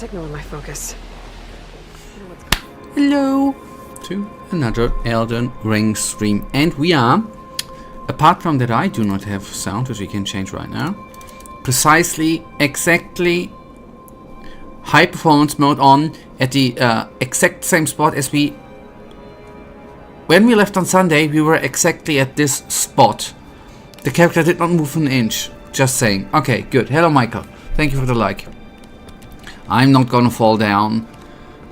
signal in my focus. Hello to another Elden Ring stream, and we are, apart from that I do not have sound, which we can change right now, exactly high performance mode on at the exact same spot as when we left on Sunday. We were exactly at this spot. The character did not move an inch. Just saying. Okay, good. Hello, Michael. Thank you for the like. I'm not gonna fall down.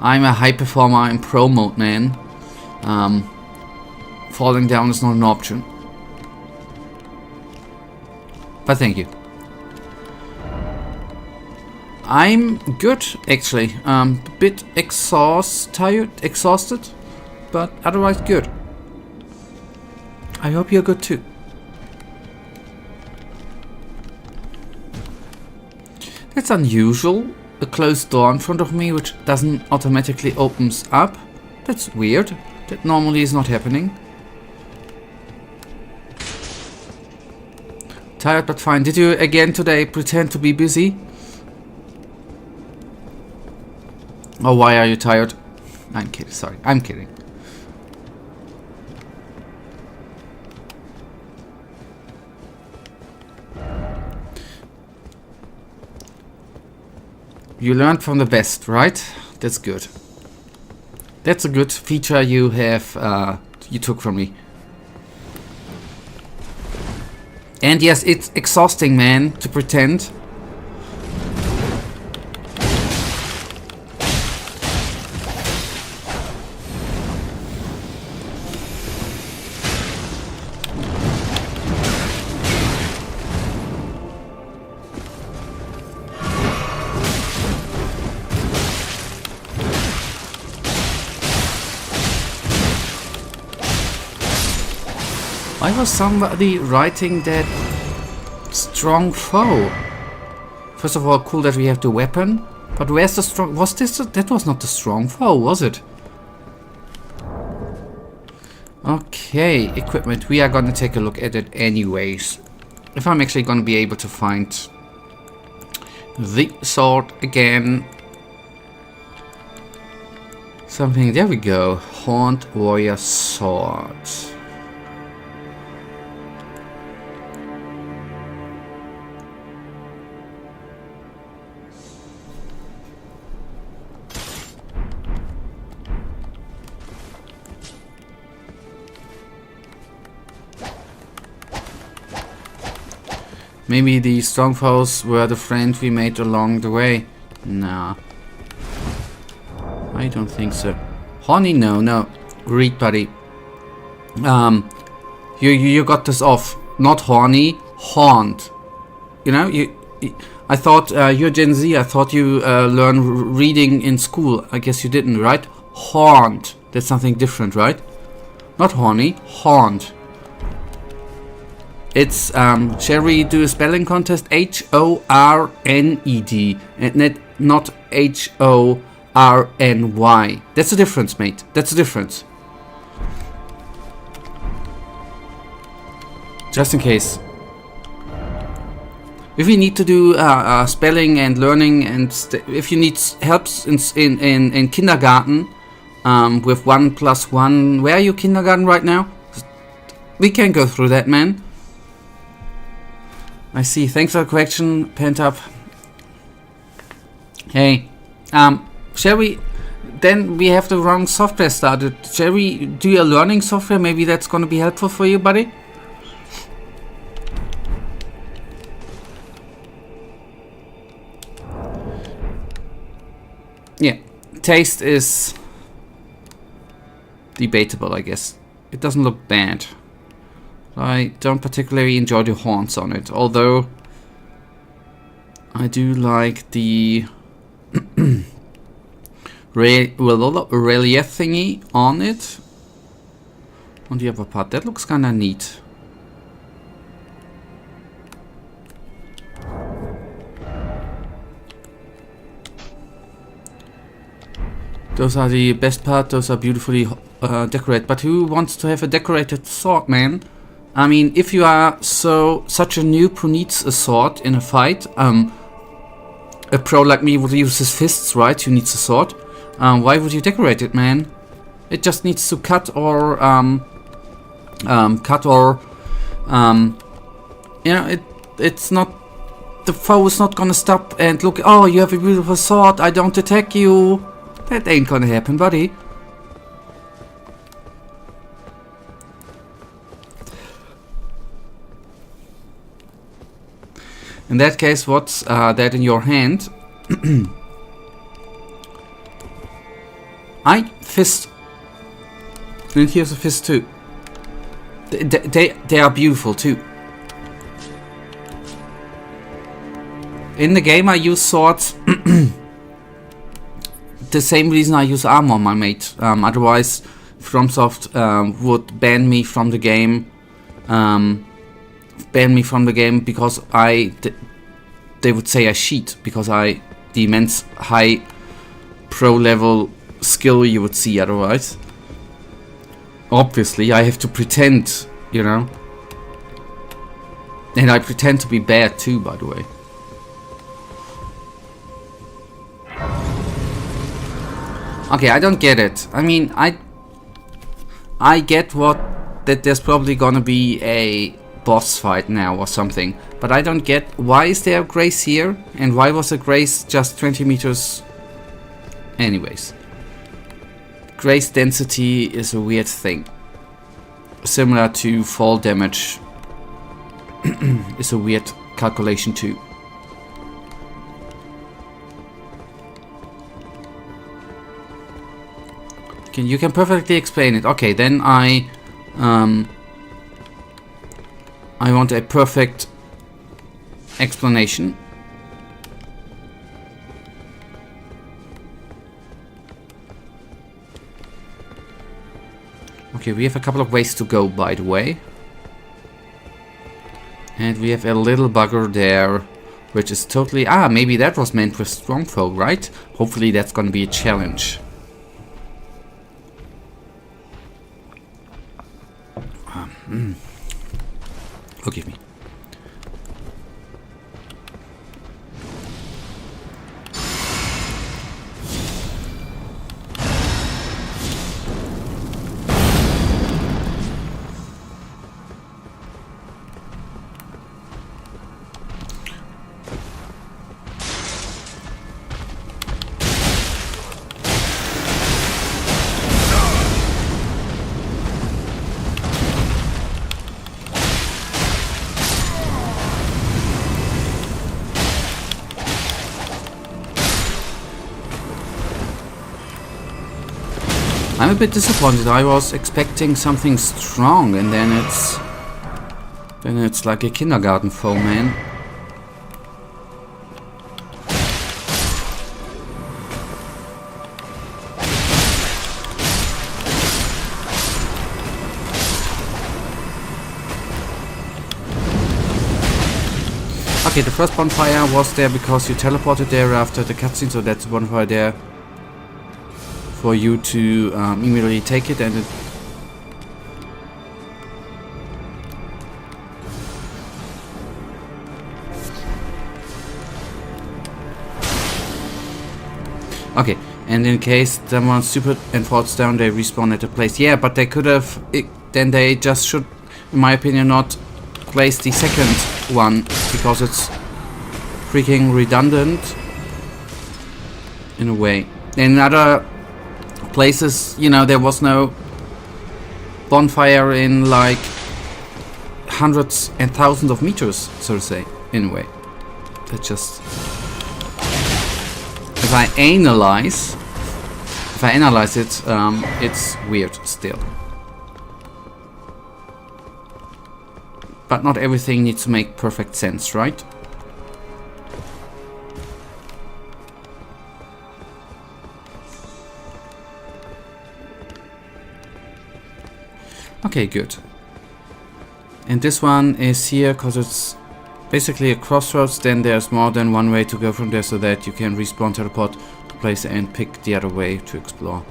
I'm a high performer in pro mode, man. Falling down is not an option. But thank you. I'm good, actually. A bit exhausted, but otherwise good. I hope you're good too. That's unusual. A closed door in front of me which doesn't automatically opens up. That's weird. That normally is not happening. Tired but fine. Did you again today pretend to be busy? Oh, why are you tired? I'm kidding, sorry. I'm kidding. You learned from the best, right? That's good. That's a good feature you have, you took from me. And yes, it's exhausting, man, to pretend. Why was somebody writing that strong foe? First of all, cool that we have the weapon, but where's the strong? Was this? That was not the strong foe, was it? Okay, equipment. We are gonna take a look at it anyways. If I'm actually gonna be able to find the sword again. Something. There we go. Horned warrior sword. Maybe the strong foes were the friend we made along the way. Nah. I don't think so. Honey, no. Read, buddy. You got this off. Not horny, haunt. You know, I thought you're Gen Z. I thought you learn reading in school. I guess you didn't, right? Haunt. That's something different, right? Not horny, haunt. It's, shall we do a spelling contest? H-O-R-N-E-D and not H-O-R-N-Y. That's the difference, mate. That's the difference. Just in case. If you need to do spelling and learning, and if you need help in kindergarten with 1 + 1, where are you kindergarten right now? We can go through that, man. I see. Thanks for the correction, Pentap. Hey, shall we? Then we have the wrong software started. Shall we do a learning software? Maybe that's going to be helpful for you, buddy. Yeah, taste is debatable, I guess. It doesn't look bad. I don't particularly enjoy the horns on it, although I do like the relief thingy on it. On the upper part, that looks kinda neat. Those are the best part, those are beautifully decorated. But who wants to have a decorated sword, man? I mean, if you are such a noob who needs a sword in a fight, a pro like me would use his fists, right? Who needs a sword? Why would you decorate it, man? It just needs to cut or you know, it's not. The foe is not gonna stop and look. Oh, you have a beautiful sword. I don't attack you. That ain't gonna happen, buddy. In that case, what's that in your hand? Fist. And here's a fist too. They are beautiful too. In the game I use swords the same reason I use armor, my mate. Otherwise FromSoft would ban me from the game. Because they would say I cheat because the immense high pro level skill you would see otherwise. Obviously I have to pretend, you know. And I pretend to be bad too, by the way. Okay, I don't get it. I mean, I get that there's probably gonna be a boss fight now or something, but I don't get why is there a grace here and why was a grace just 20 meters. Anyways, grace density is a weird thing, similar to fall damage. Is a weird calculation too. You can perfectly explain it. Okay, then I want a perfect explanation. Okay, we have a couple of ways to go, by the way. And we have a little bugger there, which is totally... Ah, maybe that was meant for strong foe, right? Hopefully that's gonna be a challenge. Forgive me. I'm a bit disappointed. I was expecting something strong, and then it's like a kindergarten foe, man. Okay, the first bonfire was there because you teleported there after the cutscene, so that's a bonfire there for you to immediately take it, and it okay, and in case someone's stupid and falls down, they respawn at a place. Yeah, but they could have then they just should, in my opinion, not place the second one because it's freaking redundant in a way. In other places, you know, there was no bonfire in like hundreds and thousands of meters, so to say. Anyway, that just, if I analyze it, it's weird still. But not everything needs to make perfect sense, right? Okay, good. And this one is here because it's basically a crossroads. Then there's more than one way to go from there, so that you can respawn, teleport to place and pick the other way to explore.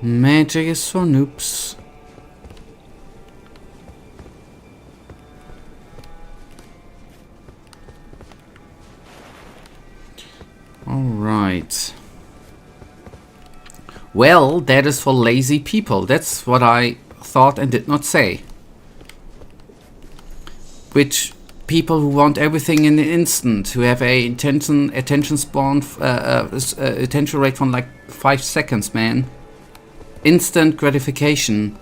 Magic is for noobs. Alright. Well, that is for lazy people. That's what I thought and did not say. Which people who want everything in an instant, who have a attention span, attention rate from like 5 seconds, man. Instant gratification.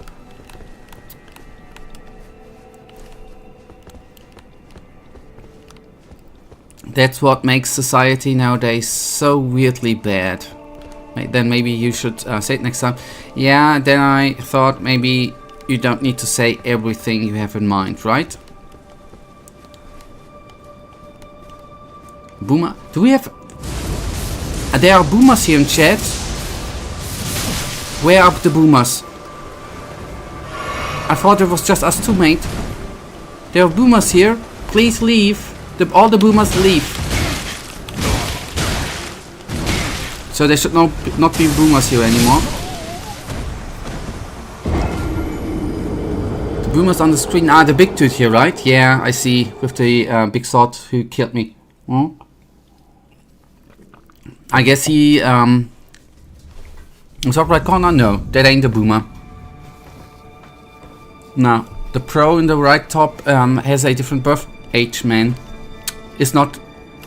That's what makes society nowadays so weirdly bad. Then maybe you should say it next time. Yeah, then I thought maybe you don't need to say everything you have in mind, right? Boomer. Do we have... there are boomers here in chat. Where are the boomers? I thought it was just us two, mate. There are boomers here. Please leave. All the boomers leave. So there should not be boomers here anymore. The boomers on the screen. Ah, the big dude here, right? Yeah, I see. With the big sword who killed me. Hmm? I guess he... top right corner? No, that ain't the boomer. No, the pro in the right top has a different birth age, man. It's not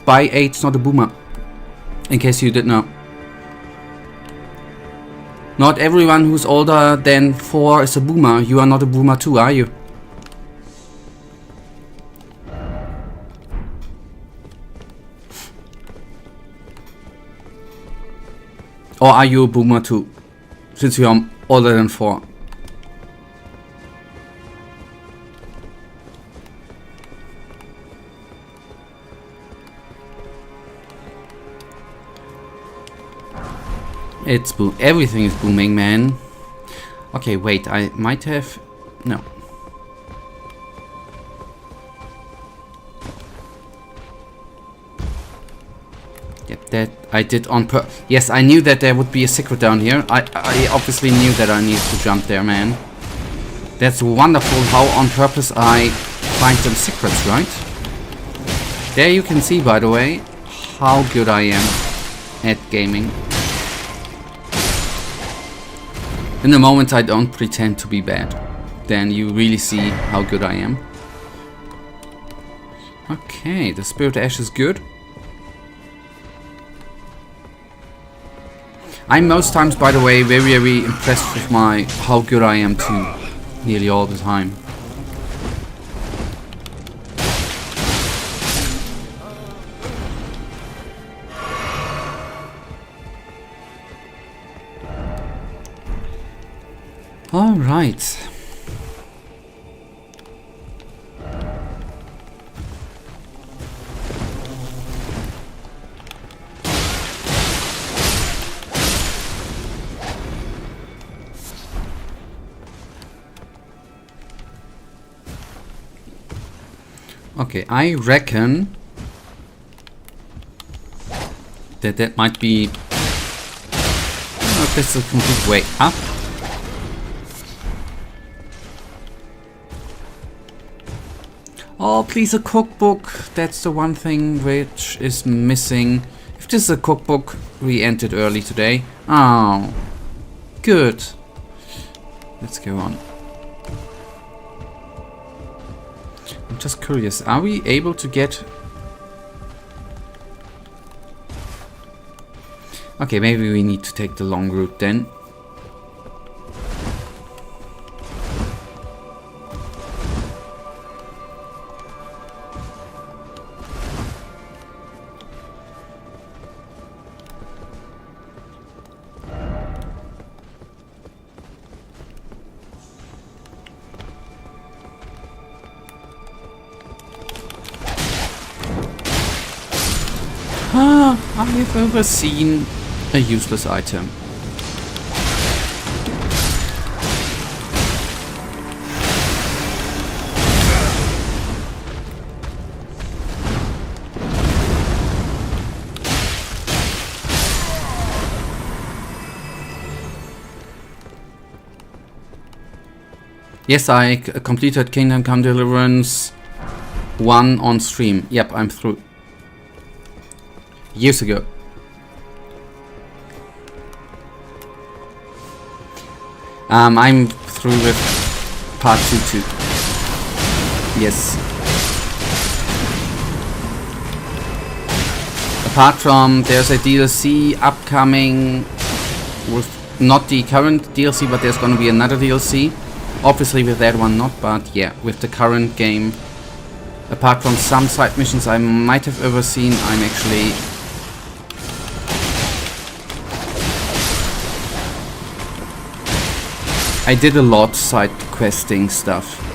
by age, not a boomer. In case you didn't know. Not everyone who's older than 4 is a boomer. You are not a boomer too, are you? Or are you a boomer too? Since you are older than 4. It's everything is booming, man. Okay, wait, I might have... No. Yep, that I did on purpose. Yes, I knew that there would be a secret down here. I obviously knew that I needed to jump there, man. That's wonderful how on purpose I find some secrets, right? There you can see, by the way, how good I am at gaming. In the moment I don't pretend to be bad. Then you really see how good I am. Okay, the Spirit Ash is good. I'm most times, by the way, very impressed with how good I am too. Nearly all the time. All right. Okay, I reckon that might be... Oh, this is a complete way up. Oh, please, a cookbook. That's the one thing which is missing. If this is a cookbook, we entered early today. Oh, good. Let's go on. I'm just curious. Are we able to get... Okay, maybe we need to take the long route then. I've ever seen a useless item. Yes, I completed Kingdom Come Deliverance 1 on stream. Yep, I'm through. Years ago. I'm through with part 2 too. Yes. Apart from there's a DLC upcoming with not the current DLC, but there's gonna be another DLC. Obviously with that one not, but yeah, with the current game. Apart from some side missions I might have ever seen, I'm actually I did a lot side questing stuff.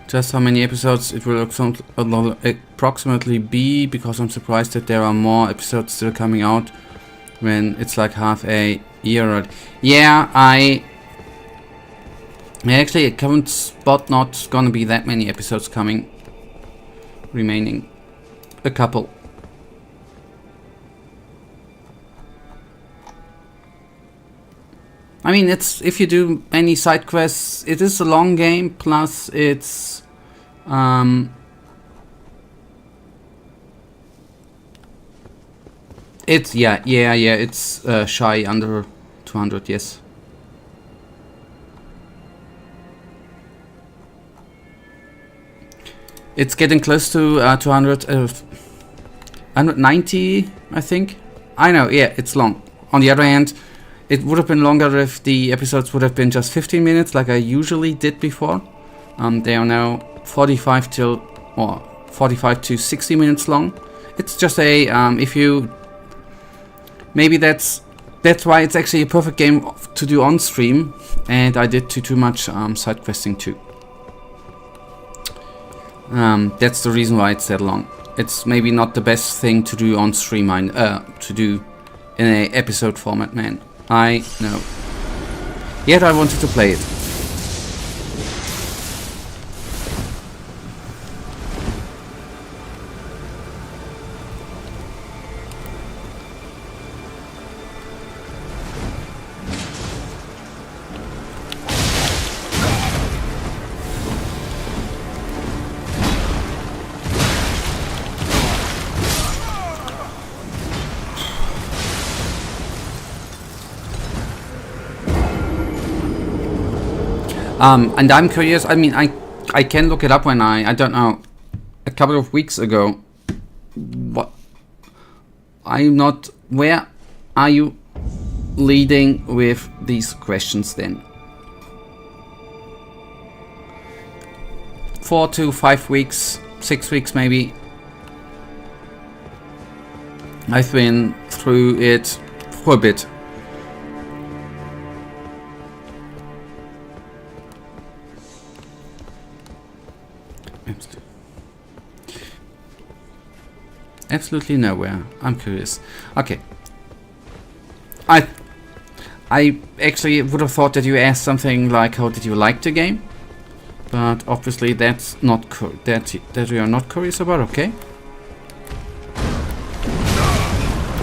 Just how many episodes it will approximately be, because I'm surprised that there are more episodes still coming out when it's like half a year old. Yeah, actually at current spot not gonna be that many episodes coming. Remaining. A couple. I mean, it's if you do any side quests, it is a long game, plus it's it's it's shy under 200, yes. It's getting close to 200, 190, I think. I know, yeah, it's long. On the other hand, it would have been longer if the episodes would have been just 15 minutes, like I usually did before. They are now 45 to 60 minutes long. It's just a if you maybe that's why it's actually a perfect game to do on stream, and I did too much side questing too. That's the reason why it's that long. It's maybe not the best thing to do on stream, to do in a episode format, man. I know. Yet I wanted to play it. And I'm curious, I mean, I can look it up when I don't know, a couple of weeks ago. What? I'm not, where are you leading with these questions then? 4 to 5 weeks, 6 weeks maybe. I've been through it for a bit. Absolutely nowhere. I'm curious. Okay. I actually would have thought that you asked something like, how did you like the game? But obviously that's not that you are not curious about. Okay.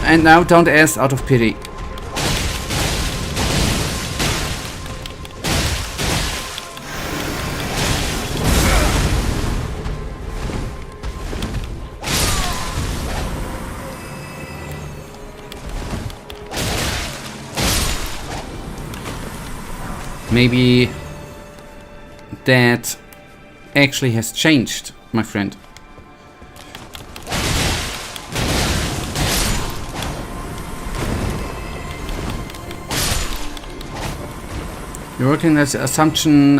And now don't ask out of pity. Maybe that actually has changed, my friend. You're working on the assumption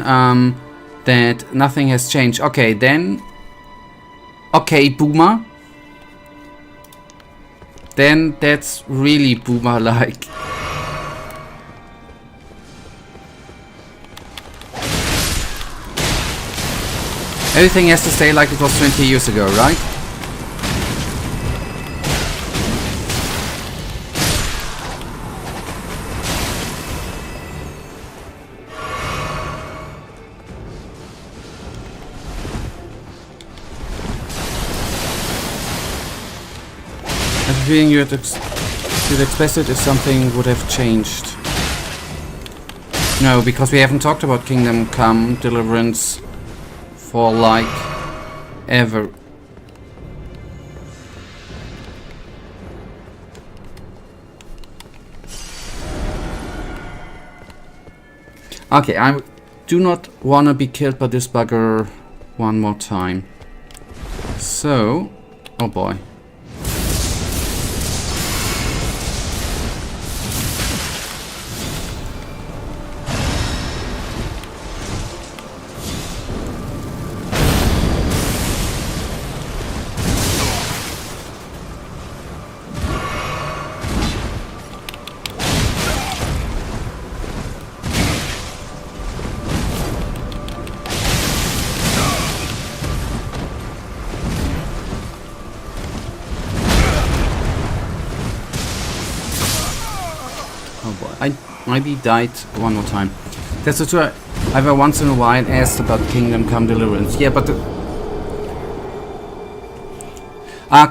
that nothing has changed. Okay, then. Okay, boomer. Then that's really boomer-like. Everything has to stay like it was 20 years ago, right? I have a feeling you'd express it if something would have changed. No, because we haven't talked about Kingdom Come Deliverance for like ever. Okay, I do not wanna be killed by this bugger one more time. So, oh boy. I maybe died one more time. That's true. I've once in a while asked about Kingdom Come Deliverance. Yeah, but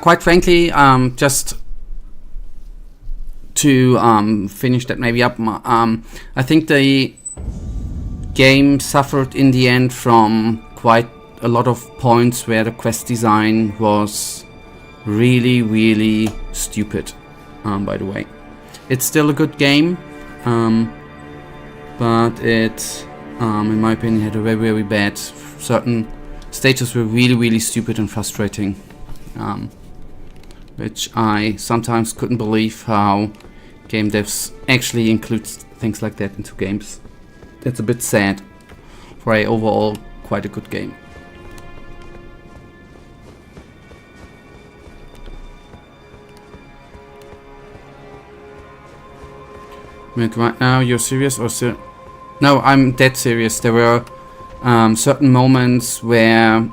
quite frankly, just to finish that maybe up, I think the game suffered in the end from quite a lot of points where the quest design was really, really stupid. By the way, it's still a good game. But it, in my opinion, had a very, very bad. Certain stages were really, really stupid and frustrating, which I sometimes couldn't believe how game devs actually include things like that into games. That's a bit sad for a overall quite a good game. Right now, you're serious or no, I'm dead serious. There were certain moments where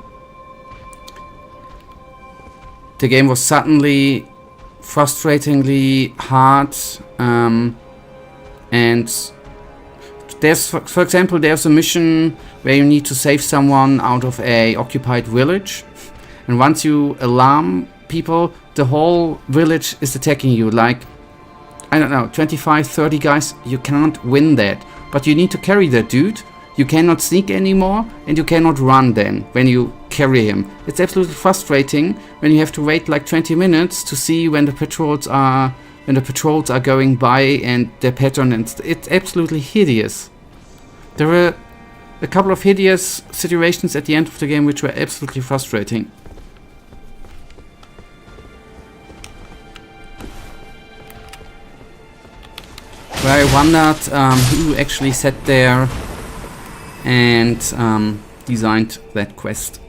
the game was suddenly frustratingly hard, and there's, for example, there's a mission where you need to save someone out of a occupied village, and once you alarm people, the whole village is attacking you, like, I don't know, 25, 30 guys. You cannot win that. But you need to carry that dude. You cannot sneak anymore, and you cannot run then when you carry him. It's absolutely frustrating when you have to wait like 20 minutes to see when the patrols are going by and their pattern, and it's absolutely hideous. There were a couple of hideous situations at the end of the game which were absolutely frustrating. Where I wondered who actually sat there and designed that quest.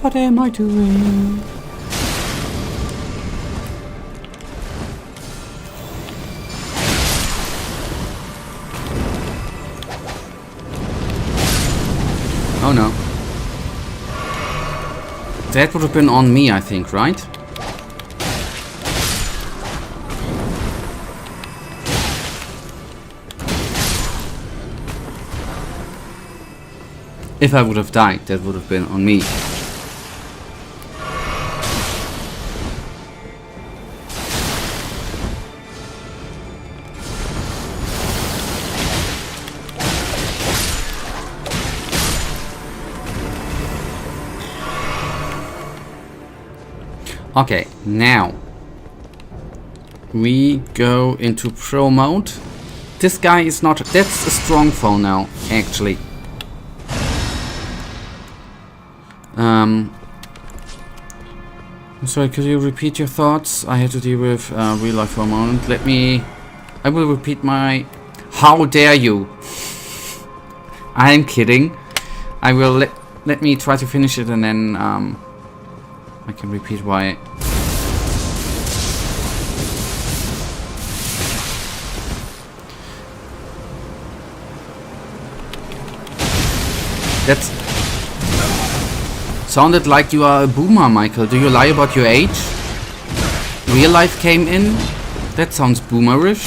What am I doing? Oh no. That would have been on me, I think, right? If I would have died, that would have been on me. Okay, now we go into pro mode. This guy is not... That's a strong foe now, actually. I'm sorry, could you repeat your thoughts? I had to deal with real life for a moment. I will repeat my... How dare you? I'm kidding. I will let me try to finish it and then I can repeat why. That sounded like you are a boomer, Michael. Do you lie about your age? Real life came in? That sounds boomerish.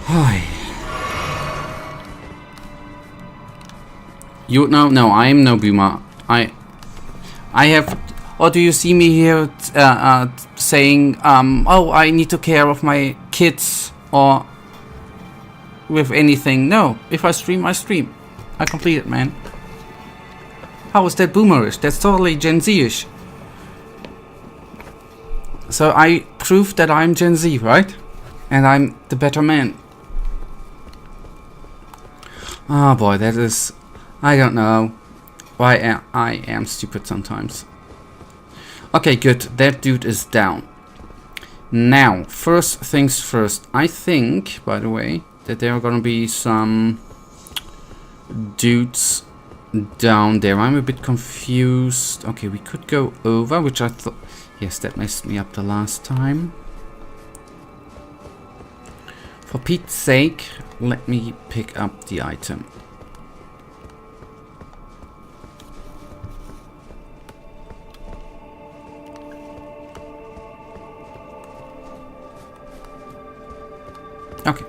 Hi. You no, I am no boomer. I have. Or do you see me here saying, oh, I need to care of my kids or with anything? No, if I stream, I stream. I complete it, man. How is that boomerish? That's totally Gen Z-ish. So I proved that I'm Gen Z, right? And I'm the better man. Oh boy, that is... I don't know why I am stupid sometimes. Okay, good. That dude is down. Now, first things first. I think, by the way, that there are gonna be some dudes down there. I'm a bit confused. Okay, we could go over, which I thought... Yes, that messed me up the last time. For Pete's sake, let me pick up the item. Okay.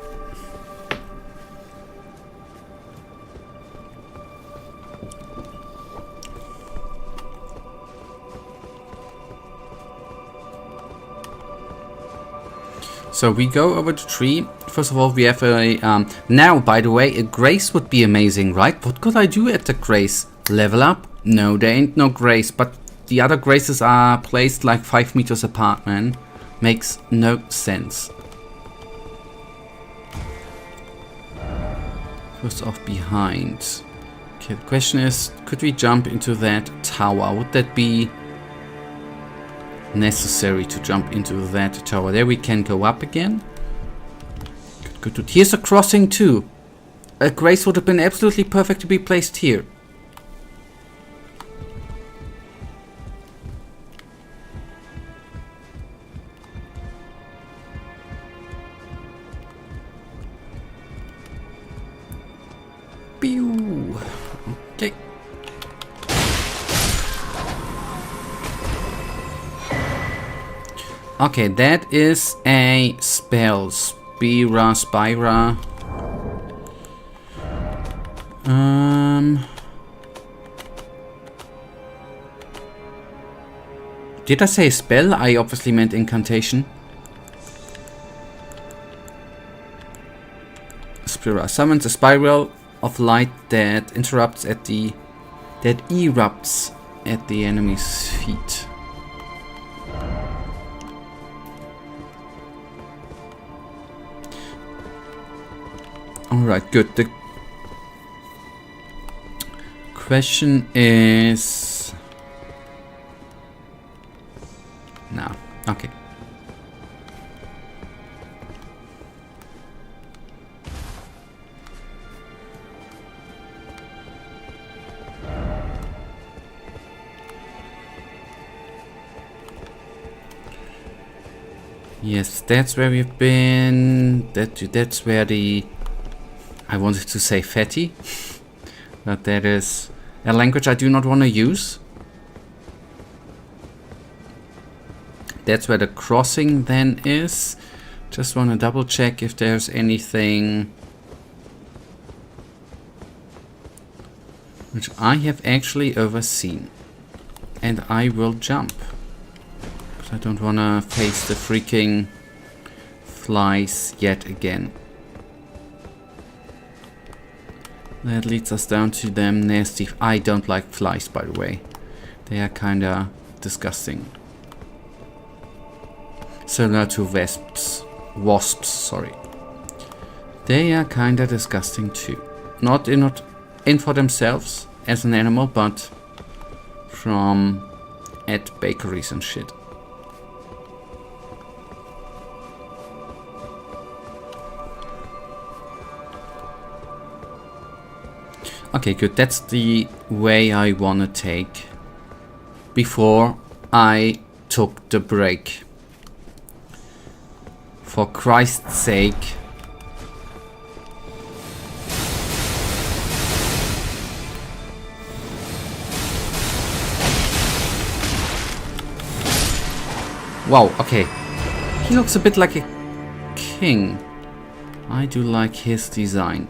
So we go over the tree. First of all, we have a... now, by the way, a grace would be amazing, right? What could I do at the grace? Level up? No, there ain't no grace. But the other graces are placed like 5 meters apart, man. Makes no sense. First off, behind. Okay, the question is, could we jump into that tower? Would that be necessary to jump into that tower? There we can go up again. Good, good. Here's a crossing too. A grace would have been absolutely perfect to be placed here. Pew. Okay. Okay, that is a spell. Spira. Did I say spell? I obviously meant incantation. Spira summons a spiral of light that erupts at the enemy's feet. Alright, good. The question is... No. Okay. Yes, that's where we've been. That's where the... I wanted to say fatty, but that is a language I do not want to use. That's where the crossing then is. Just want to double check if there's anything which I have actually overseen. And I will jump. But I don't want to face the freaking flies yet again. That leads us down to them nasty... I don't like flies, by the way. They are kinda disgusting. Similar to wasps, sorry. They are kinda disgusting too. Not in for themselves as an animal, but from at bakeries and shit. Okay, good. That's the way I wanna take before I took the break. For Christ's sake. Wow, okay. He looks a bit like a king. I do like his design.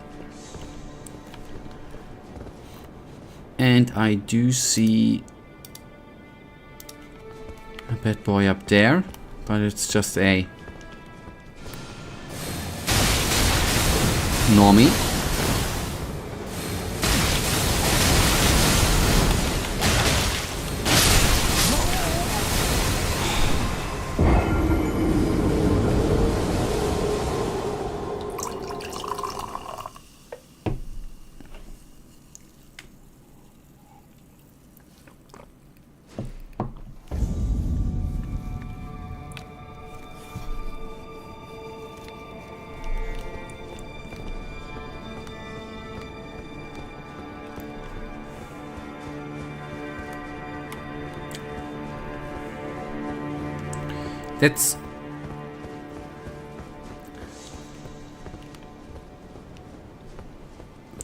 And I do see a bad boy up there, but it's just a normie.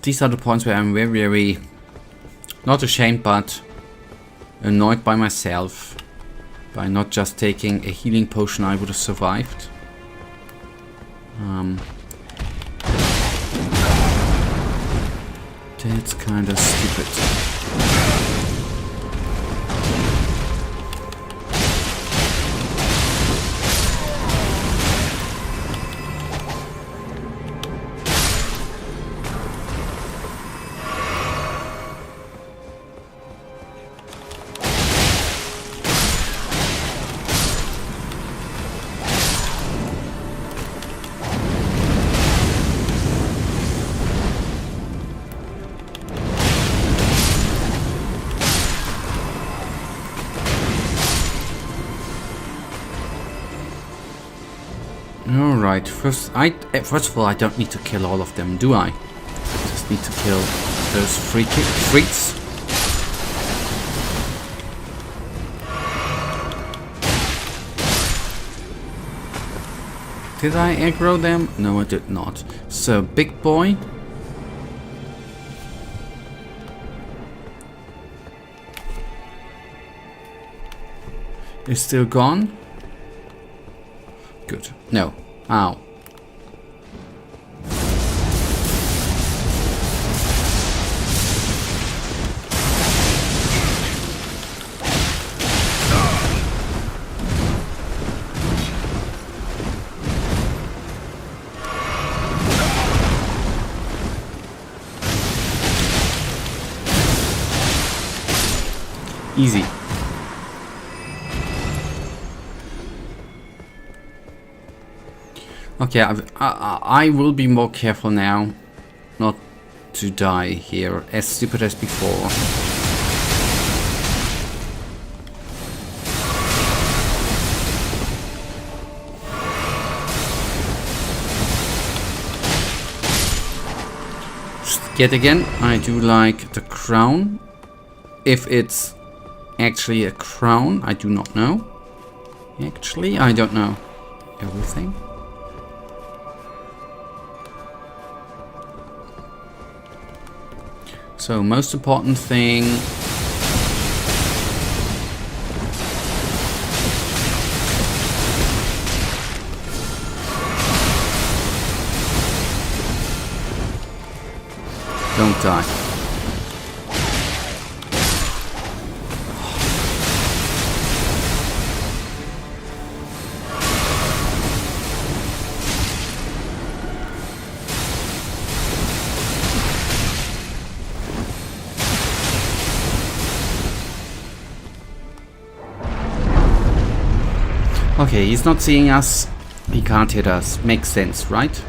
These are the points where I'm very, very not ashamed, but annoyed by myself by not just taking a healing potion. I would have survived. That's kind of stupid. Alright, first of all, I don't need to kill all of them, do I? Just need to kill those freaks. Did I aggro them? No, I did not. So, big boy. Is still gone? Good. No. Ow. Easy. Okay, I will be more careful now not to die here, as stupid as before. Yet again, I do like the crown. If it's actually a crown, I do not know. Actually, I don't know everything. So, most important thing... don't die. Okay, he's not seeing us. He can't hit us. Makes sense, right?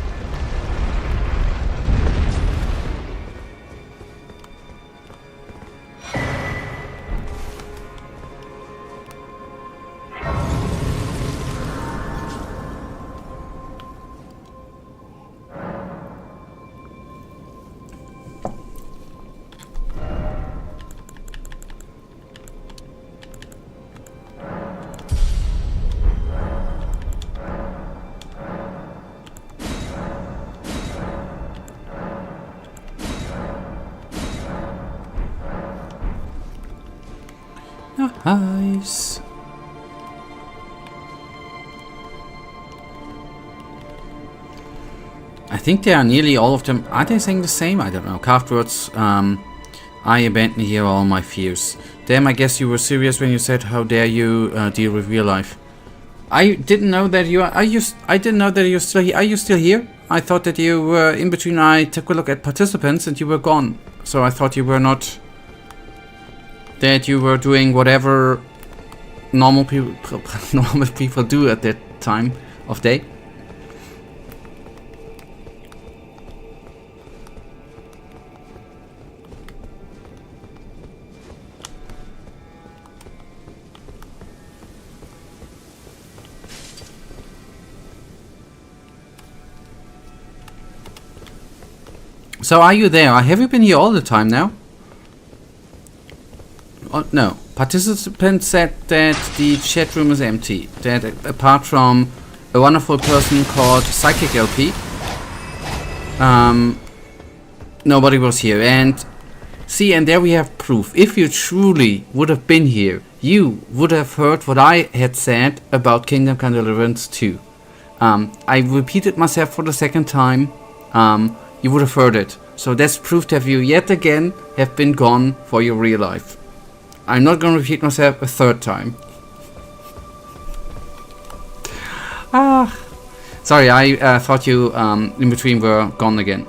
Nice. I think they are nearly all of them. Are they saying the same? I don't know. Carved words. I abandon here all my fears. Damn, I guess you were serious when you said, "How dare you deal with real life?" I didn't know that you are. I didn't know that you're still here. Are you still here? I thought that you were in between. I took a look at participants and you were gone. So I thought you were not. That you were doing whatever normal people do at that time of day. So are you there? Have you been here all the time now? Oh, no. Participants said that the chat room is empty. That apart from a wonderful person called Psychic LP, nobody was here. And see, and there we have proof. If you truly would have been here, you would have heard what I had said about Kingdom Come Deliverance 2. I repeated myself for the second time. You would have heard it. So that's proof that you yet again have been gone for your real life. I'm not going to repeat myself a third time. Sorry, I thought you in between were gone again.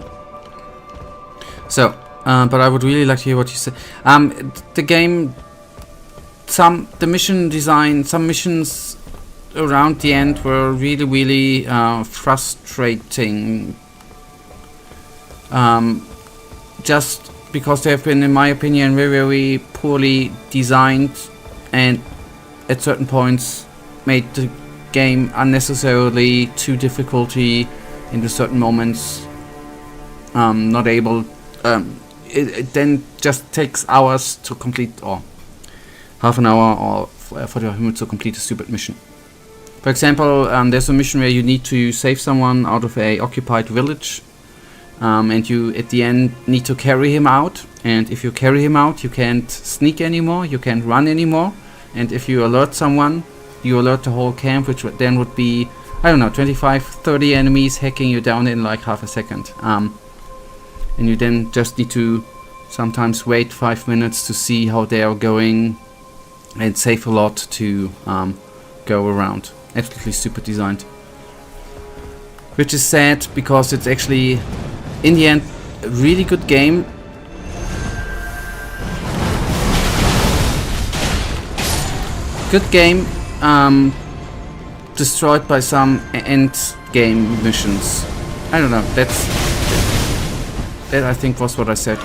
So, but I would really like to hear what you said. The game, the mission design, some missions around the end were really frustrating. Just because they have been, in my opinion, very poorly designed, and at certain points made the game unnecessarily too difficulty into certain moments. Not able. It then just takes hours to complete, or half an hour, or 45 minutes to complete a stupid mission. For example, there's a mission where you need to save someone out of a occupied village. And you at the end need to carry him out, and if you carry him out you can't sneak anymore, you can't run anymore, and if you alert someone you alert the whole camp, which then would be, I don't know, 25-30 enemies hacking you down in like half a second, and you then just need to sometimes wait 5 minutes to see how they are going and save a lot to go around. Absolutely stupid designed, which is sad because it's actually in the end a really good game. Good game, destroyed by some end game missions. I don't know, that I think was what I said.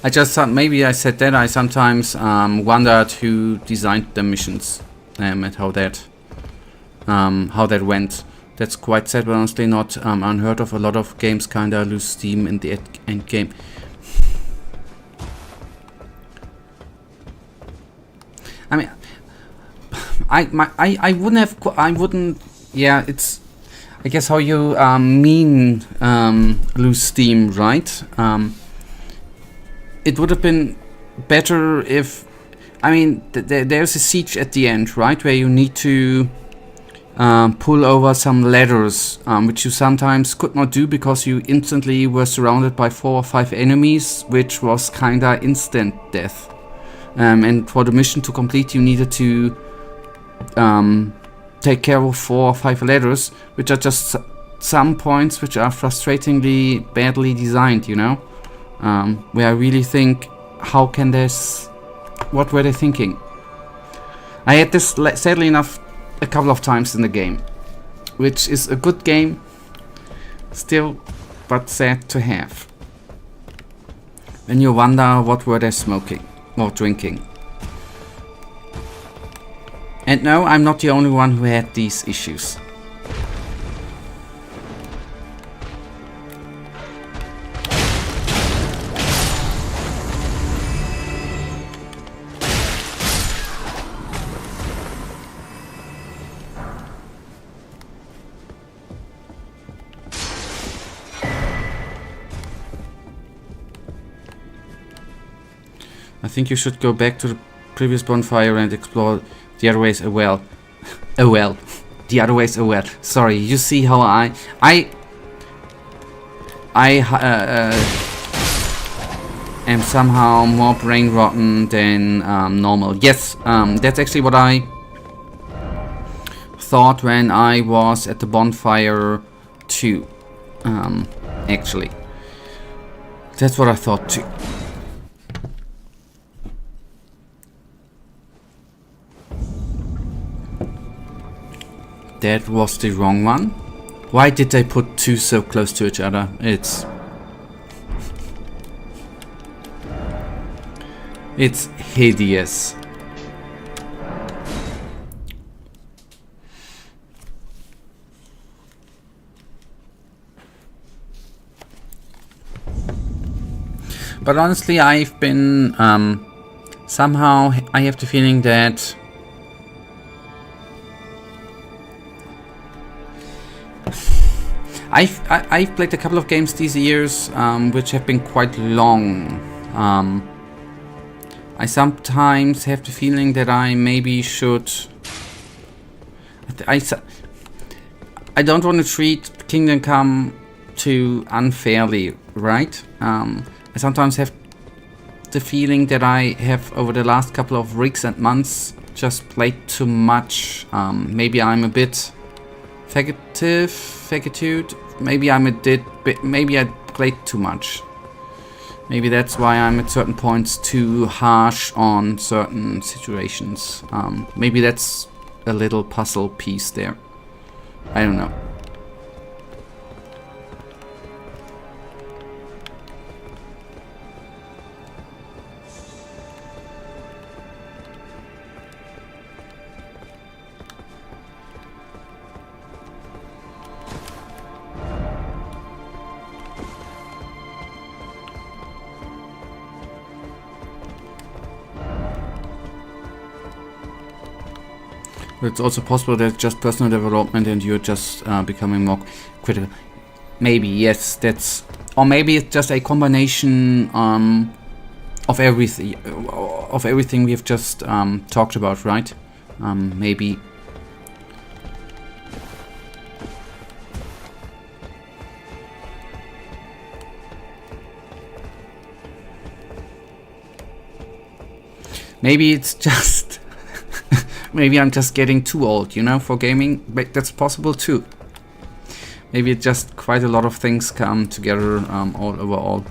I just thought maybe I said that I sometimes wondered who designed the missions and how that went. That's quite sad, but honestly not unheard of. A lot of games kinda lose steam in the end game. I mean, I wouldn't. Yeah, it's. I guess how you mean lose steam, right? It would have been better if, I mean, there's a siege at the end, right, where you need to pull over some ladders, which you sometimes could not do because you instantly were surrounded by 4 or 5 enemies, which was kinda instant death. And for the mission to complete, you needed to take care of 4 or 5 ladders, which are just some points which are frustratingly badly designed, you know? Where I really think, how can this... What were they thinking? I had this, sadly enough, a couple of times in the game, which is a good game still, but sad to have. When you wonder what were they smoking or drinking. And no, I'm not the only one who had these issues. I think you should go back to the previous bonfire and explore the other ways as well. The other ways as well. Sorry, you see how I am somehow more brain rotten than normal. Yes, that's actually what I thought when I was at the bonfire too. Actually, that's what I thought too. That was the wrong one. Why did they put 2 so close to each other? It's hideous. But honestly, I've been somehow I have the feeling that I've played a couple of games these years which have been quite long. I sometimes have the feeling that I maybe should... I don't want to treat Kingdom Come too unfairly, right? I sometimes have the feeling that I have, over the last couple of weeks and months, just played too much. Maybe I'm a bit faggitude. Maybe maybe I played too much. Maybe that's why I'm at certain points too harsh on certain situations. Maybe that's a little puzzle piece there. I don't know. It's also possible that it's just personal development and you're just becoming more critical. Maybe, yes, that's... Or maybe it's just a combination of everything we have just talked about, right? Maybe... Maybe it's just... Maybe I'm just getting too old, you know, for gaming, but that's possible too. Maybe it's just quite a lot of things come together all overall.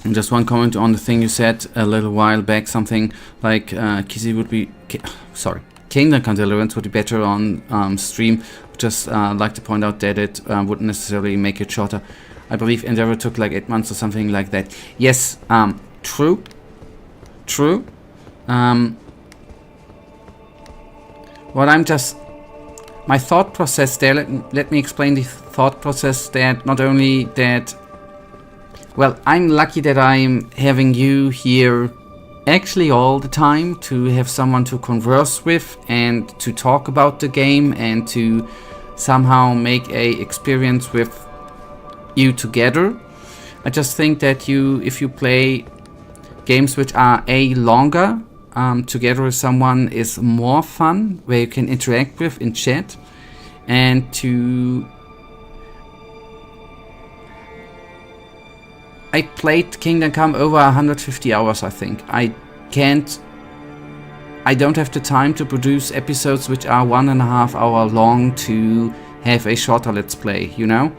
And just one comment on the thing you said a little while back, something like Kizzy would be... Kingdom Come Deliverance would be better on stream. Just like to point out that it wouldn't necessarily make it shorter. I believe Endeavor took like 8 months or something like that. Yes, true. What I'm just... My thought process there, let me explain the thought process that not only that... Well, I'm lucky that I'm having you here actually all the time to have someone to converse with and to talk about the game and to somehow make a experience with you together. I just think that if you play games which are longer, together with someone is more fun, where you can interact with in chat, and I played Kingdom Come over 150 hours, I think. I don't have the time to produce episodes which are 1.5 hour long to have a shorter let's play, you know?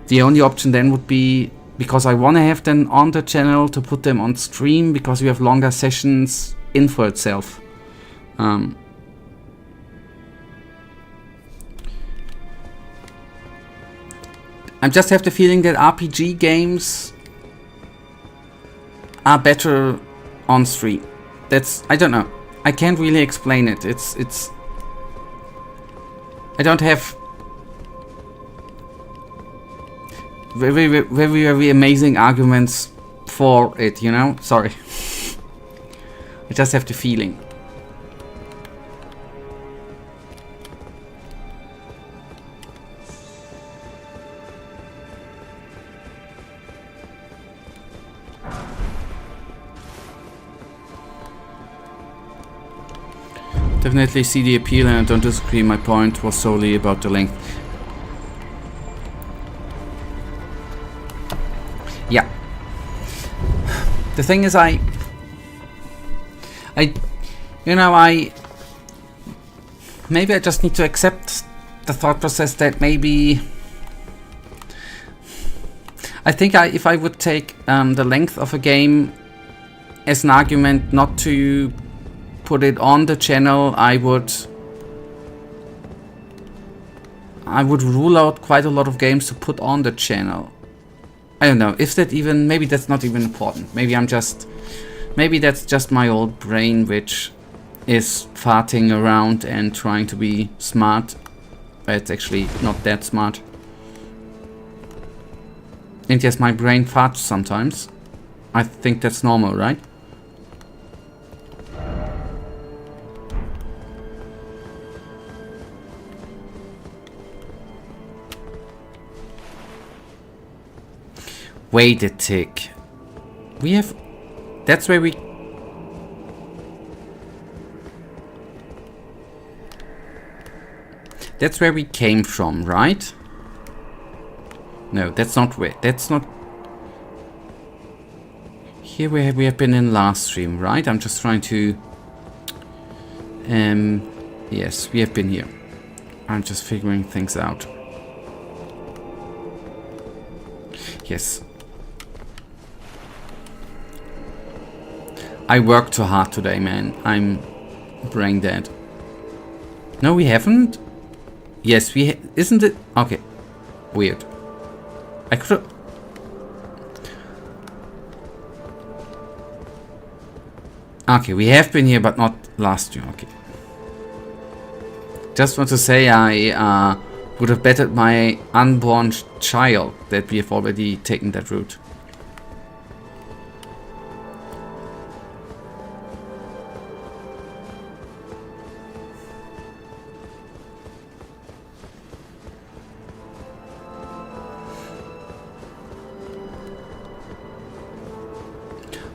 The only option then would be, because I want to have them on the channel, to put them on stream, because we have longer sessions in for itself. I just have the feeling that RPG games are better on stream. I don't know. I can't really explain it. It's I don't have very amazing arguments for it, you know? Sorry. I just have the feeling. Definitely see the appeal, and I don't disagree. My point was solely about the length. Yeah. The thing is, maybe I just need to accept the thought process that maybe I think if I would take the length of a game as an argument not to put it on the channel, I would rule out quite a lot of games to put on the channel. I don't know, maybe that's not even important. Maybe that's just my old brain which is farting around and trying to be smart. But it's actually not that smart. And yes, my brain farts sometimes. I think that's normal, right? Wait a tick. That's where we... That's where we came from, right? No, that's not where... That's not... Here we have been in last stream, right? I'm just trying to... Yes, we have been here. I'm just figuring things out. Yes. I worked too hard today, man. I'm brain dead. No, we haven't? Yes, isn't it? Okay. Weird. I could... Okay, we have been here, but not last year. Okay. Just want to say I would have betted my unborn child that we have already taken that route.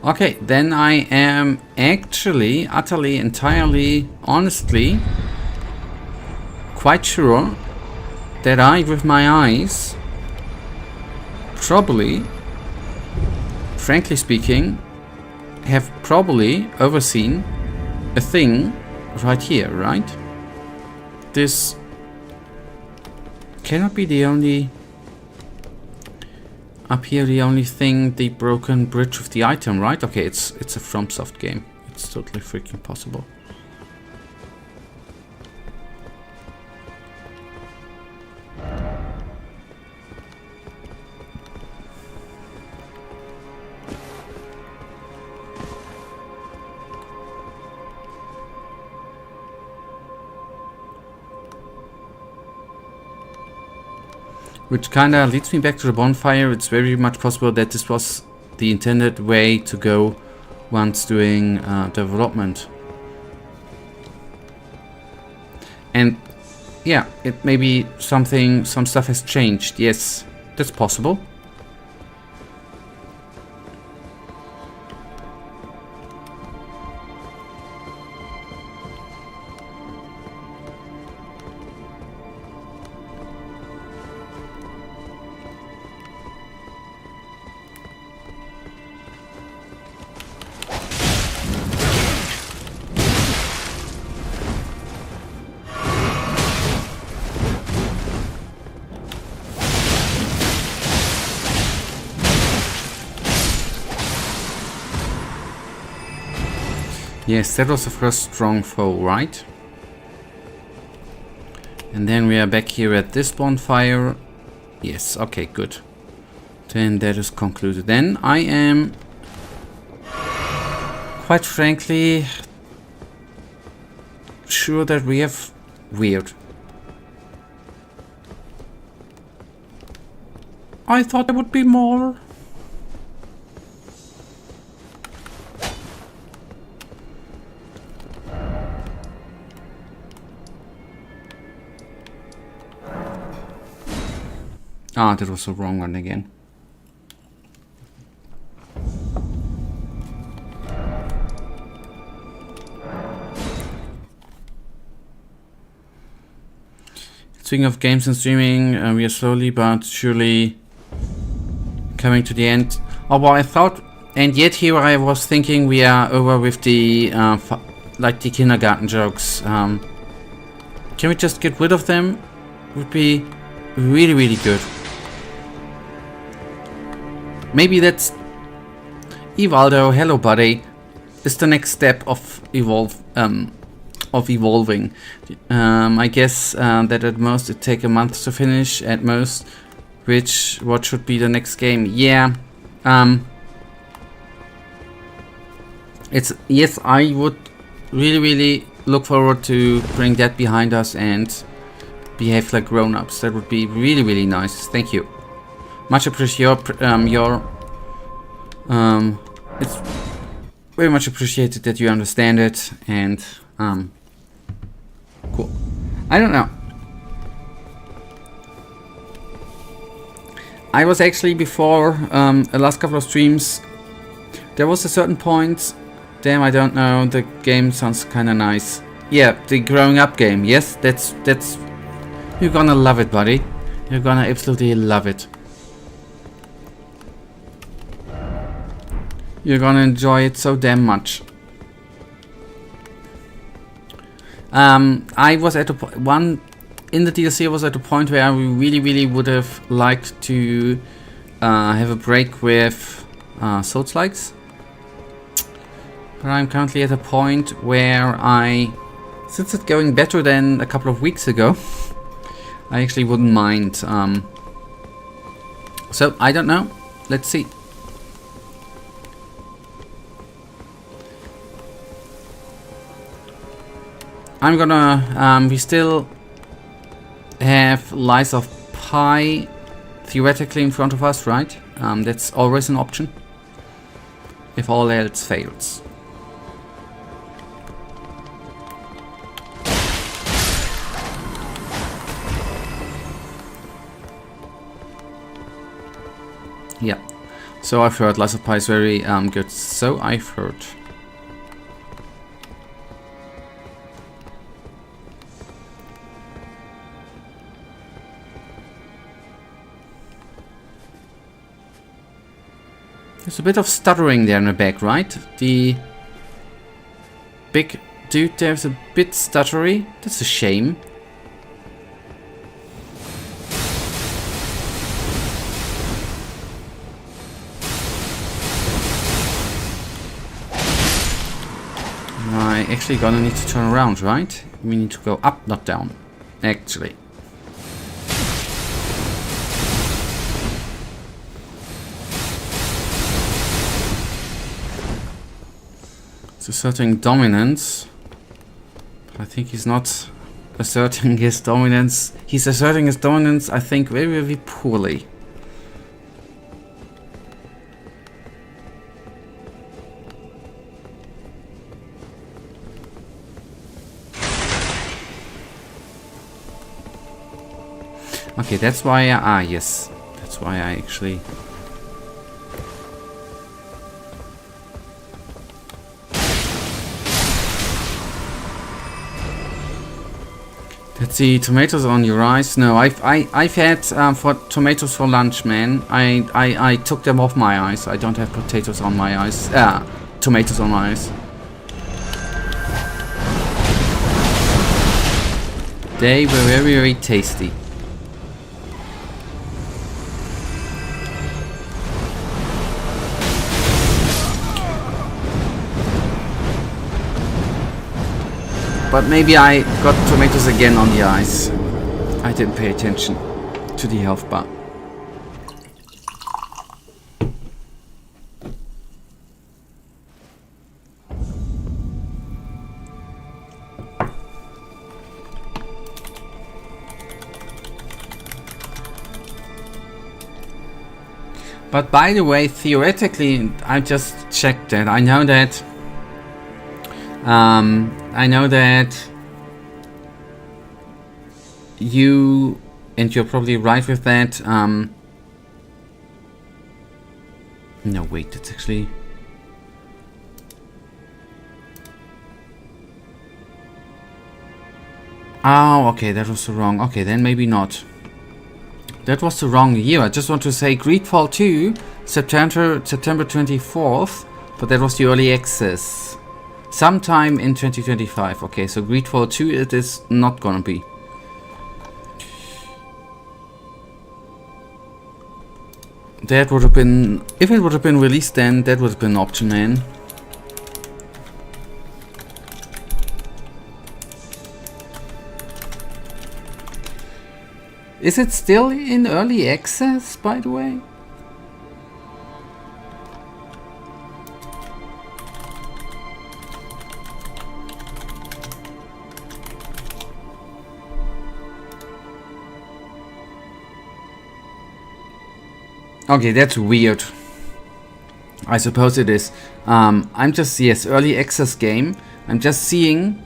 Okay, then I am actually, utterly, entirely, honestly, quite sure that I, with my eyes, probably, frankly speaking, have probably overseen a thing right here, right? This cannot be the only... Up here, the only thing, the broken bridge with the item, right? Okay, it's a FromSoft game. It's totally freaking possible. Which kinda leads me back to the bonfire. It's very much possible that this was the intended way to go once doing development. And yeah, it maybe some stuff has changed. Yes, that's possible. Yes, that was the first strong foe, right? And then we are back here at this bonfire. Yes, okay, good. Then that is concluded. Then I am, quite frankly, sure that we have weird. I thought there would be more. Ah, that was the wrong one again. Speaking of games and streaming, we are slowly but surely coming to the end. Oh, well, I thought, and yet here I was thinking we are over with the, like the kindergarten jokes. Can we just get rid of them? Would be really, really good. Maybe that's Evaldo, hello buddy, is the next step of evolving. I guess that at most it take a month to finish at most. What should be the next game? Yeah, it's, yes, I would really look forward to bring that behind us and behave like grown-ups. That would be really nice. Thank you. Much appreciate it's very much appreciated that you understand it, and cool. I don't know. I was actually before the last couple of streams, there was a certain point, damn, I don't know, the game sounds kind of nice. Yeah, the growing up game. Yes, that's you're gonna love it, buddy. You're gonna absolutely love it. You're gonna enjoy it so damn much. I was at in the DLC I was at a point where I really would have liked to have a break with Souls-likes. But I'm currently at a point where since it's going better than a couple of weeks ago, I actually wouldn't mind. So I don't know. Let's see. I'm gonna, we still have Lies of Pi theoretically in front of us, right? That's always an option, if all else fails. Yeah, so I've heard Lies of Pi is very good, so I've heard. There's a bit of stuttering there in the back, right? The big dude there's a bit stuttery. That's a shame. I actually gonna need to turn around, right? We need to go up, not down. Actually. Asserting dominance. I think he's not asserting his dominance. He's asserting his dominance, I think, very poorly. Okay, that's why yes. That's why I actually... Let's see, tomatoes on your eyes. No, I've had for tomatoes for lunch, man. I took them off my eyes. I don't have potatoes on my eyes. Tomatoes on my eyes. They were very tasty. But maybe I got tomatoes again on the ice. I didn't pay attention to the health bar. But by the way, theoretically, I just checked that. I know that you, and you're probably right with that. No, wait, it's actually. Oh, okay, that was wrong. Okay, then maybe not. That was the wrong year. I just want to say Greedfall 2, September 24th, but that was the early access. Sometime in 2025. Okay, so Greedfall 2 it is not gonna be. That would have been, if it would have been released then, that would have been option man. Is it still in early access, by the way? Okay, that's weird. I suppose it is. I'm just, yes, early access game. I'm just seeing,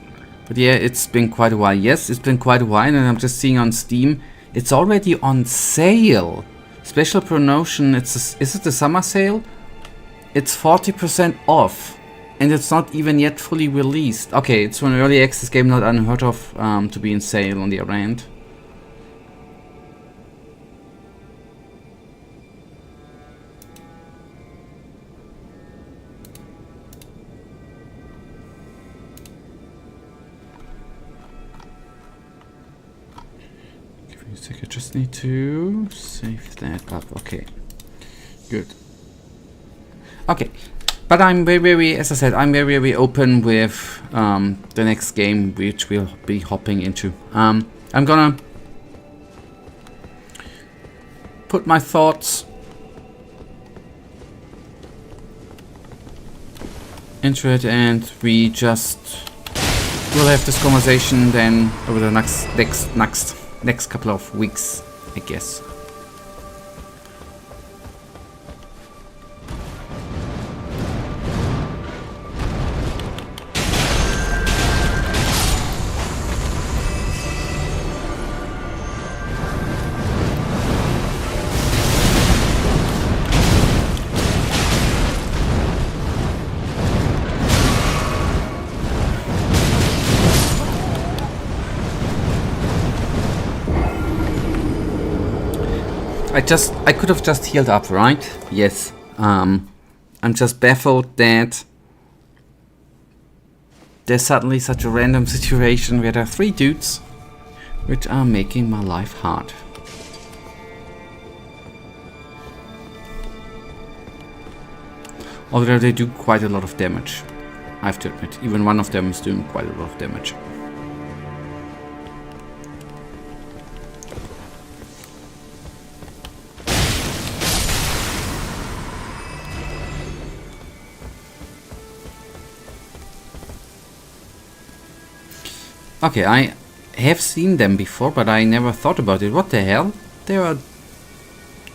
but yeah, it's been quite a while. Yes, it's been quite a while, and I'm just seeing on Steam. It's already on sale. Special promotion. Is it the summer sale? It's 40% off, and it's not even yet fully released. Okay, it's an early access game, not unheard of to be in sale on the other hand. I just need to save that up. Okay, good. Okay, but I'm very, as I said, I'm very open with the next game which we'll be hopping into. I'm gonna put my thoughts into it, and we just will have this conversation then over the next couple of weeks, I guess. I could have just healed up, right? Yes. I'm just baffled that there's suddenly such a random situation where there are 3 dudes which are making my life hard. Although they do quite a lot of damage, I have to admit. Even one of them is doing quite a lot of damage. Okay, I have seen them before, but I never thought about it. What the hell? There are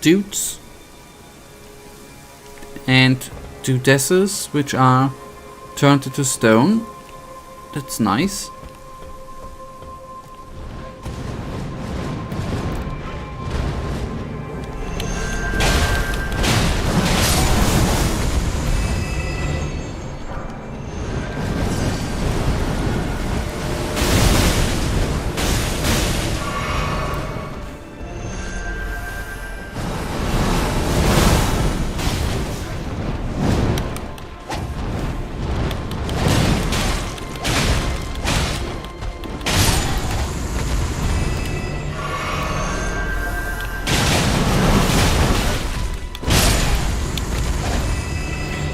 dudes and dudesses which are turned into stone. That's nice.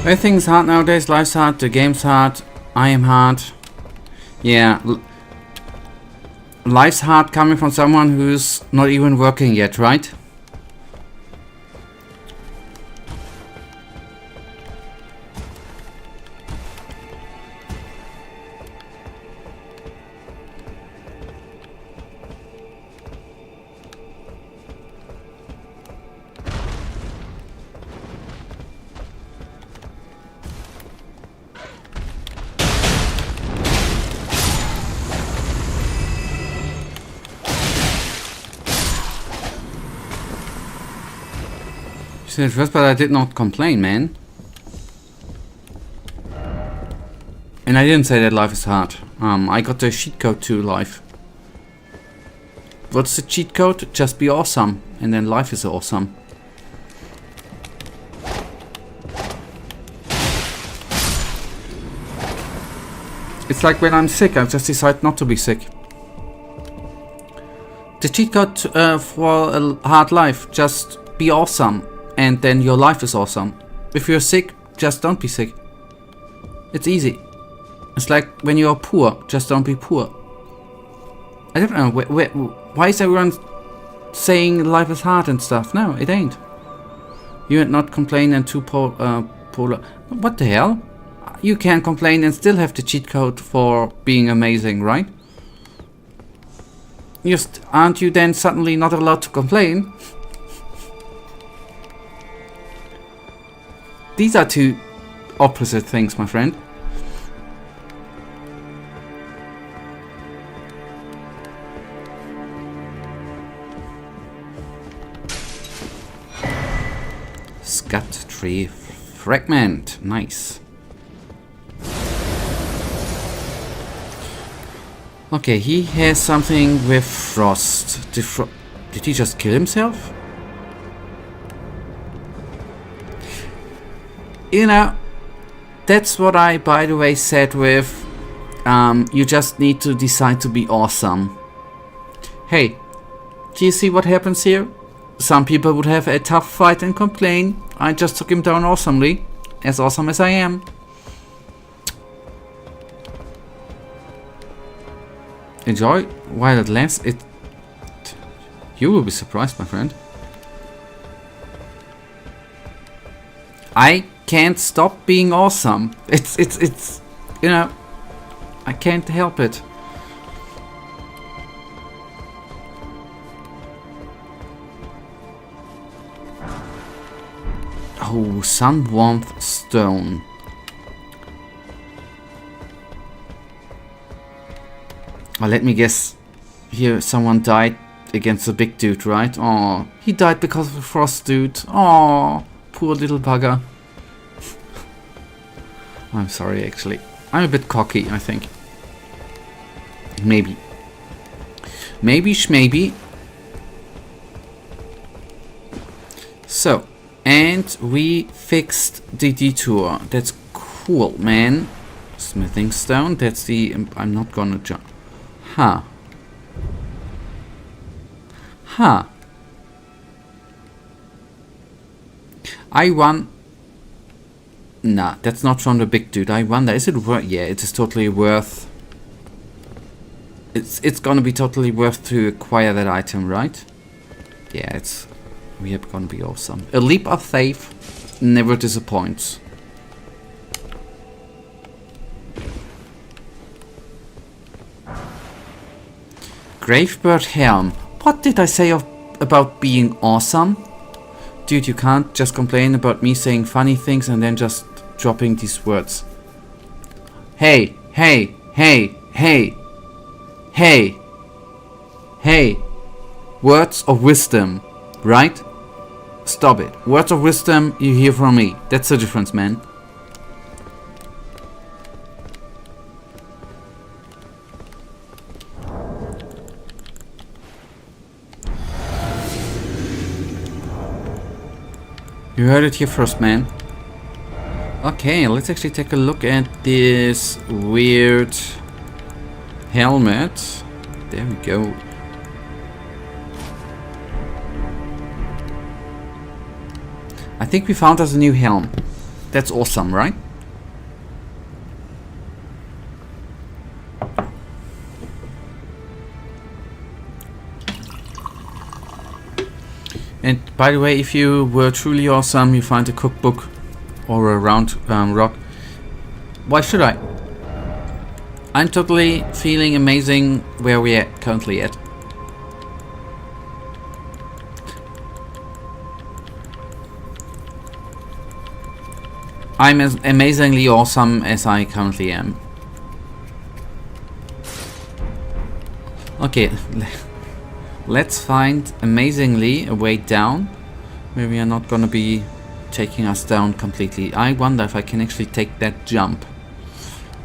Everything's hard nowadays, life's hard, the game's hard, I am hard. Yeah. Life's hard coming from someone who's not even working yet, right? Said first, but I did not complain, man. And I didn't say that life is hard. I got the cheat code to life. What's the cheat code? Just be awesome, and then life is awesome. It's like when I'm sick, I just decide not to be sick. The cheat code for a hard life: just be awesome. And then your life is awesome. If you're sick, just don't be sick. It's easy. It's like when you're poor, just don't be poor. I don't know, why is everyone saying life is hard and stuff? No, it ain't. You ain't not complain and too polar. What the hell? You can complain and still have the cheat code for being amazing, right? Just aren't you then suddenly not allowed to complain? These are two opposite things, my friend. Scut tree fragment. Nice. Okay, he has something with frost. Did he just kill himself? You know, that's what I, by the way, said with, you just need to decide to be awesome. Hey, do you see what happens here? Some people would have a tough fight and complain. I just took him down awesomely. As awesome as I am. Enjoy while it lasts. You will be surprised, my friend. I can't stop being awesome. It's you know, I can't help it. Oh, sun warmth stone. Well, let me guess. Here, someone died against the big dude, right? Oh, he died because of the frost dude. Oh, poor little bugger. I'm sorry, actually. I'm a bit cocky, I think. Maybe. Maybe schmaybe. So, and we fixed the detour. That's cool, man. Smithing stone. That's the... I'm not gonna jump. Huh. Huh. I won... Nah, that's not from the big dude. I wonder, is it worth... Yeah, it is totally worth... It's gonna be totally worth to acquire that item, right? Yeah, it's... We are gonna be awesome. A leap of faith never disappoints. Gravebird helm. What did I say about being awesome? Dude, you can't just complain about me saying funny things and then just dropping these words. Hey, hey, hey, hey, hey, hey. Words of wisdom, right? Stop it. Words of wisdom you hear from me. That's the difference, man. You heard it here first, man. Okay, let's actually take a look at this weird helmet. There we go. I think we found us a new helm. That's awesome, right? And by the way, if you were truly awesome, you find a cookbook or a round rock. Why should I? I'm totally feeling amazing where we are currently at. I'm as amazingly awesome as I currently am. Okay, let's find amazingly a way down where we are not gonna be taking us down completely. I wonder if I can actually take that jump.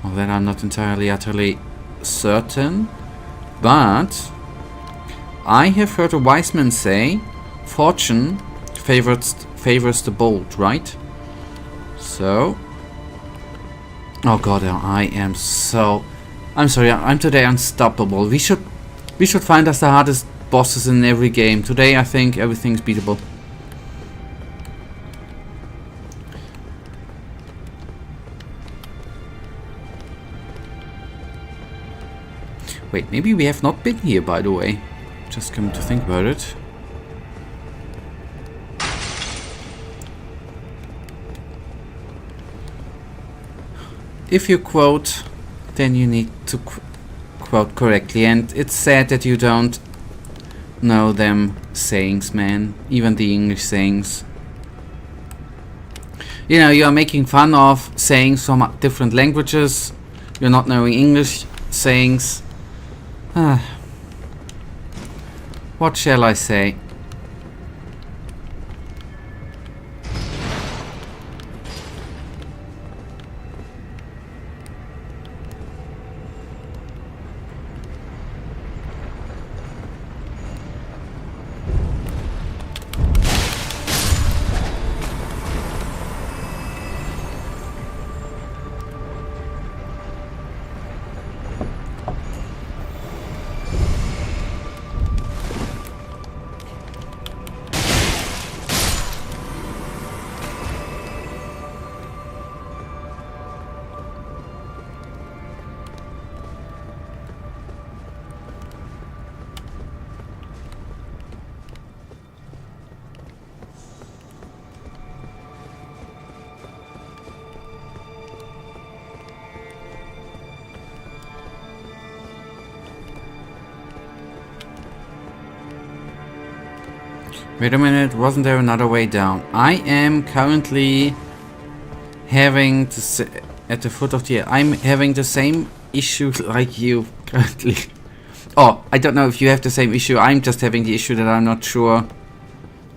Well, that I'm not entirely utterly certain, but I have heard a wise man say fortune favors the bold, right? So, oh god, I'm sorry, I'm today unstoppable. We should find us the hardest bosses in every game. Today I think everything's beatable. Wait, maybe we have not been here, by the way. Just come to think about it. If you quote, then you need to quote correctly, and it's sad that you don't know them sayings, man. Even the English sayings. You know, you are making fun of sayings from different languages. You're not knowing English sayings. What shall I say? Wait a minute, wasn't there another way down? I am currently having to at the foot of the... I'm having the same issue like you currently. Oh, I don't know if you have the same issue. I'm just having the issue that I'm not sure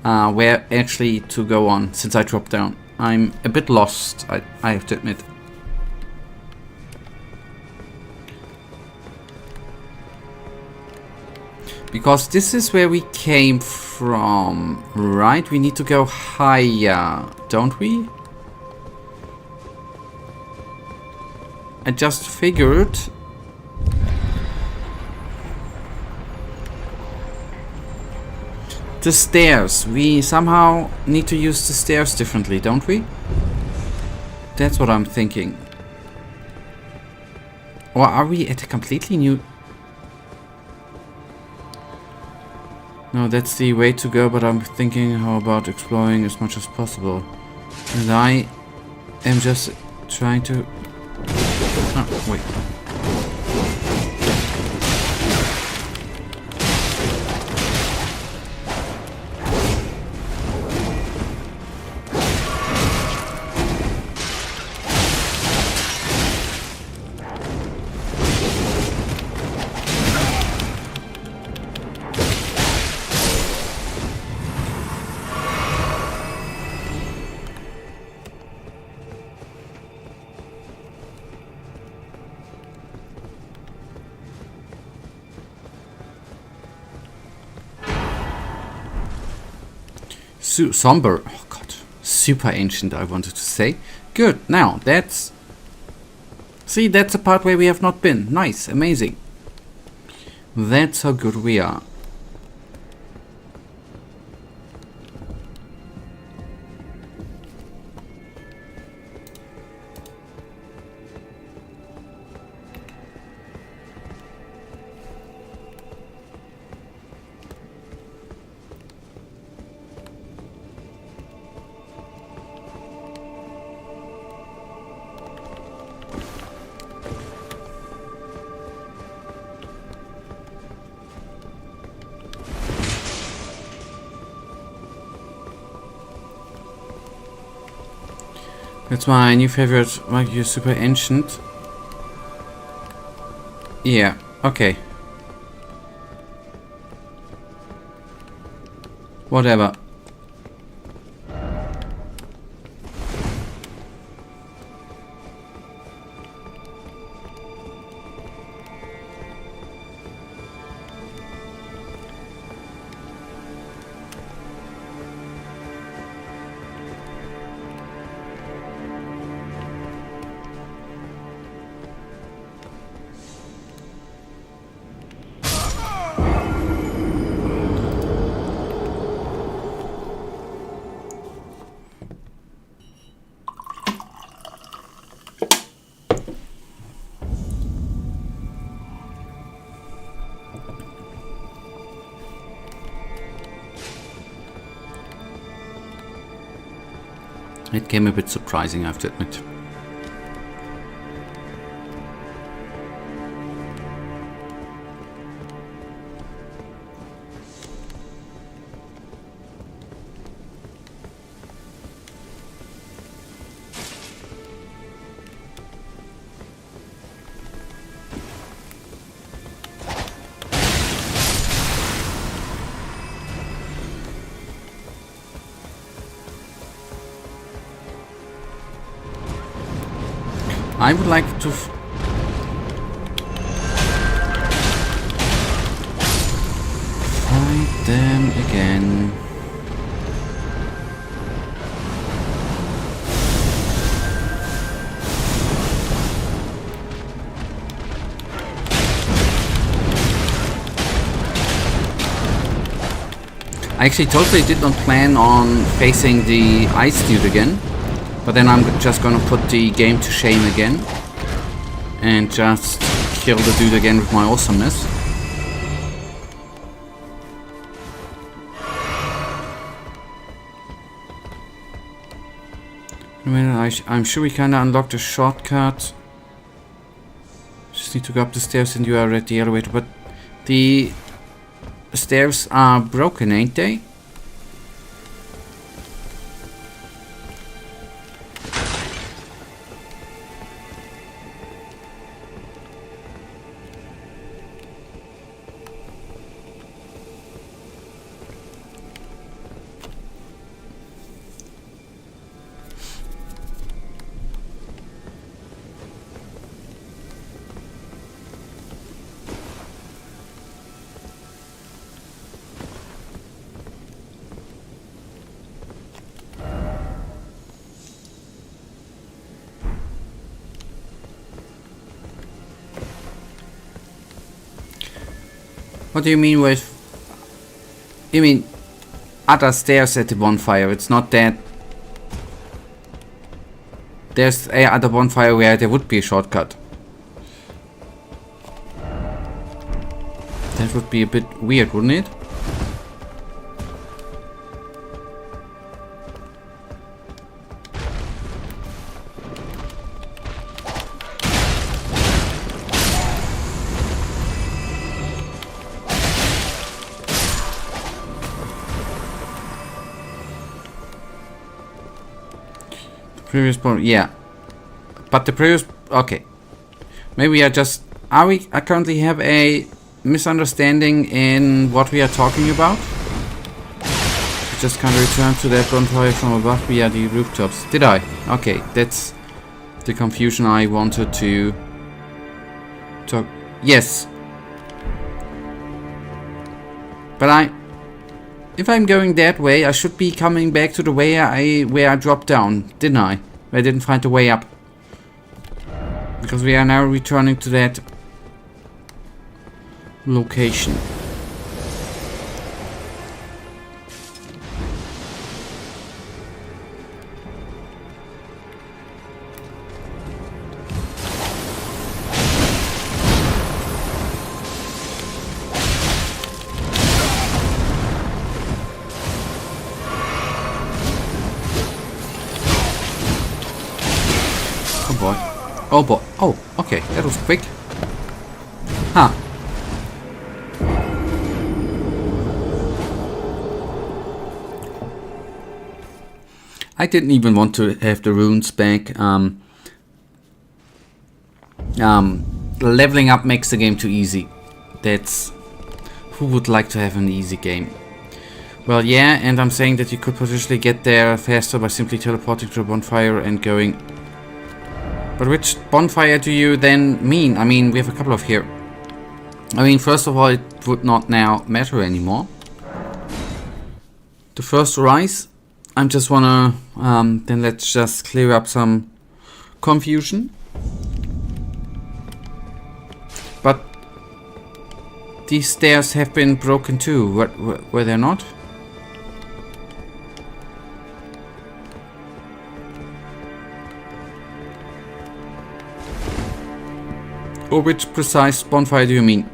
where actually to go on since I dropped down. I'm a bit lost, I have to admit. Because this is where we came from, right? We need to go higher, don't we? I just figured... The stairs. We somehow need to use the stairs differently, don't we? That's what I'm thinking. Or are we at a completely new... No, that's the way to go, but I'm thinking how about exploring as much as possible. And I am just trying to... Oh, wait. Somber. Oh god. Super ancient, I wanted to say. Good. Now, that's... See, that's the part where we have not been. Nice. Amazing. That's how good we are. That's my new favorite. Like, you're super ancient. Yeah, okay. Whatever. It came a bit surprising, I have to admit. I would like to fight them again. I actually totally did not plan on facing the ice dude again. But then I'm just gonna put the game to shame again and just kill the dude again with my awesomeness. I'm sure we kinda unlocked a shortcut. Just need to go up the stairs and you are at the elevator, but the stairs are broken, ain't they? What do you mean with... You mean other stairs at the bonfire? It's not that... There's a other bonfire where there would be a shortcut. That would be a bit weird, wouldn't it? Previous point, yeah. But the previous, okay. Maybe I currently have a misunderstanding in what we are talking about. I just can't return to that bonfire from above via the rooftops. Did I? Okay, that's the confusion I wanted to talk. Yes. But if I'm going that way, I should be coming back to the way where I dropped down, didn't I? I didn't find the way up. Because we are now returning to that location. Oh boy. Oh, okay. That was quick. Huh. I didn't even want to have the runes back. Leveling up makes the game too easy. That's... Who would like to have an easy game? Well, yeah, and I'm saying that you could potentially get there faster by simply teleporting to a bonfire and going... But which bonfire do you then mean? I mean, we have a couple of here. I mean, first of all, it would not now matter anymore. The first rise, I just wanna... then let's just clear up some confusion. But these stairs have been broken too, were they not? Or which precise bonfire do you mean?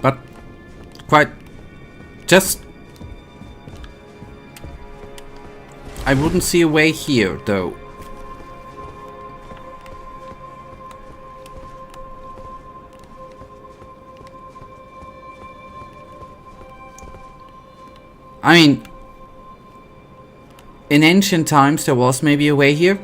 But quite just I wouldn't see a way here though. I mean, in ancient times there was maybe a way here.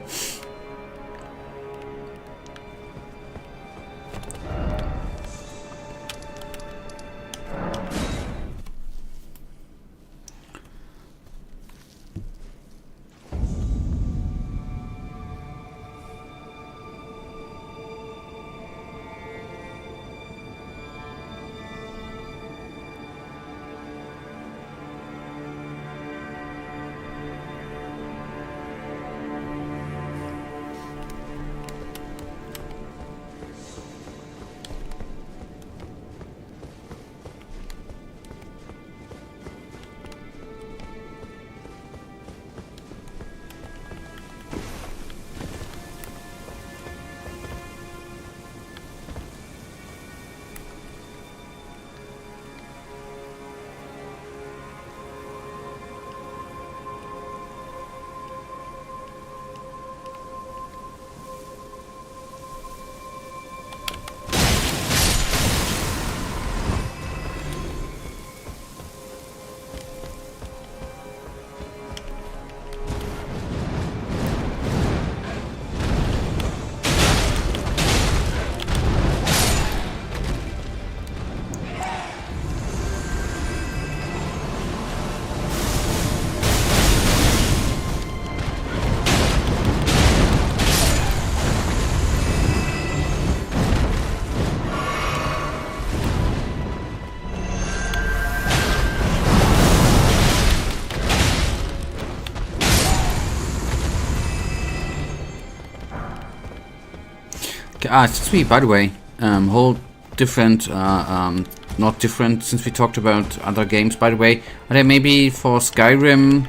It's me, by the way. Whole different, not different since we talked about other games, by the way. Are there maybe for Skyrim,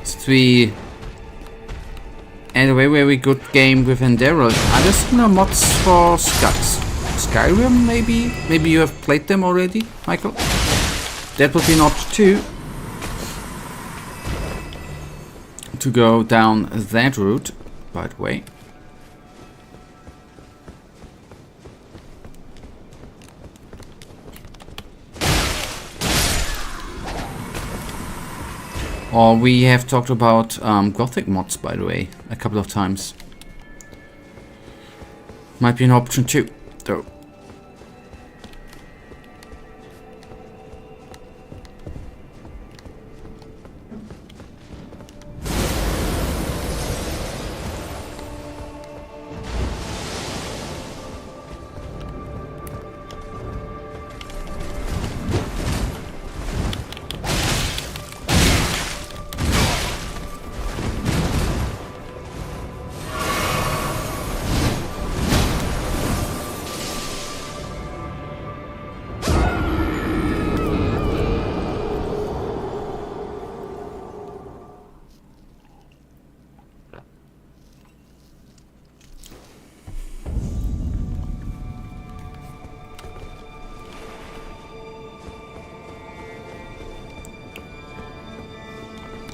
since we had a very good game with Enir-Ilim, are there similar mods for Skyrim, maybe? Maybe you have played them already, Michael? That would be an option too. To go down that route, by the way. Or we have talked about Gothic mods, by the way, a couple of times. Might be an option too, though.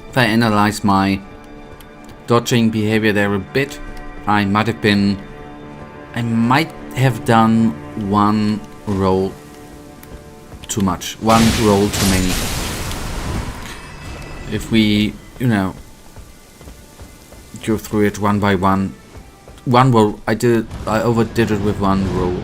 If I analyze my dodging behavior there a bit. I might have done one roll too much, one roll too many. If we, you know, go through it one by one roll, I overdid it with one roll.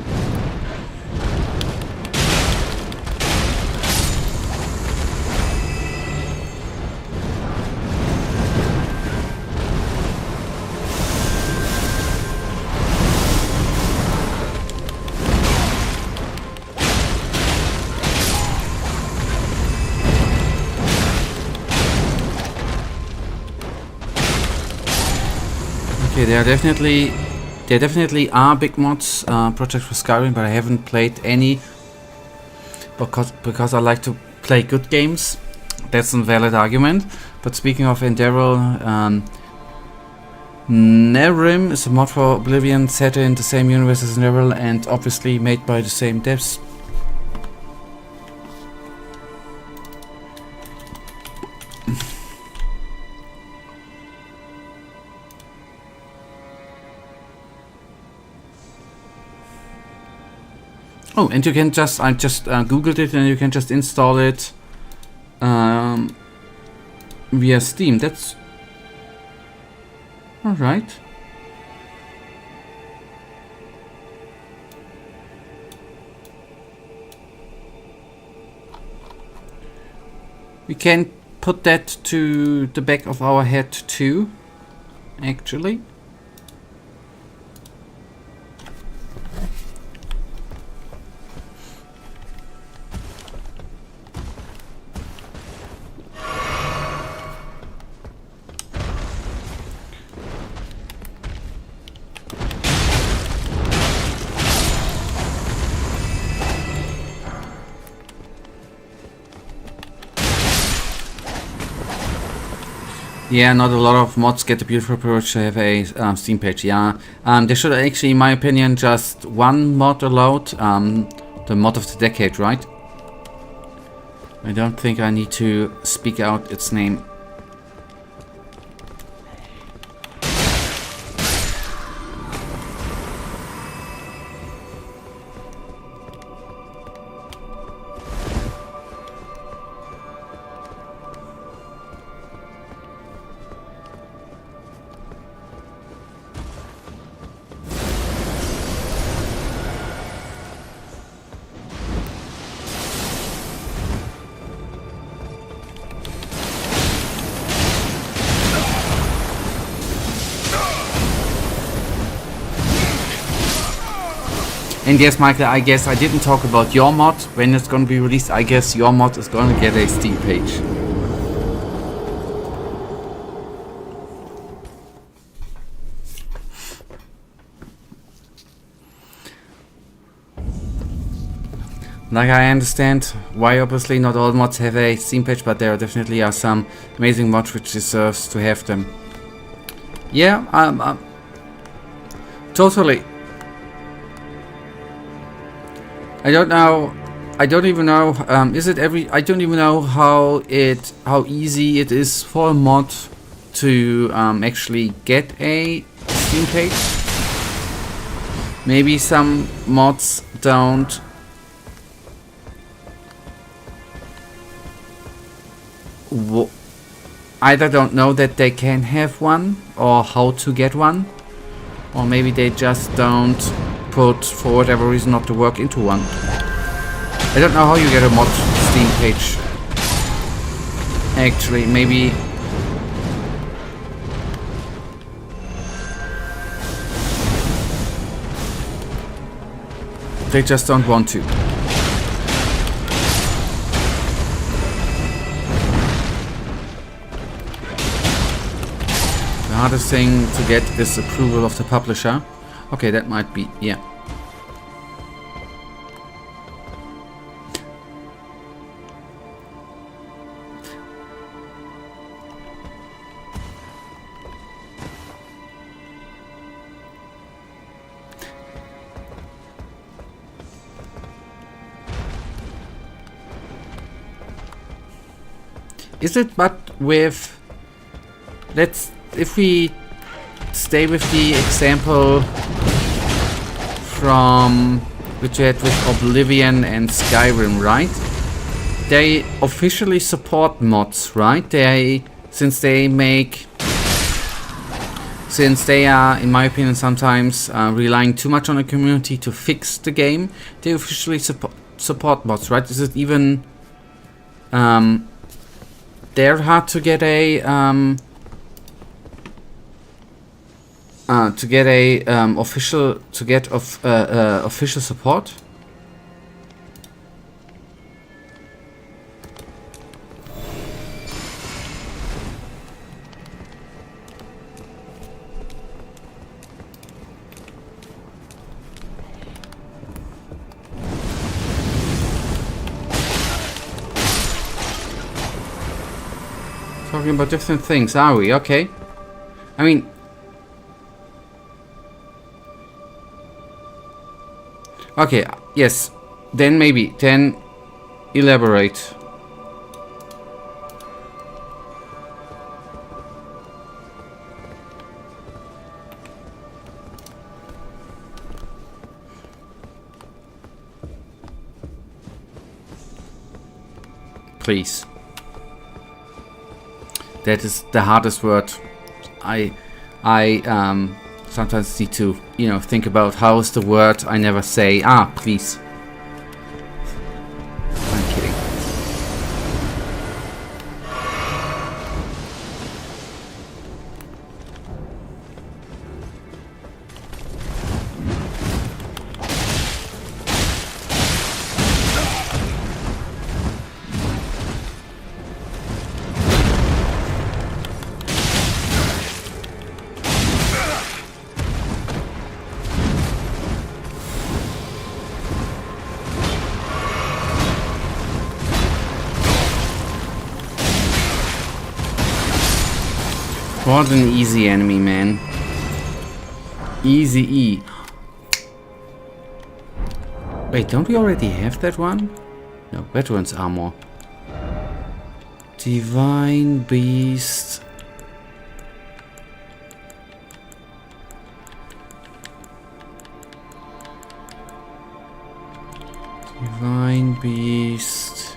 Okay, there definitely are big mods projects for Skyrim, but I haven't played any because I like to play good games. That's a valid argument. But speaking of Enir-Ilim, Enir-Ilim is a mod for Oblivion set in the same universe as Enir-Ilim and obviously made by the same devs. Oh, and you can just, I just googled it, and you can just install it via Steam. That's alright. We can put that to the back of our head too, actually. Yeah, not a lot of mods get the beautiful approach to have a Steam page. Yeah, there should actually, in my opinion, just one mod allowed. The mod of the decade, right? I don't think I need to speak out its name. And yes, Michael, I guess I didn't talk about your mod. When it's going to be released, I guess your mod is going to get a Steam page. Like, I understand why obviously not all mods have a Steam page, but there definitely are some amazing mods which deserves to have them. Yeah, totally. I don't know. I don't even know. Is it every? I don't even know how easy it is for a mod to actually get a Steam page. Maybe some mods don't. Either don't know that they can have one or how to get one, or maybe they just don't put, for whatever reason, not to work into one. I don't know how you get a mod Steam page. Actually, maybe they just don't want to. The hardest thing to get is approval of the publisher. Okay, that might be, yeah. Is it, but with, let's if we stay with the example from which we had with Oblivion and Skyrim, right? They officially support mods, right? Since they are, in my opinion, sometimes relying too much on the community to fix the game, they officially support mods, right? Is it even they're hard to get a official support? Talking about different things, are we? Okay. I mean, okay, yes. Then maybe. Then elaborate. Please. That is the hardest word. I sometimes need to, think about how is the word I never say. Please. I'm kidding. What an easy enemy, man. Easy E. Wait, don't we already have that one? No, veteran's armor. Divine Beast. Divine Beast.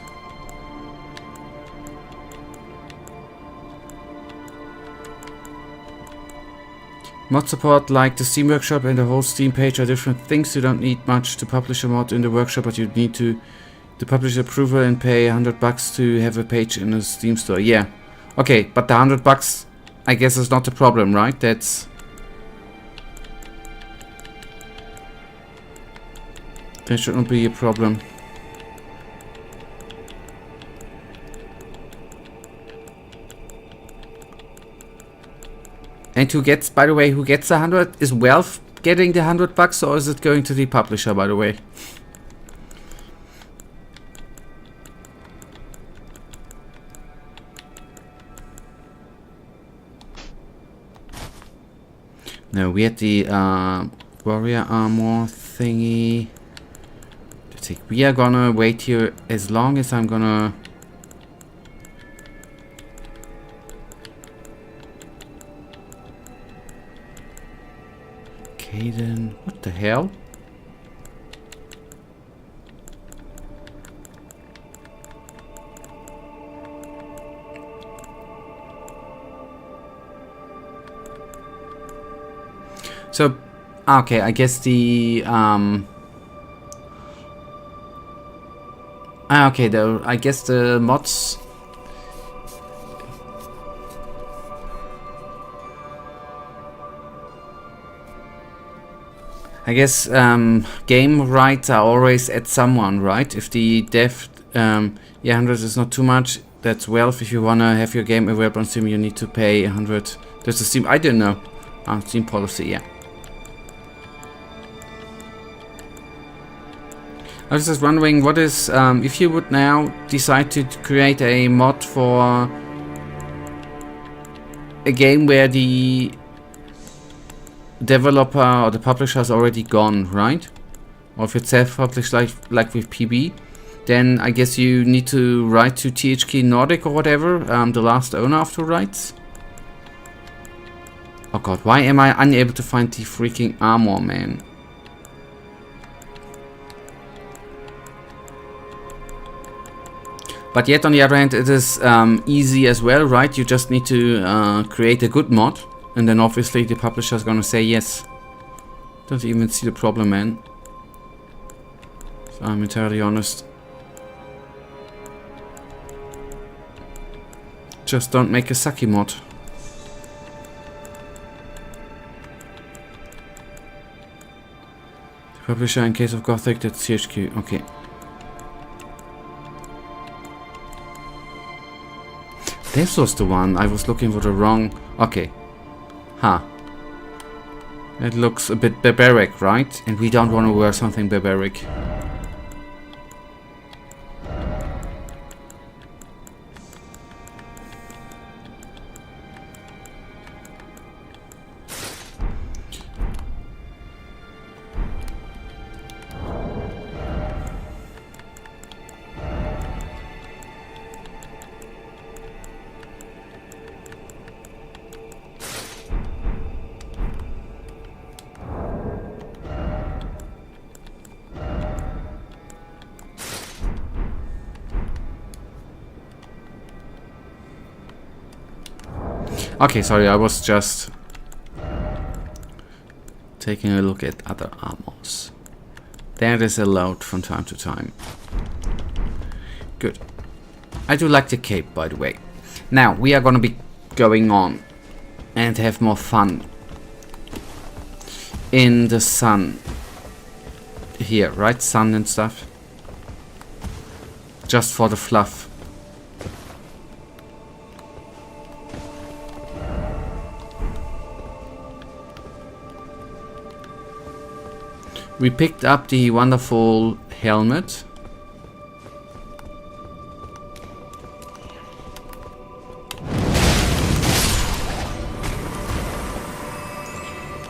Mod support like the Steam Workshop and the whole Steam page are different things. You don't need much to publish a mod in the workshop, but you need to publish approval and pay $100 to have a page in the Steam store. Yeah. Okay, but the $100 I guess is not the problem, right? That should not be a problem. And who gets, by the way, who gets the 100? Is Valve getting the $100 or is it going to the publisher, by the way? No, we had the warrior armor thingy. We are gonna wait here as long as I'm gonna... Caden, what the hell? So, okay, I guess the okay, though I guess the mods. I guess game rights are always at someone, right? If the dev 100 is not too much, that's Valve. If you wanna have your game available on Steam, you need to pay 100. There's a Steam. I don't know. Steam policy, yeah. I was just wondering, what is if you would now decide to create a mod for a game where the developer or the publisher is already gone, right? Or if it's self-published like with PB, then I guess you need to write to THQ Nordic or whatever, the last owner of the rights. Oh god, why am I unable to find the freaking armor, man? But yet, on the other hand, it is easy as well, right? You just need to create a good mod, and then obviously the publisher is gonna say yes. Don't even see the problem, man. So I'm entirely honest. Just don't make a sucky mod. The publisher in case of Gothic, that's CHQ. Okay. This was the one. I was looking for the wrong... Okay. Huh. It looks a bit barbaric, right? And we don't want to wear something barbaric. Okay, sorry, I was just taking a look at other armors. That is allowed from time to time. Good. I do like the cape, by the way. Now, we are gonna be going on and have more fun in the sun. Here, right? Sun and stuff. Just for the fluff. We picked up the wonderful helmet.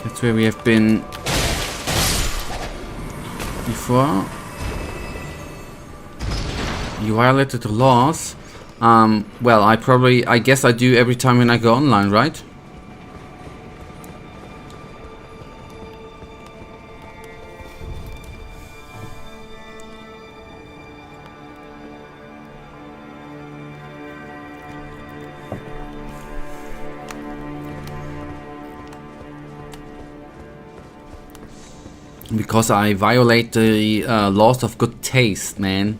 That's where we have been before. You violated the laws. Well, I guess I do every time when I go online, right? Because I violate the laws of good taste, man.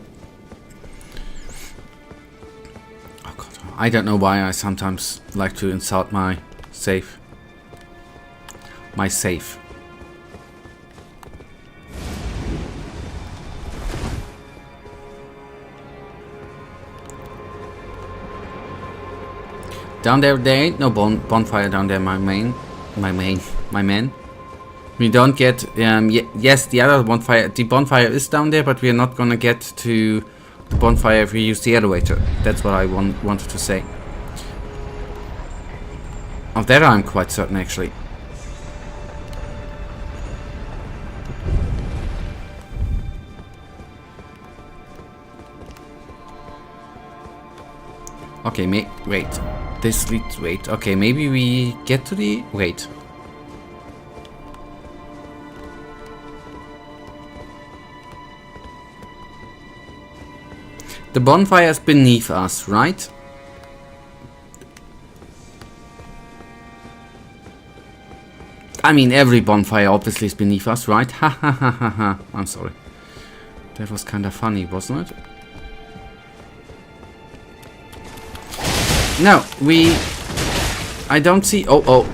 Oh god, I don't know why I sometimes like to insult my safe. My safe. Down there ain't no bonfire down there, my man. We don't get, yes, the other bonfire, the bonfire is down there, but we are not gonna get to the bonfire if we use the elevator. That's what I wanted to say. Of that I'm quite certain, actually. Okay, wait. This leads, wait. Okay, maybe we get to the, wait. The bonfire is beneath us, right? I mean, every bonfire obviously is beneath us, right? Ha ha ha ha ha. I'm sorry. That was kind of funny, wasn't it? No, I don't see... Oh.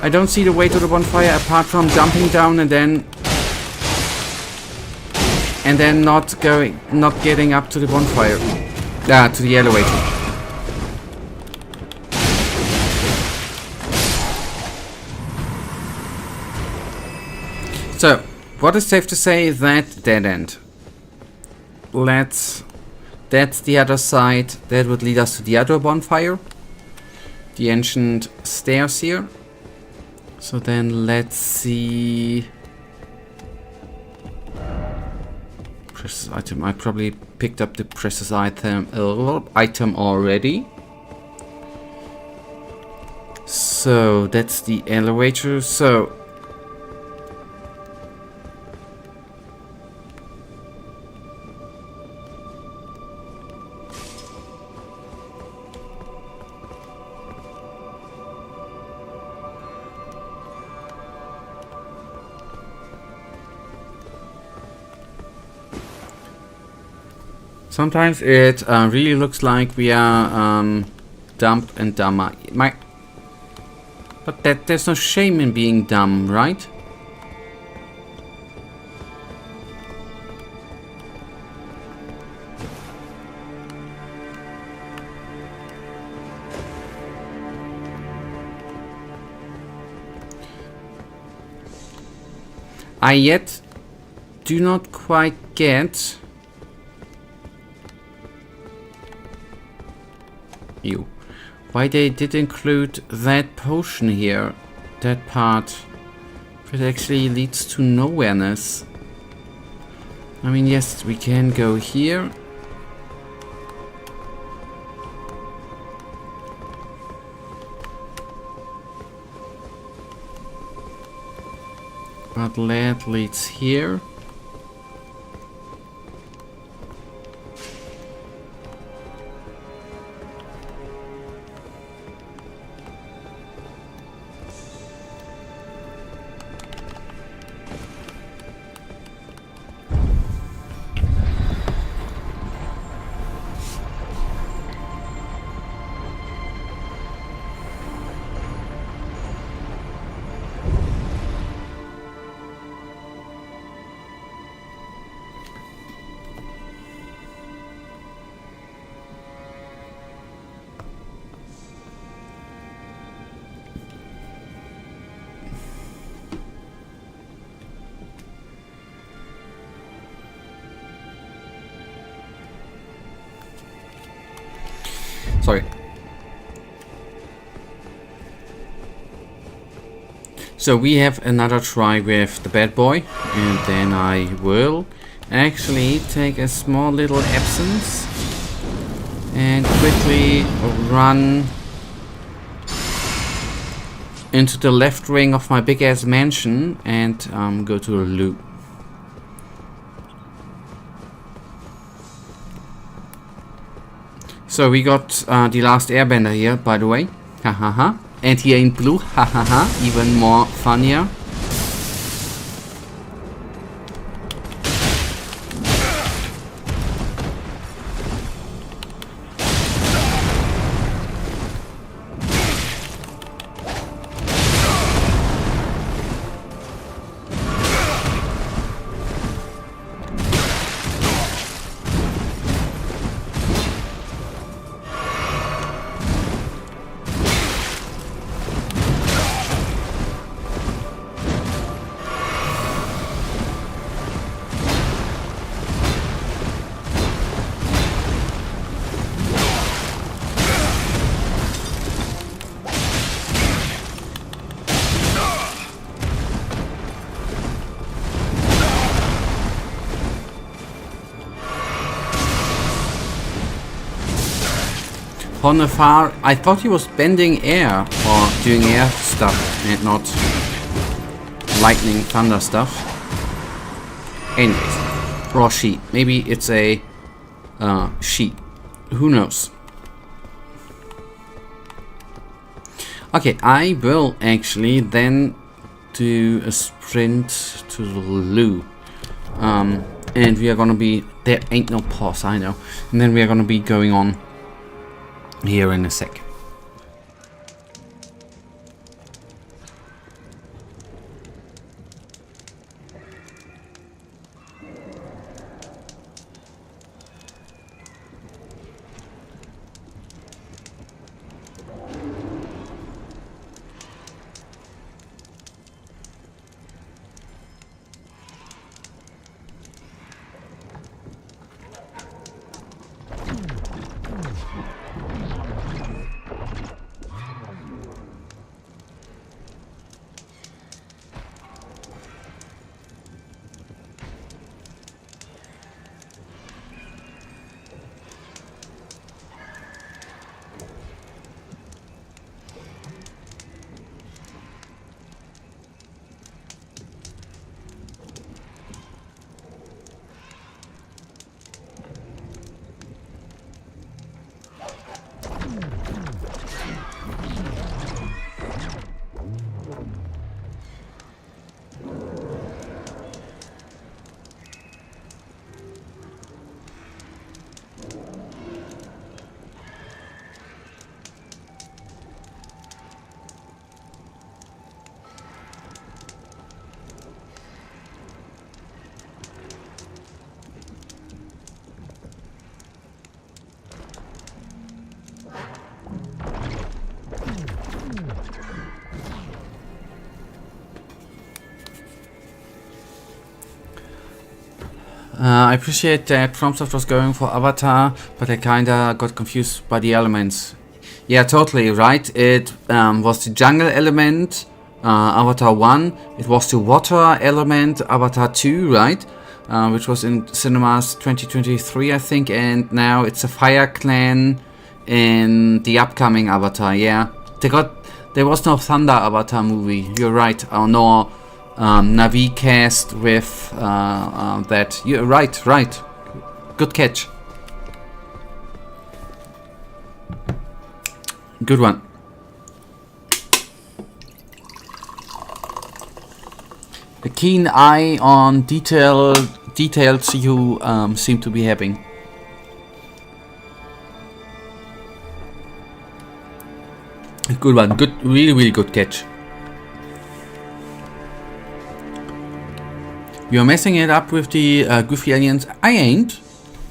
I don't see the way to the bonfire apart from jumping down and then not getting up to the bonfire. To the elevator. So, what is safe to say is that dead end. That's the other side. That would lead us to the other bonfire. The ancient stairs here. So then let's see... Precious item. I probably picked up the precious item already. So that's the elevator. So sometimes it really looks like we are dumb and dumber. But there's no shame in being dumb, right? I yet do not quite get you. Why they did include that potion here, that part, that actually leads to nowhereness. I mean, yes, we can go here. But that leads here. Sorry. So we have another try with the bad boy, and then I will actually take a small little absence and quickly run into the left wing of my big ass mansion and go to the loot. So we got the last airbender here, by the way. Hahaha. And here in blue. Hahaha. Even more funnier. From afar, I thought he was bending air or doing air stuff and not lightning thunder stuff. Anyways, raw sheet. Maybe it's a sheet. Who knows? Okay, I will actually then do a sprint to the loo. And we are gonna be... There ain't no pause, I know. And then we are gonna be going on here in a sec. I appreciate that FromSoft was going for Avatar, but I kinda got confused by the elements. Yeah, totally, right? It was the jungle element, Avatar 1. It was the water element, Avatar 2, right? Which was in cinemas 2023, I think, and now it's a fire clan in the upcoming Avatar, yeah. There was no Thunder Avatar movie, you're right, or no Navi cast with that. You're right. Good catch. Good one. A keen eye on details you seem to be having. Good one. Good, really good catch. You're messing it up with the goofy aliens. I ain't.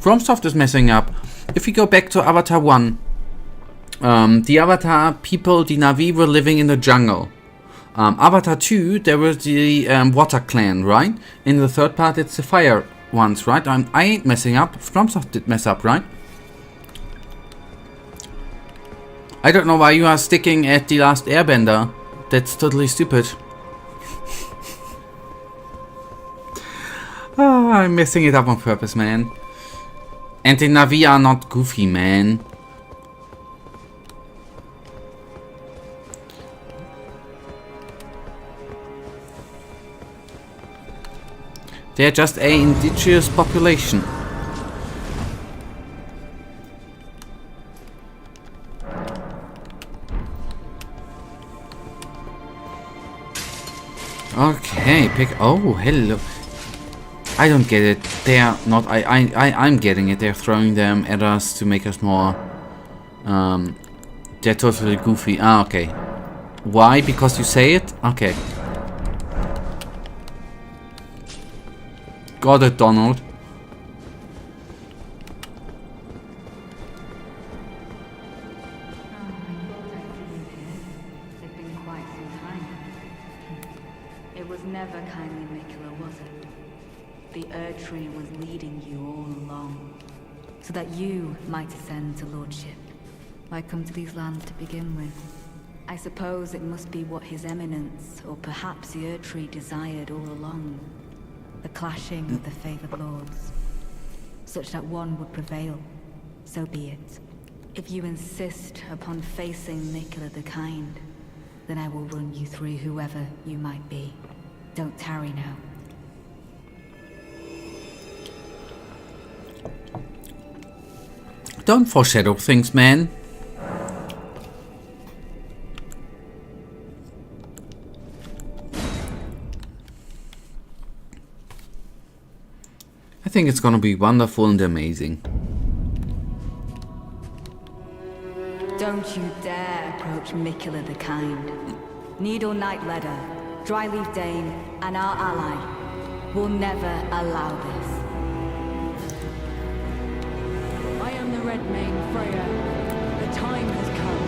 FromSoft is messing up. If we go back to Avatar 1, the Avatar people, the Na'vi, were living in the jungle. Avatar 2, there was the water clan, right? In the third part, it's the fire ones, right? I ain't messing up. FromSoft did mess up, right? I don't know why you are sticking at the last Airbender. That's totally stupid. I'm messing it up on purpose, man. And the Na'vi are not goofy, man. They're just an indigenous population. Okay, oh, hello. I don't get it. They are not. I'm getting it. They're throwing them at us to make us more. They're totally goofy. Ah, okay. Why? Because you say it? Okay. Got it, Donald. It was never kindly, Mikula, was it? The Erd-tree was leading you all along, so that you might ascend to lordship. Why come to these lands to begin with? I suppose it must be what His Eminence, or perhaps the Erd-tree, desired all along. The clashing of the favored lords, such that one would prevail. So be it. If you insist upon facing Mikula the Kind, then I will run you through whoever you might be. Don't tarry now. Don't foreshadow things, man. I think it's gonna be wonderful and amazing. Don't you dare approach Mikula the Kind. Needle Knight Ledder, Dryleaf Dane, and our ally will never allow this. I am the Red Mane, Freya. The time has come.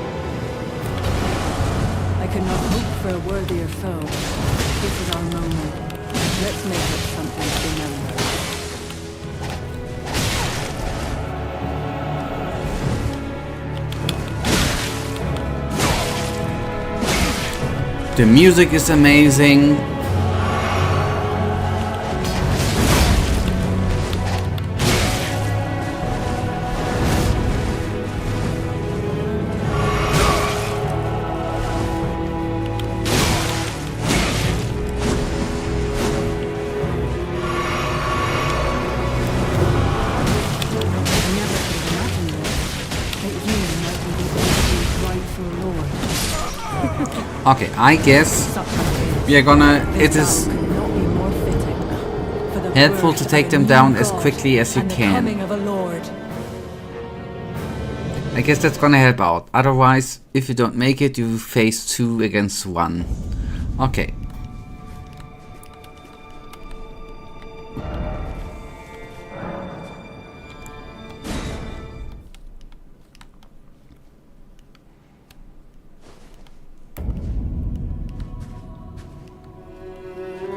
I could not hope for a worthier foe. This is our moment. Let's make it something to remember. The music is amazing. Okay, I guess we are gonna. It is helpful to take them down as quickly as you can. I guess that's gonna help out. Otherwise, if you don't make it, you face 2 against 1. Okay.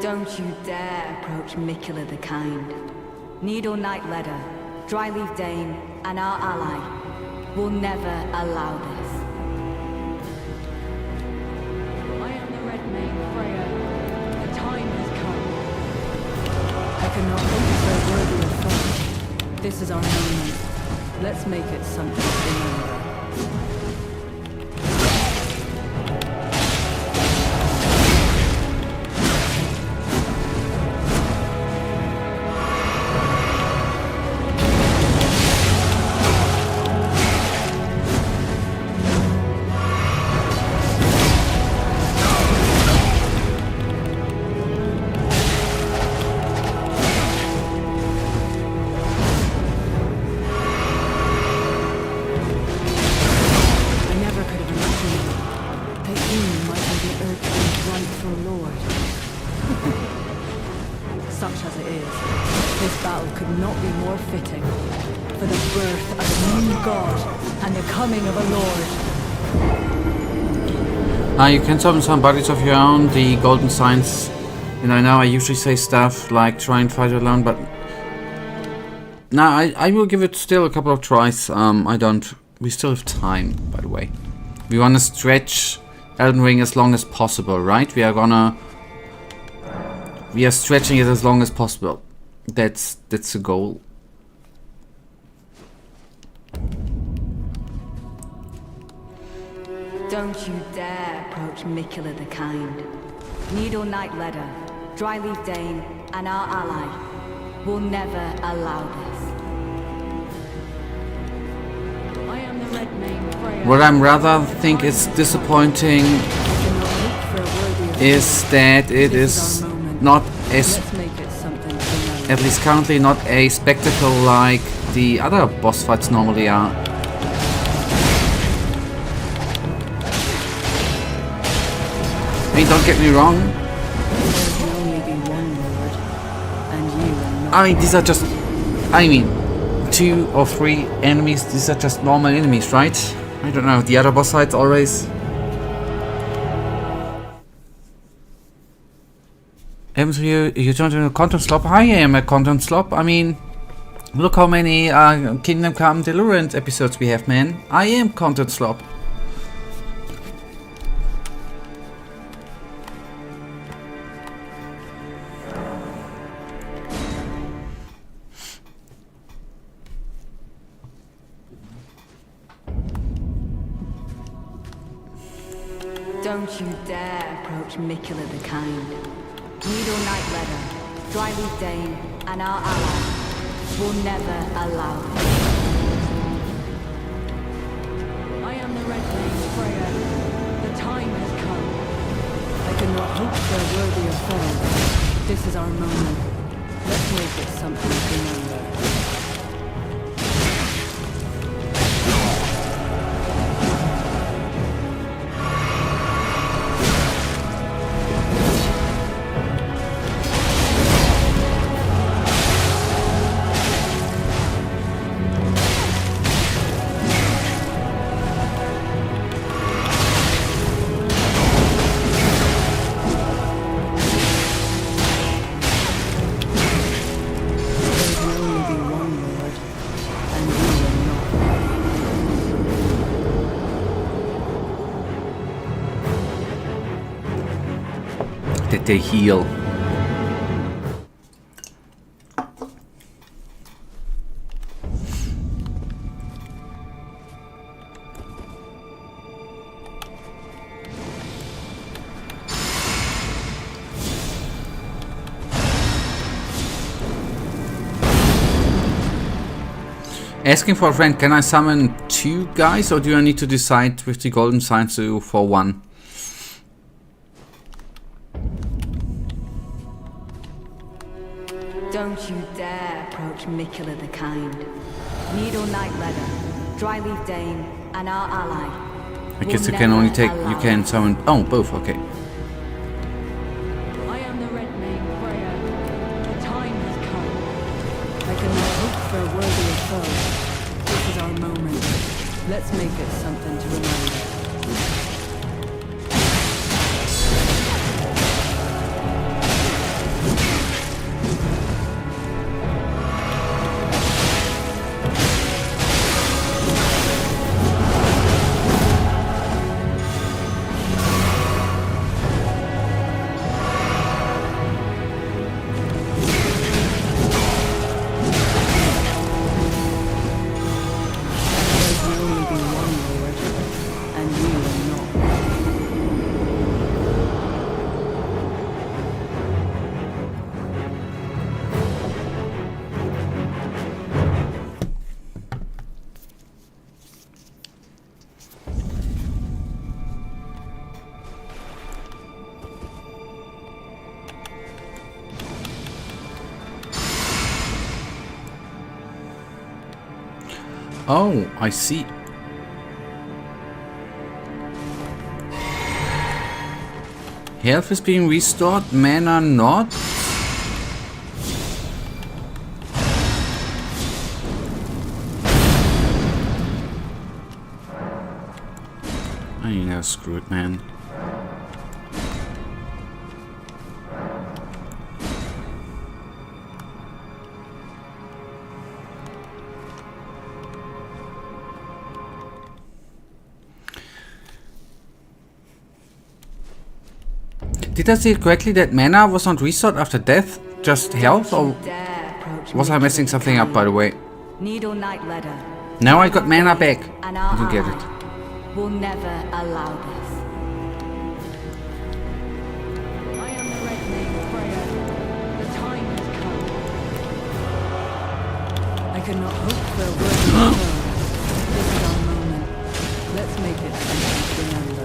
Don't you dare approach Mikula the Kind. Needle Knight Ledder, Dryleaf Dane, and our ally will never allow this. I am the Red Mane, Freya. The time has come. I cannot hope for a worthier foe. This is our moment. Let's make it something to remember. You can summon some bodies of your own, the golden signs. And I know I usually say stuff like try and fight alone, but now I will give it still a couple of tries. We still have time, by the way. We want to stretch Elden Ring as long as possible, right? We are stretching it as long as possible. That's the goal. Don't you dare approach Mikula the Kind. Needle Knight Ledder, Dryleaf Dane, and our ally will never allow this. I am the Red Mane, Freya. What I'm rather think is disappointing is that it is not as, at least currently, not a spectacle like the other boss fights normally are. I mean, don't get me wrong. I mean, these are just, 2 or 3 enemies. These are just normal enemies, right? I don't know. The other boss fights always. Haven't you turned into a content slop? I am a content slop. I mean, look how many Kingdom Come Deliverance episodes we have, man. I am content slop. Don't you dare approach Mikula the Kind. Needle Knight Ledder, Dryleaf Dane, and our ally will never allow this. I am the Red Mane, Freya. The time has come. I cannot hope for a worthier foe. This is our moment. Let's make it something to remember. That they heal. Asking for a friend, can I summon 2 guys or do I need to decide with the golden signs for 1? Don't you dare approach Mikula the Kind. Needle Knight Ledder, Dryleaf Dane, and our ally. I guess you can only take, you can summon, oh, both, okay. I am the Red Mane, Freya. The time has come. I cannot hope for a worthier foe. This is our moment. Let's make it something to remember. Oh, I see. Health is being restored, mana not. I know, screw it, man. Did I see it correctly that mana was not restored after death? Just health? Or was I messing something up, by the way? Needle Knight Ledder. Now I got mana back. And our You get ally it. will never allow this. I am the Red Name Freya. The time has come. I cannot hope for a worthy return. This is our moment. Let's make it something to remember.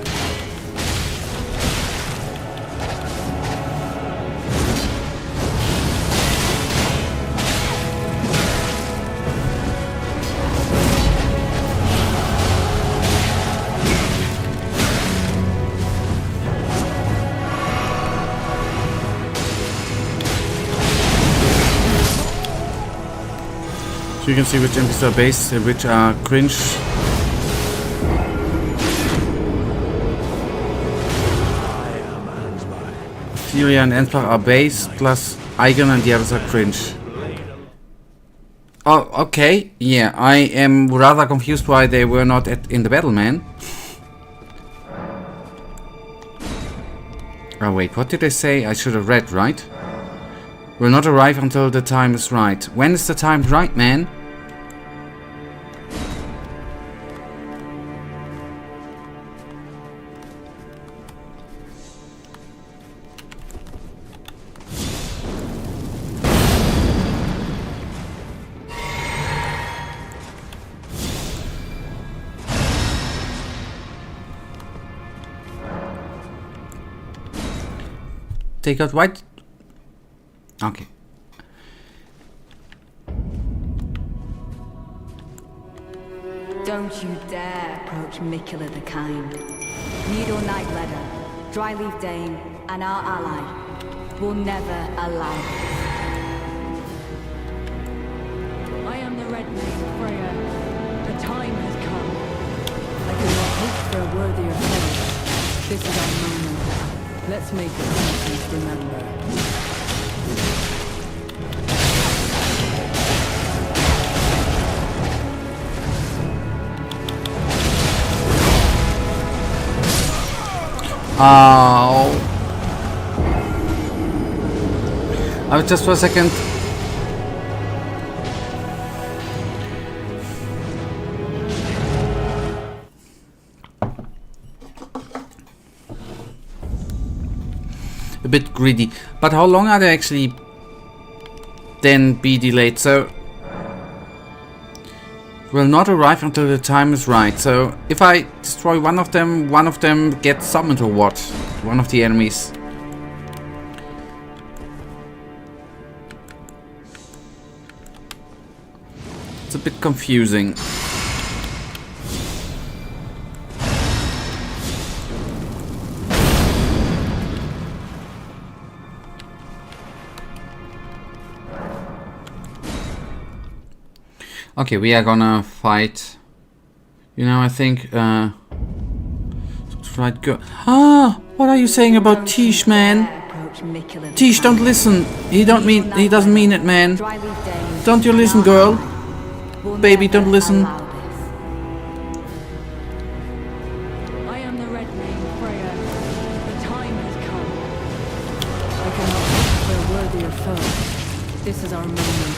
So you can see which NPCs are base and which are cringe. Syria and Ansbach are base, plus Eigen and the others are cringe. Oh, okay. Yeah, I am rather confused why they were not in the battle, man. Oh wait, what did they say? I should have read, right? Will not arrive until the time is right. When is the time right, man? Take out white. Okay. Don't you dare approach Mikula the Kind. Needle Knight Ledder, Dryleaf Dane, and our ally will never allow this. I am the Red Name Freya. The time has come. I cannot hope for a worthier foe. This is our moment. Let's make it something to remember. Oh. I was just for a second. A bit greedy. But how long are they actually then be delayed? So will not arrive until the time is right. So if I destroy one of them gets summoned or what? One of the enemies. It's a bit confusing. Okay, we are gonna fight. You know, I think right, go. Ah, what are you saying about Tish, man? Tish, don't listen. He doesn't mean it, man. Don't you listen, girl? Baby, don't listen. I am the Red Name Freya. The time has come. I cannot hope for a worthier foe. This is our moment.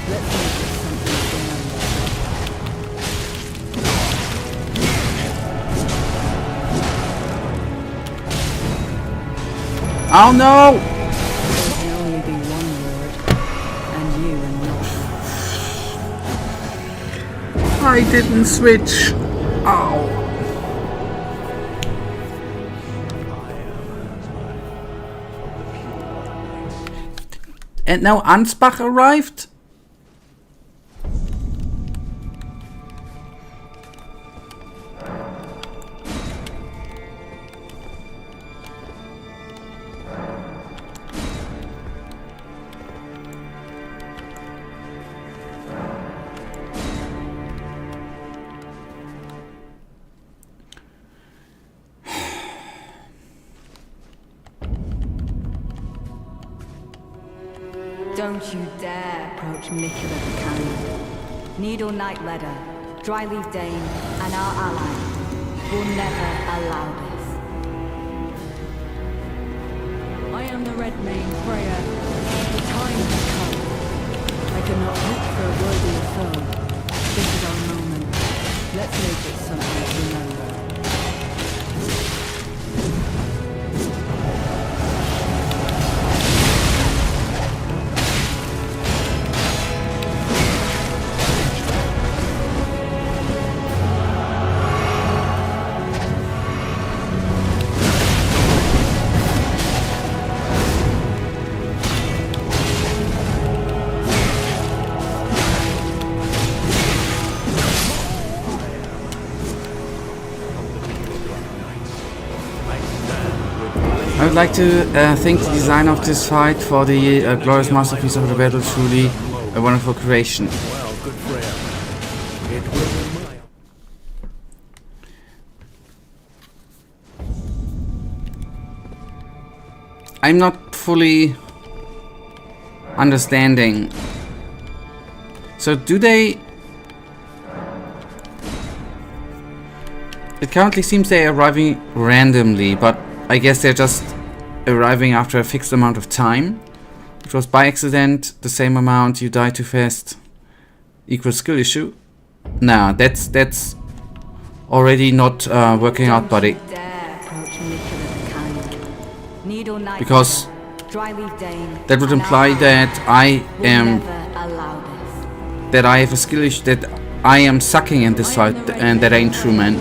Let's make it something to remember. Oh no! There can only be one Lord, and you and not. I didn't switch. Ow. And now Ansbach arrived? Don't you dare approach Mikula the Kind. Needle Knight Ledder, Dryleaf Dane, and our ally will never allow this. I am the Red Mane, Freya. The time has come. I cannot hope for a worthier foe. This is our moment. Let's make it something to remember. I would like to thank the designer of this fight for the glorious masterpiece of the battle. Truly a wonderful creation. Well, good Freya. It will be my... I'm not fully understanding. So do they... It currently seems they are arriving randomly, but I guess they're just arriving after a fixed amount of time. It was by accident, the same amount, you die too fast equals skill issue. Nah, that's already not working out, buddy. Because that would imply that I am... that I have a skill issue, that I am sucking in this fight, and that ain't true, man.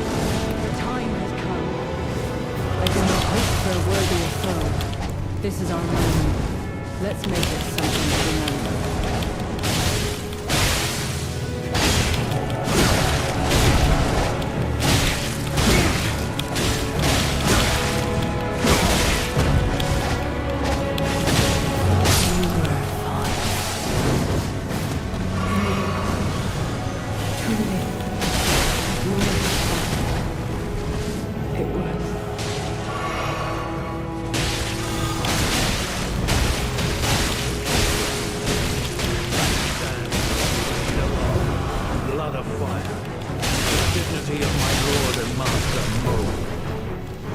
This is our moment. Let's make it something to remember.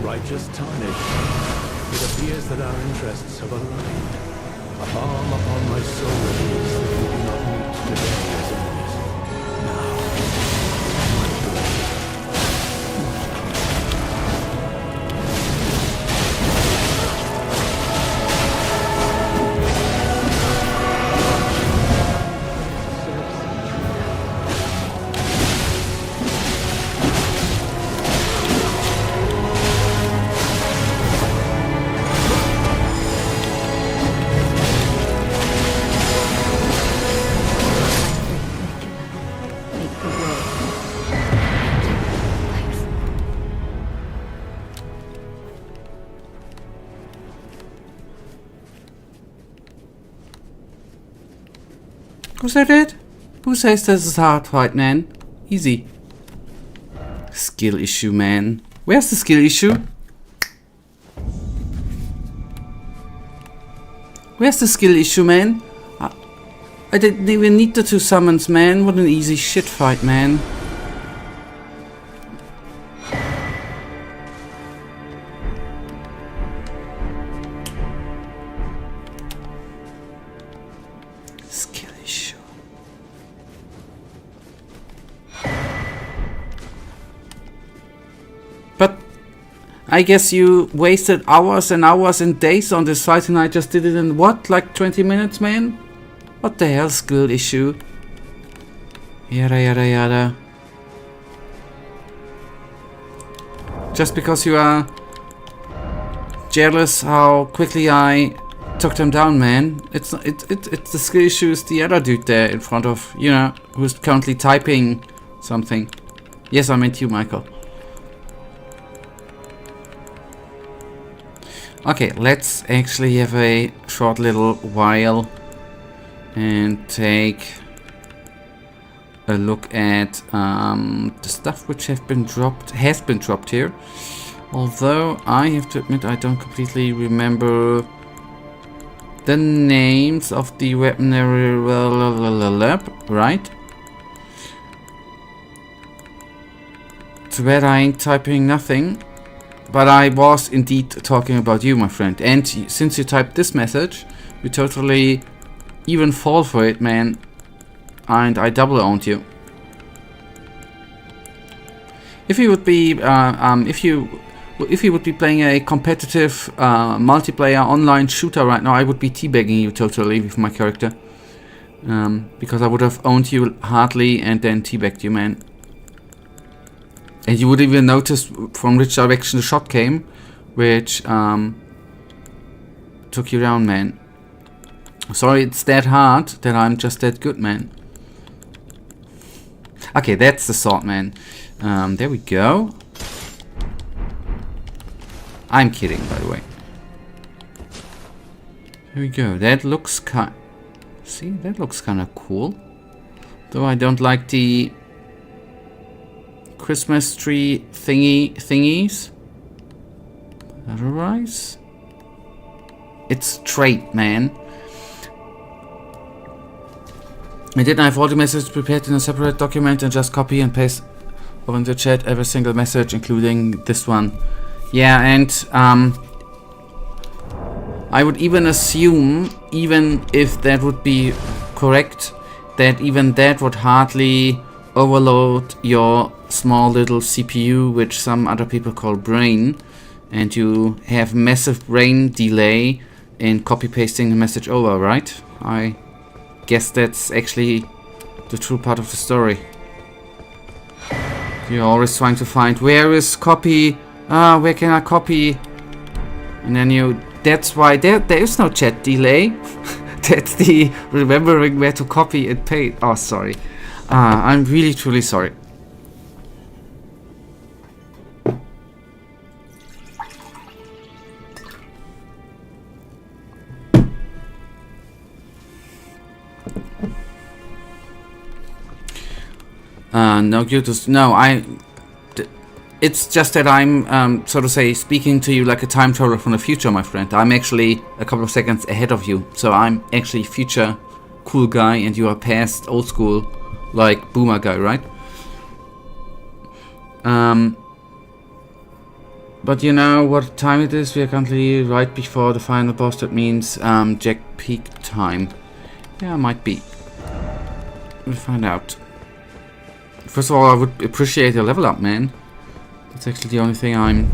Righteous Tarnished. It appears that our interests have aligned. A balm upon my soul it is that we do not meet today as enemies. Who said it? Who says this is a hard fight, man? Easy. Skill issue, man. Where's the skill issue? Where's the skill issue, man? I didn't even need the 2 summons, man. What an easy shit fight, man. Skill issue. But I guess you wasted hours and hours and days on this fight and I just did it in what? Like 20 minutes, man? What the hell, skill issue? Yada yada yada. Just because you are jealous how quickly I took them down, man. It's the skill issue is the other dude there in front of, you know, who's currently typing something. Yes, I meant you, Michael. Okay, let's actually have a short little while and take a look at the stuff which has been dropped here. Although I have to admit I don't completely remember the names of the weaponry lab, right? Too bad I ain't typing nothing. But I was indeed talking about you, my friend. And since you typed this message, we totally even fall for it, man. And I double owned you. If you would be, if you would be playing a competitive multiplayer online shooter right now, I would be teabagging you totally with my character. Because I would have owned you hardly and then teabagged you, man. And you would even notice from which direction the shot came, which took you down, man. Sorry, it's that hard that I'm just that good, man. Okay, that's the sword, man. There we go. I'm kidding, by the way. Here we go. That looks see, that looks kind of cool. Though I don't like the Christmas tree thingies. Otherwise, it's straight, man. I didn't have all the messages prepared in a separate document and just copy and paste over in the chat every single message, including this one. Yeah, and I would even assume, even if that would be correct, that even that would hardly overload your small little CPU, which some other people call brain, and you have massive brain delay in copy pasting the message over, right? I guess that's actually the true part of the story. You're always trying to find where is copy, where can I copy, and then that's why there is no chat delay. That's the remembering where to copy and paste. Oh, sorry. I'm really truly sorry. No, it's just that I'm, so to say, speaking to you like a time traveler from the future, my friend. I'm actually a couple of seconds ahead of you, so I'm actually future cool guy, and you are past old school, like boomer guy, right? But you know what time it is? We are currently right before the final boss. That means Jack peak time. Yeah, might be. We'll find out. First of all, I would appreciate a level up, man. That's actually the only thing I'm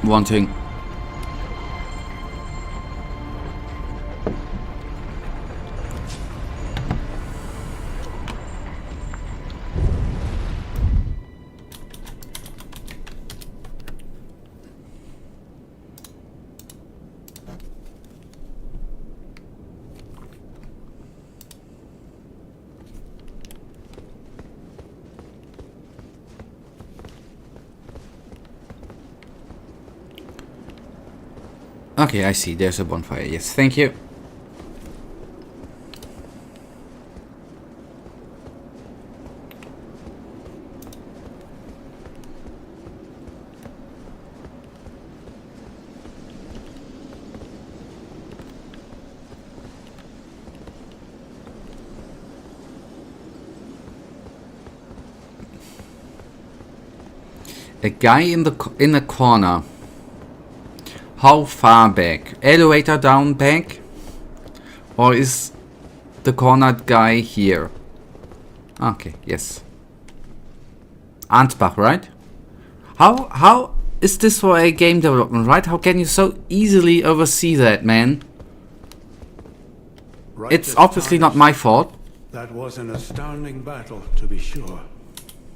wanting. Okay, I see. There's a bonfire. Yes, thank you. A guy in the corner. How far back? Elevator down back? Or is the cornered guy here? Okay, yes. Ansbach, right? How is this for a game development, right? How can you so easily oversee that, man? Right, it's obviously not my fault. That was an astounding battle, to be sure.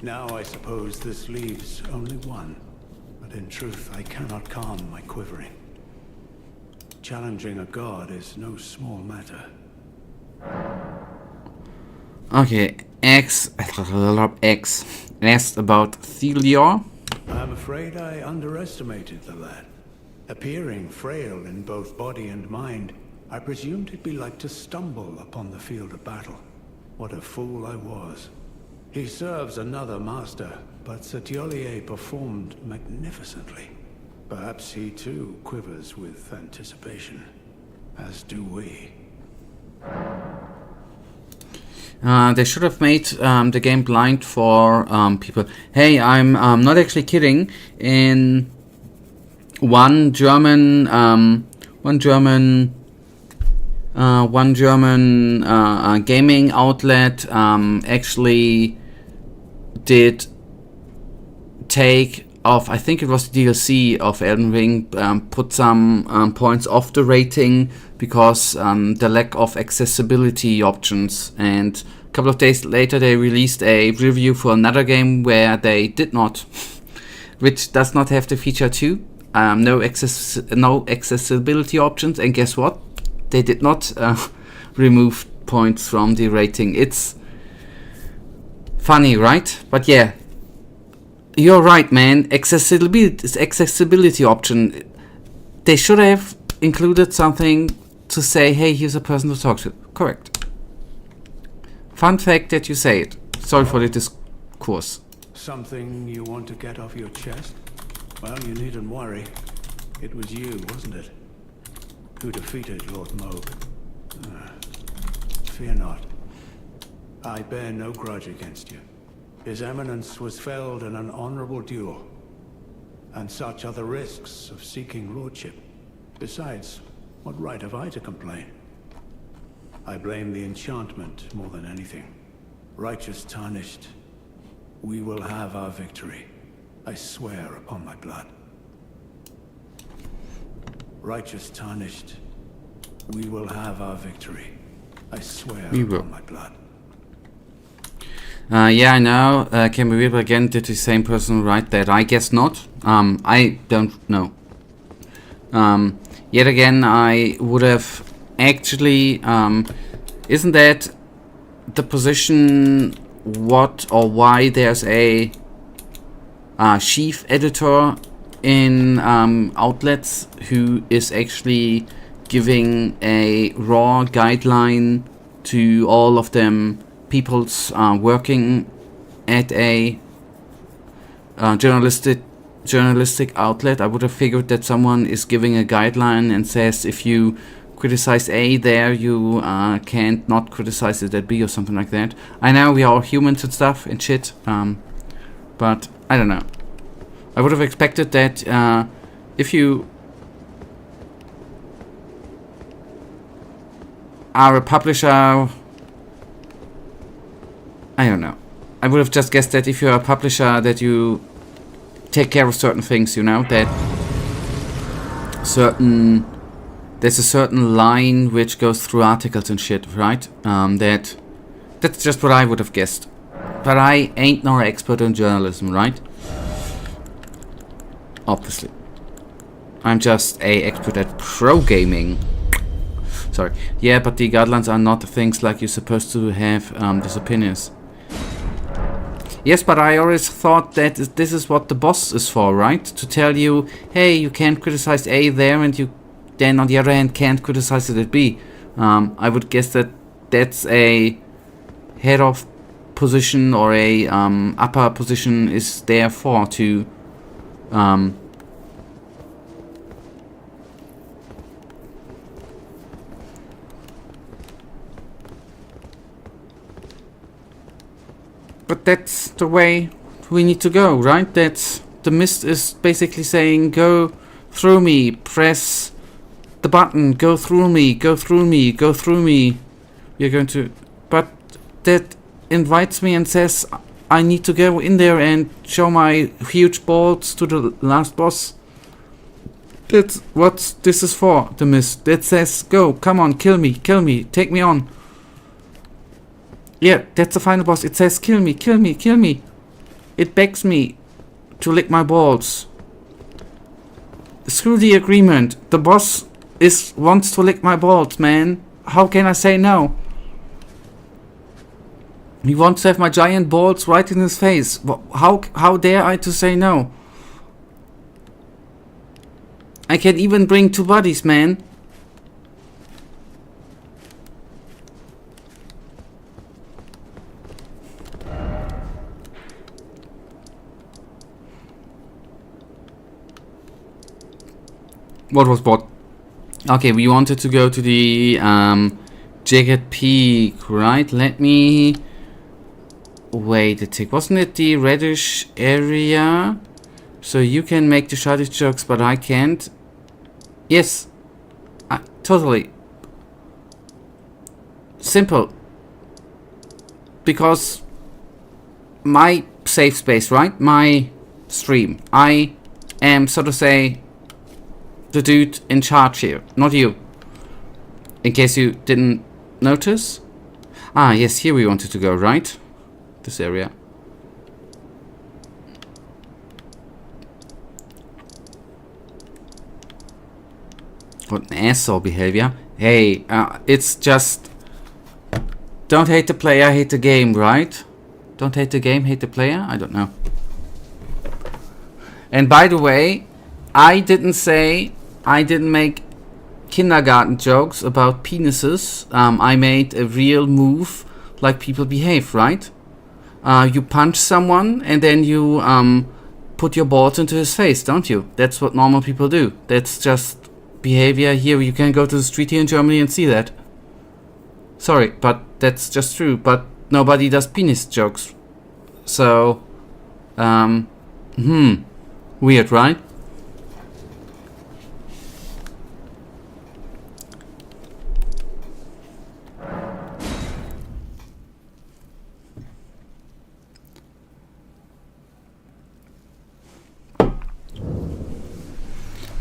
Now I suppose this leaves only one. But in truth, I cannot calm my quivering. Challenging a god is no small matter. Okay, X asked about Thelior. I'm afraid I underestimated the lad. Appearing frail in both body and mind, I presumed it'd be like to stumble upon the field of battle. What a fool I was. He serves another master, but Setiolier performed magnificently. Perhaps he too quivers with anticipation, as do we. They should have made the game blind for people. Hey, I'm not actually kidding. In one German gaming outlet actually did take off, I think it was the DLC of Elden Ring, put some points off the rating because the lack of accessibility options, and a couple of days later they released a review for another game where they did not, which does not have the feature too, no accessibility options, and guess what? They did not remove points from the rating. It's funny, right? But yeah, you're right, man. Accessibility option. They should have included something to say, hey, here's a person to talk to. Correct. Fun fact that you say it. Sorry for the discourse. Something you want to get off your chest? Well, you needn't worry. It was you, wasn't it? Who defeated Lord Moog. Fear not. I bear no grudge against you. His Eminence was felled in an honorable duel, and such are the risks of seeking lordship. Besides, what right have I to complain? I blame the enchantment more than anything. Righteous Tarnished, we will have our victory. I swear upon my blood. Righteous Tarnished, we will have our victory. I swear upon my blood. Yeah, I know. Can we read again? Did the same person write that? I guess not. I don't know. Yet again, I would have actually. Isn't that the position? What or why there's a chief editor in outlets who is actually giving a raw guideline to all of them people's working at a journalistic outlet. I would have figured that someone is giving a guideline and says if you criticize A there, you can't not criticize it at B or something like that. I know we are all humans and stuff and shit, but I don't know. I would have expected that if you are a publisher, I don't know. I would have just guessed that if you're a publisher that you take care of certain things, you know, that there's a certain line which goes through articles and shit, right? That's just what I would have guessed. But I ain't no expert in journalism, right? Obviously. I'm just a expert at pro gaming. Sorry. Yeah, but the guidelines are not things like you're supposed to have these opinions. Yes, but I always thought that this is what the boss is for, right? To tell you, hey, you can't criticize A there, and you then on the other hand can't criticize it at B. I would guess that that's a head of position or a upper position is there for to but that's the way we need to go, right? That's the mist is basically saying go through me, press the button, go through me, go through me, go through me. We're going to, but that invites me and says I need to go in there and show my huge balls to the last boss. That's what this is for, the mist. That says go, come on, kill me, take me on. Yeah, that's the final boss. It says kill me, kill me, kill me. It begs me to lick my balls. Screw the agreement. The boss wants to lick my balls, man. How can I say no? He wants to have my giant balls right in his face. How dare I to say no? I can even bring two buddies, man. What was what? Okay, we wanted to go to the Jagged Peak, right? Let me wait a tick. Wasn't it the reddish area? So you can make the shardish jokes, but I can't. Yes, totally. Simple. Because my safe space, right? My stream. I am, so to say, the dude in charge here, not you. In case you didn't notice. Ah, yes, here we wanted to go, right? This area. What an asshole behavior. Hey, it's just... Don't hate the player, hate the game, right? Don't hate the game, hate the player? I don't know. And by the way, I didn't make kindergarten jokes about penises. I made a real move like people behave, right? You punch someone and then you put your balls into his face, don't you? That's what normal people do. That's just behavior here. You can go to the street here in Germany and see that. Sorry, but that's just true. But nobody does penis jokes. So, weird, right?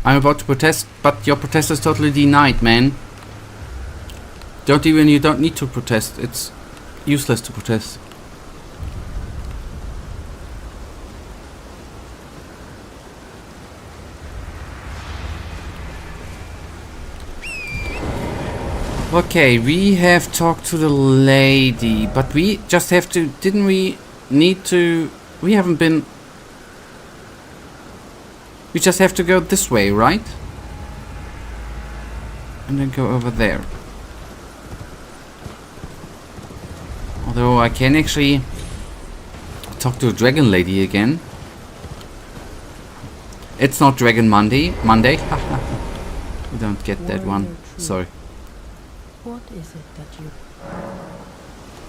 I'm about to protest, but your protest is totally denied, man. You don't need to protest. It's useless to protest. Okay, we have talked to the lady, but we just have to... Didn't we need to... We haven't been... We just have to go this way, right? And then go over there. Although I can actually talk to a dragon lady again. It's not Dragon Monday. We don't get that one. Sorry. What is it that you...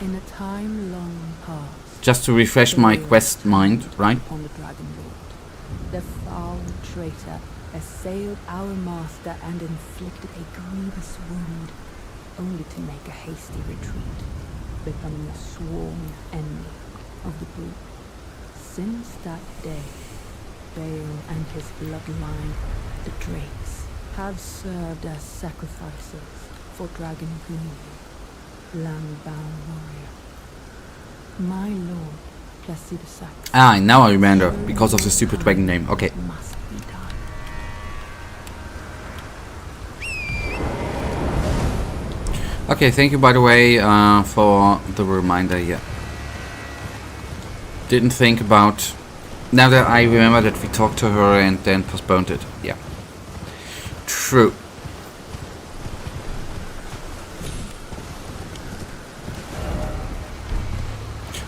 In a time long past... Just to refresh my quest mind, right? ...on the Dragon Lord, the foul traitor assailed our master and inflicted a grievous wound, only to make a hasty retreat, becoming a sworn enemy of the group. Since that day, Bale and his bloodline, the Drakes, have served as sacrifices for Dragon Queen, land-bound warrior. My lord, Placidusax. Ah, now I remember, because of the stupid dragon name. Okay. Must be done. Okay, thank you, by the way, for the reminder here. Didn't think about... Now that I remember that we talked to her and then postponed it. Yeah. True.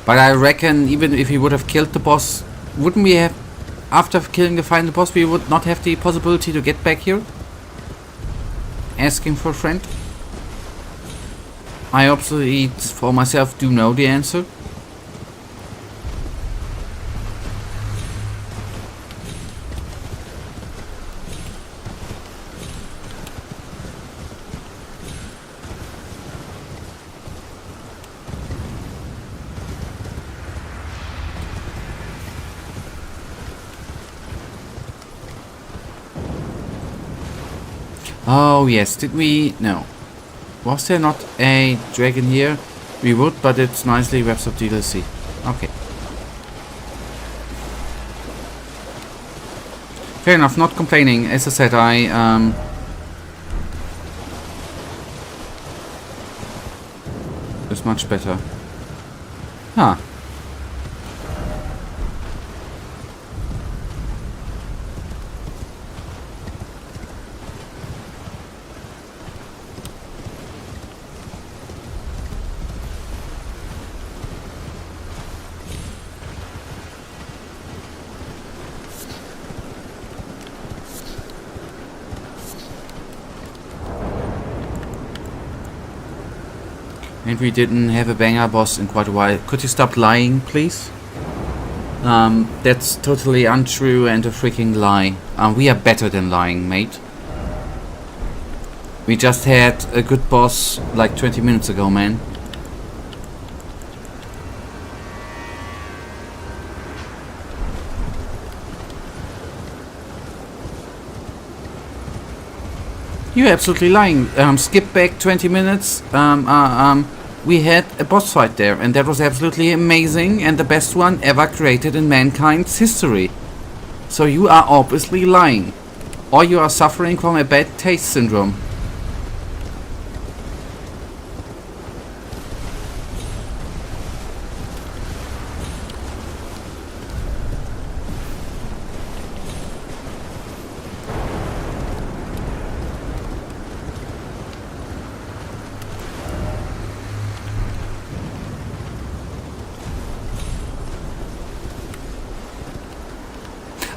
But I reckon even if we would have killed the boss, wouldn't we have... After killing the final boss, we would not have the possibility to get back here? Asking for a friend? I absolutely, for myself, do know the answer. Oh yes, did we... No. Was there not a dragon here? We would, but it's nicely wraps up DLC. Okay. Fair enough, not complaining. As I said, it's much better. Huh. And we didn't have a banger boss in quite a while. Could you stop lying, please? That's totally untrue and a freaking lie. We are better than lying, mate. We just had a good boss like 20 minutes ago, man. You're absolutely lying. Skip back 20 minutes. We had a boss fight there, and that was absolutely amazing and the best one ever created in mankind's history. So you are obviously lying. Or you are suffering from a bad taste syndrome.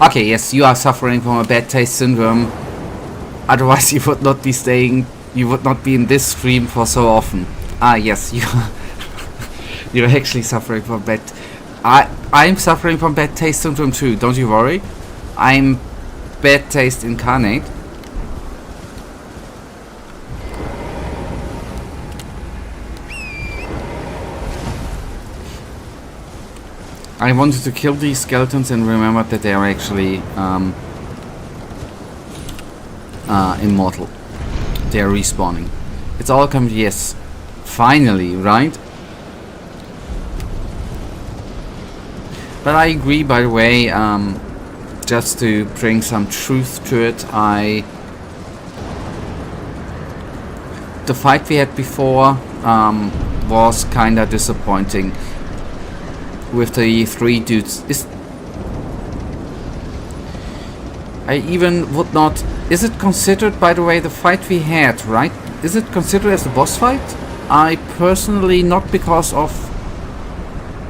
Okay, yes, you are suffering from a bad taste syndrome. Otherwise you would not be you would not be in this stream for so often. Ah, yes, you are you're actually suffering from bad... I'm suffering from bad taste syndrome too, don't you worry. I'm bad taste incarnate. I wanted to kill these skeletons and remembered that they are actually immortal. They are respawning. It's all come, yes, finally, right? But I agree, by the way, just to bring some truth to it, the fight we had before was kinda disappointing. With the 3 dudes. I even would not... Is it considered, by the way, the fight we had, right? Is it considered as a boss fight? I personally, not because of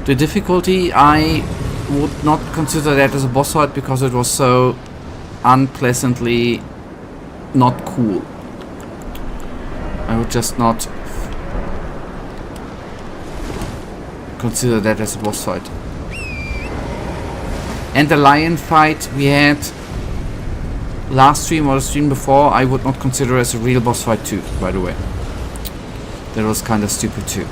the difficulty, I would not consider that as a boss fight because it was so unpleasantly not cool. I would just not consider that as a boss fight. And the lion fight we had last stream or the stream before, I would not consider as a real boss fight too, by the way. That was kind of stupid too.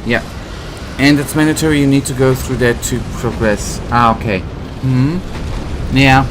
Yeah. And it's mandatory, you need to go through that to progress. Ah, okay. Yeah.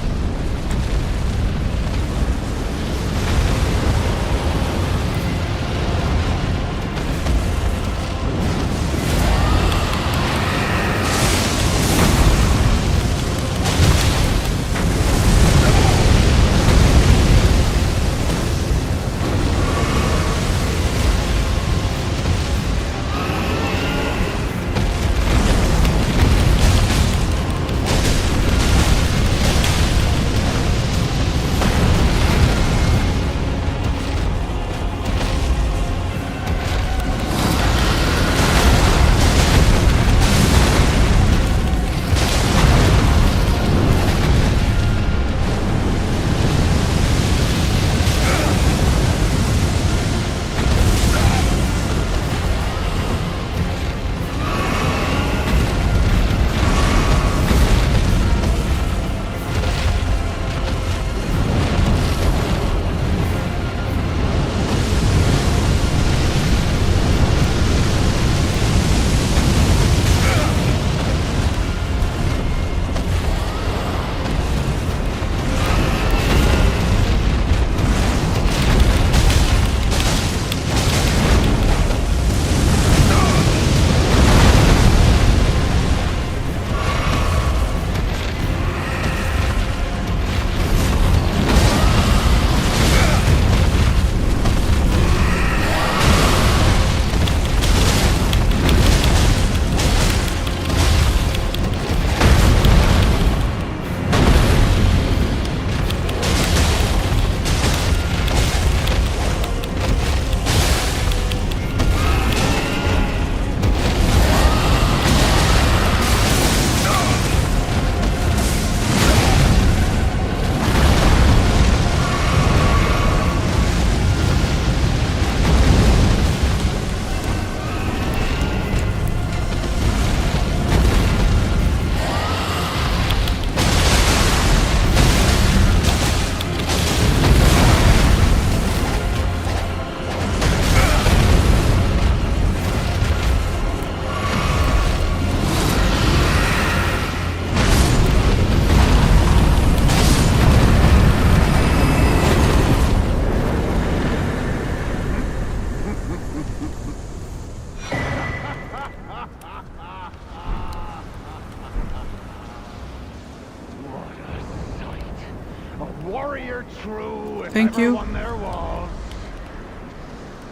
true if Thank ever you. one there was.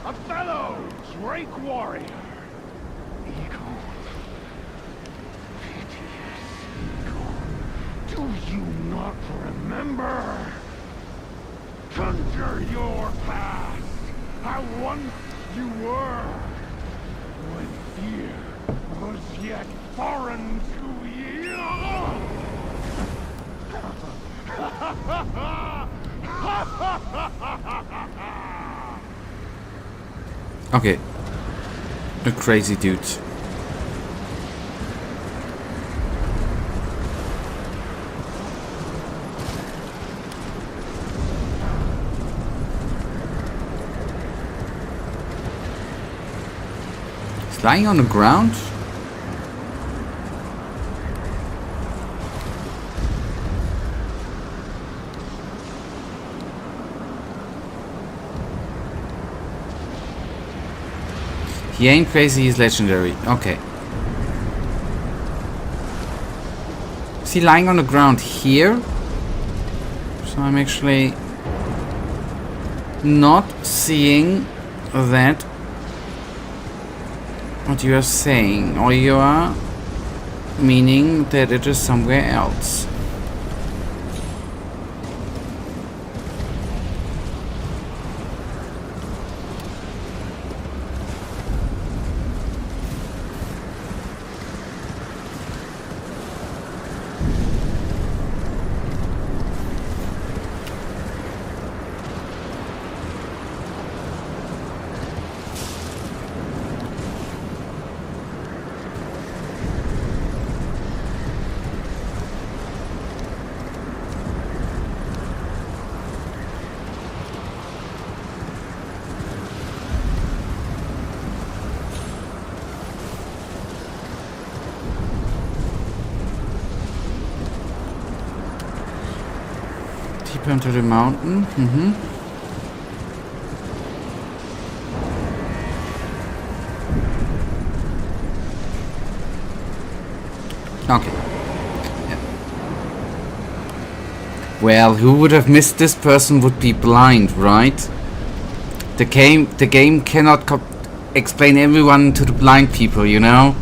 A fellow Drake warrior. Eagle. Piteous Eagle. Do you not remember? Conjure your past. How once you were. When fear was yet foreign to you. Okay. A crazy dude. He's lying on the ground? He ain't crazy, he's legendary. Okay. Is he lying on the ground here? So I'm actually not seeing that what you are saying, or you are meaning that it is somewhere else. Deeper into the mountain. Okay. Yeah. Well, who would have missed this person would be blind, right? The game cannot explain everyone to the blind people, you know?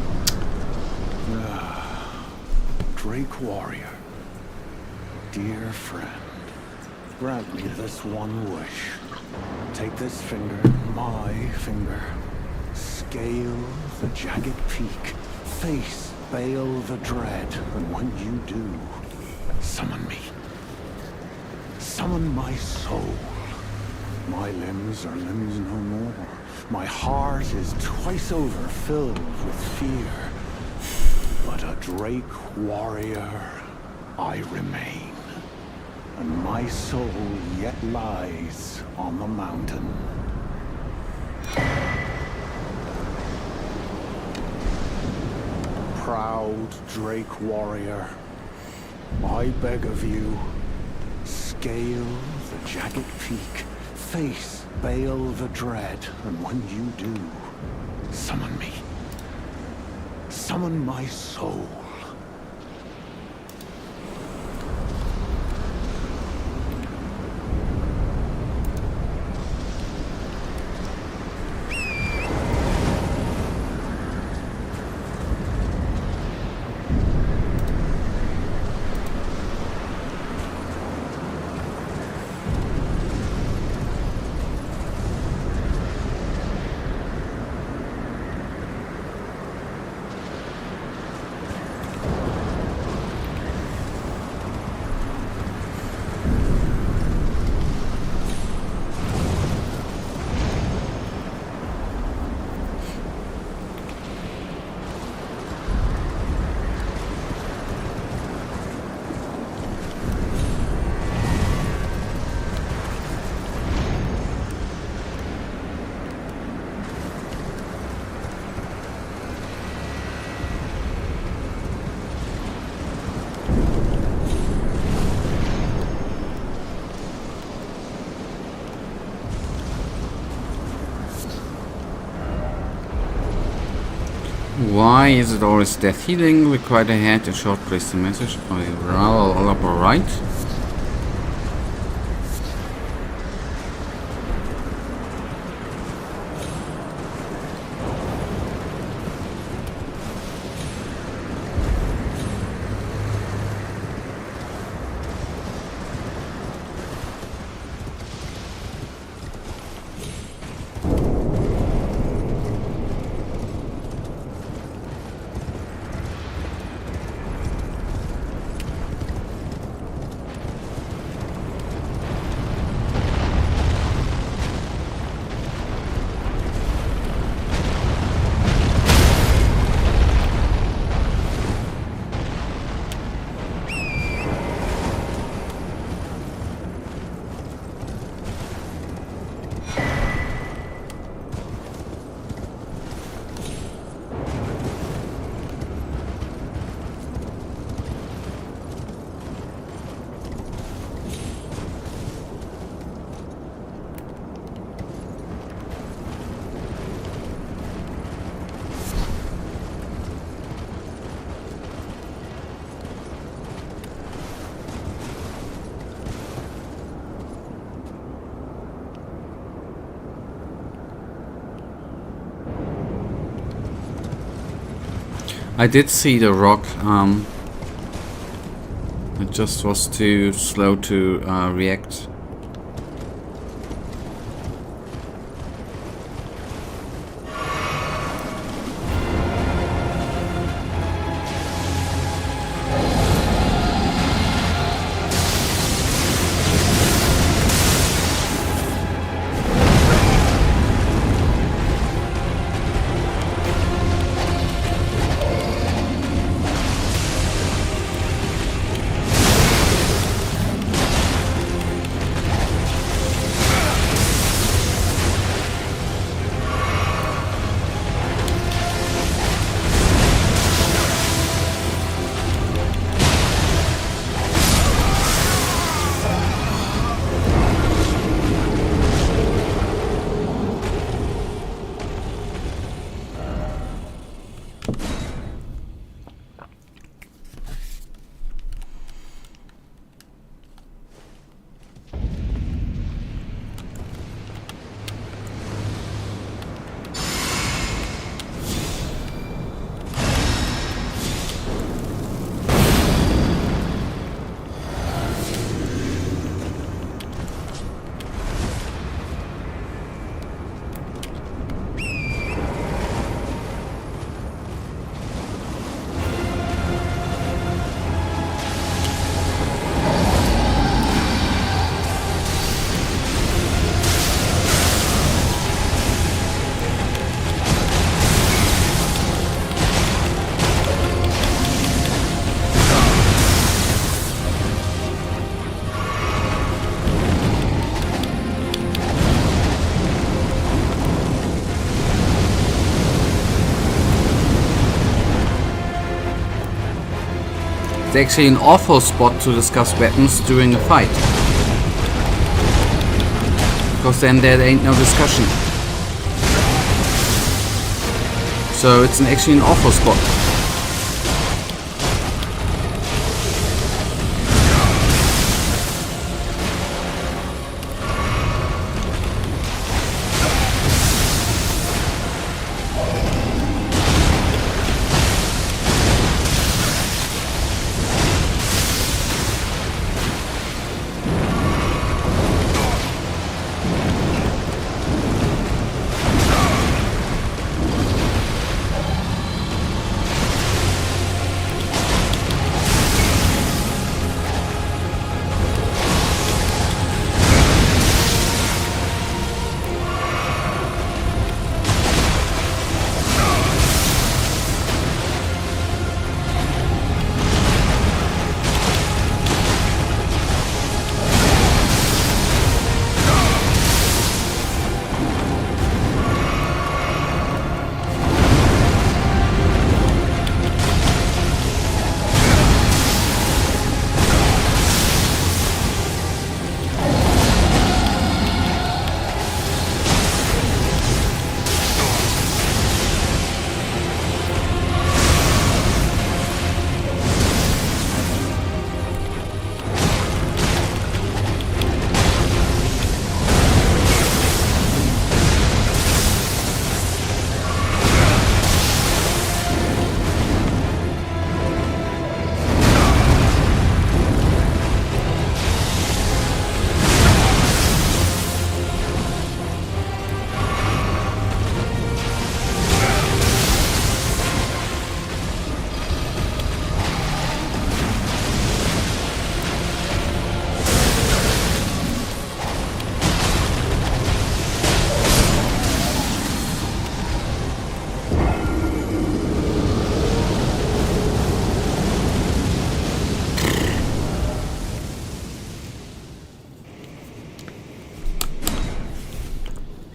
Drake warrior, dear friend, grant me this one wish. Take this finger, my finger, scale the jagged peak, face Baal the dread, and when you do, summon me. Summon my soul. My limbs are limbs no more. My heart is twice over filled with fear. But a Drake warrior I remain, and my soul yet lies on the mountain. Proud Drake warrior, I beg of you, scale the jagged peak, face Baal the dread, and when you do, summon me. Summon my soul. Why is it always death healing? Required ahead a short place the message. Alright. I did see the rock. It just was too slow to react. It's actually an awful spot to discuss weapons during a fight. Because then there ain't no discussion. So it's actually an awful spot.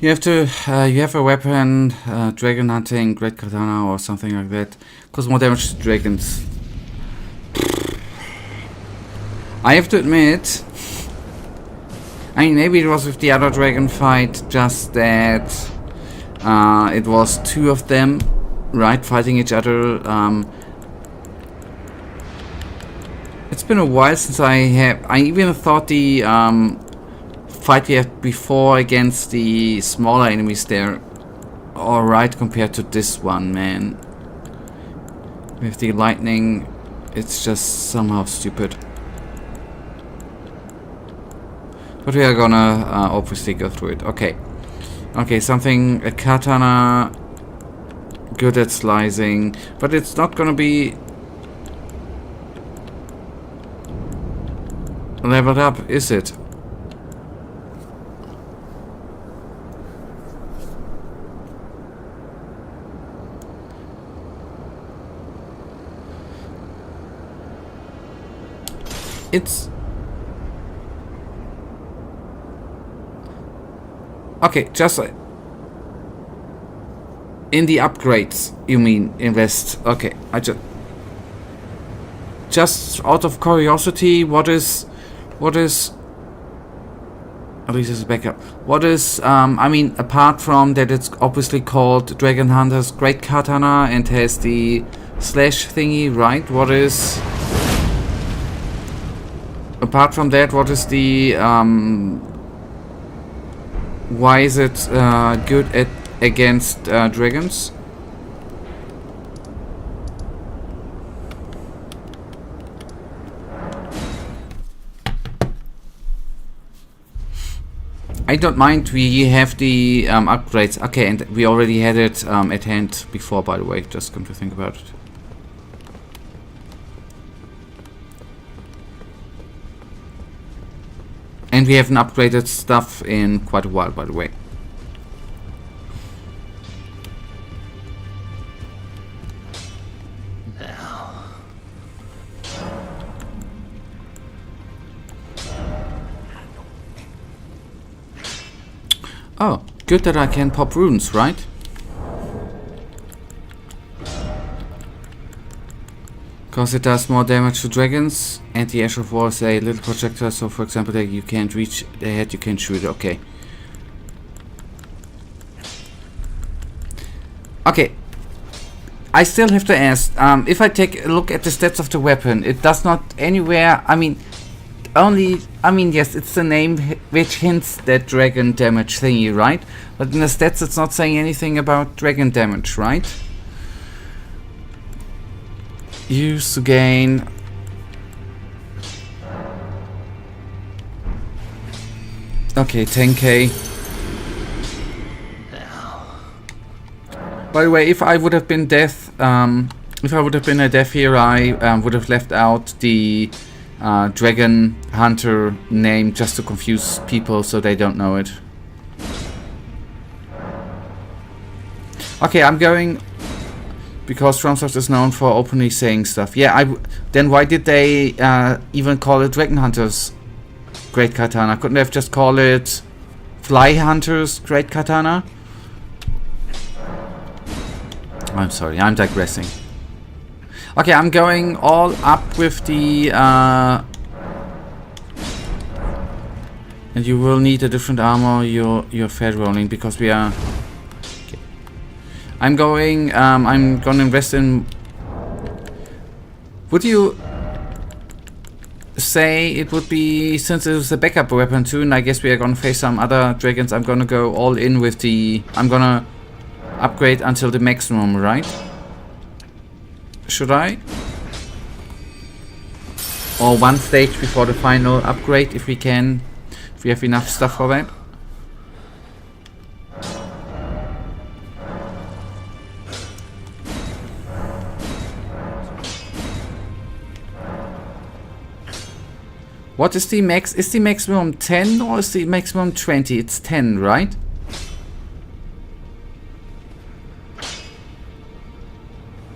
You have to, you have a weapon, dragon hunting, great katana or something like that. Cause more damage to dragons. I have to admit, I mean maybe it was with the other dragon fight, just that it was two of them, right, fighting each other. It's been a while since I even thought the fight we had before against the smaller enemies there alright compared to this one, man. With the lightning, it's just somehow stupid. But we are gonna obviously go through it. Okay. Okay, something, a katana, good at slicing, but it's not gonna be leveled up, is it? It's okay, just in the upgrades, you mean invest? Okay, I just out of curiosity, what is at least as a backup? What is I mean, apart from that, it's obviously called Dragon Hunter's Great Katana and has the slash thingy, right? What is apart from that? What is the why is it good at against dragons? I don't mind. We have the upgrades. Okay, and we already had it at hand before, by the way. Just come to think about it. And we haven't upgraded stuff in quite a while, by the way. Oh, good that I can pop runes, right? Because it does more damage to dragons, and the Ash of War is a little projectile, so for example that you can't reach the head, you can shoot it. Okay. Okay. I still have to ask, if I take a look at the stats of the weapon, it does not anywhere, I mean, yes, it's the name which hints that dragon damage thingy, right? But in the stats it's not saying anything about dragon damage, right? Used to gain okay, 10k. By the way, if I would have been deaf, if I would have been a deaf here, I would have left out the Dragon Hunter name just to confuse people so they don't know it. Okay, I'm going because FromSoftware is known for openly saying stuff. Yeah, then why did they even call it Dragon Hunter's Great Katana? Couldn't they have just called it Fly Hunter's Great Katana? I'm sorry, I'm digressing. Okay, I'm going all up with the and you will need a different armor. You're fed rolling because we are. Okay. I'm gonna invest in. Would you say it would be, since it was a backup weapon too, and I guess we are gonna face some other dragons, I'm gonna go all in with the. I'm gonna upgrade until the maximum, right? Should I? Or one stage before the final upgrade, if we can, if we have enough stuff for that. What is the max? Is the maximum 10 or is the maximum 20? It's 10, right?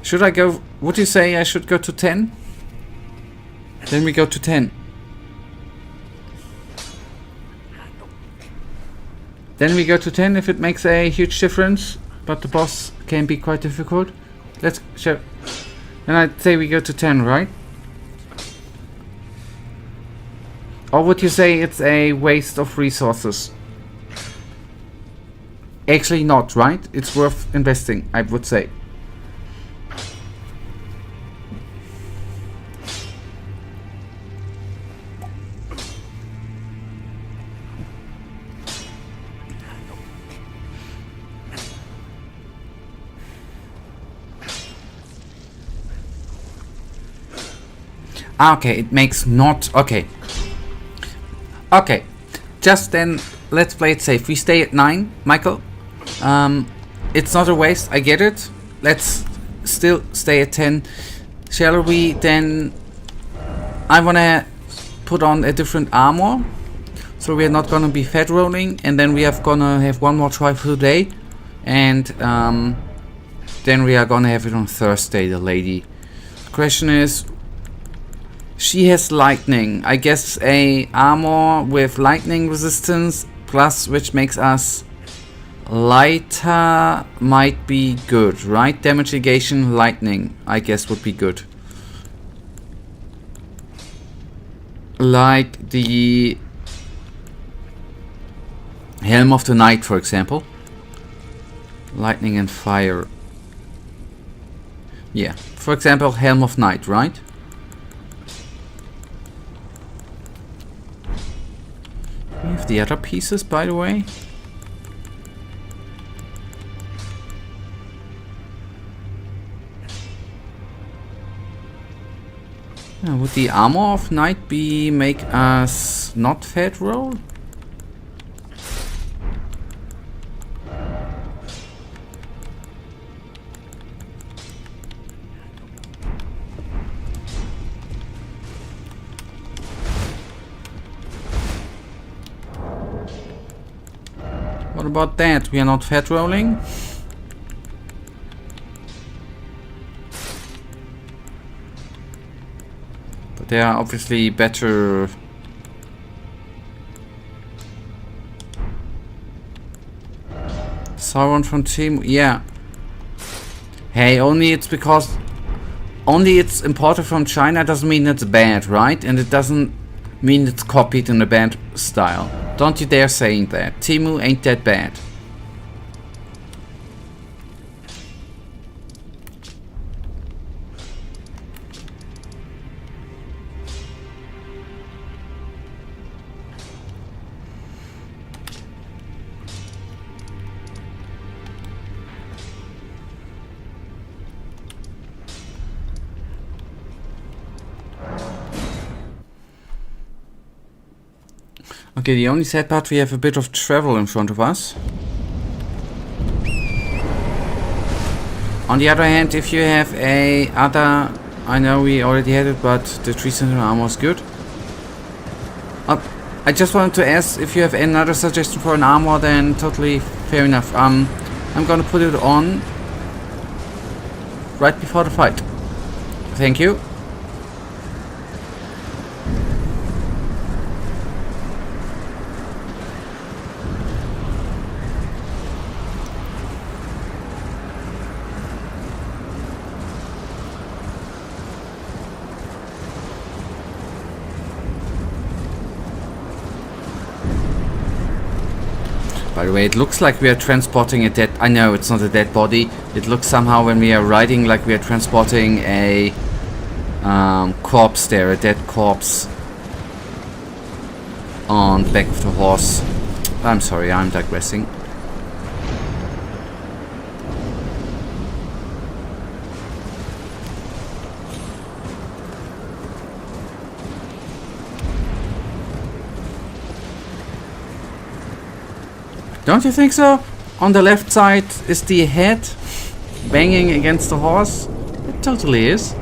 Should I go? Would you say I should go to 10? Then we go to 10. Then we go to 10 if it makes a huge difference, but the boss can be quite difficult. Let's show. Then I'd say we go to 10, right? Or would you say it's a waste of resources? Actually not, right? It's worth investing, I would say. Okay, it makes not... Okay. Okay. Just then, let's play it safe. We stay at 9, Michael. It's not a waste, I get it. Let's still stay at 10. Shall we then... I wanna put on a different armor. So we're not gonna be fed rolling. And then we are gonna have one more try for today. And then we are gonna have it on Thursday, the lady. The question is... She has lightning. I guess a armor with lightning resistance plus which makes us lighter might be good, right? Damage negation, lightning, I guess would be good. Like the Helm of the Night, for example. Lightning and fire. Yeah, for example, Helm of Night, right? We have the other pieces, by the way. Would the armor of night be make us not fed roll? What about that? We are not fed rolling? But there are obviously better... Sauron from Team... Yeah. Hey, only it's because... Only it's imported from China doesn't mean it's bad, right? And it doesn't mean it's copied in a bad style. Don't you dare saying that. Temu ain't that bad. Okay, the only sad part, we have a bit of travel in front of us. On the other hand, if you have a other... I know we already had it, but the 3 center armor is good. I just wanted to ask if you have another suggestion for an armor, then totally fair enough. I'm gonna put it on right before the fight. Thank you. By the way, it looks like we are transporting a dead... I know, it's not a dead body. It looks somehow when we are riding like we are transporting a corpse there, a dead corpse on the back of the horse. I'm sorry, I'm digressing. Don't you think so? On the left side is the head banging against the horse. It totally is.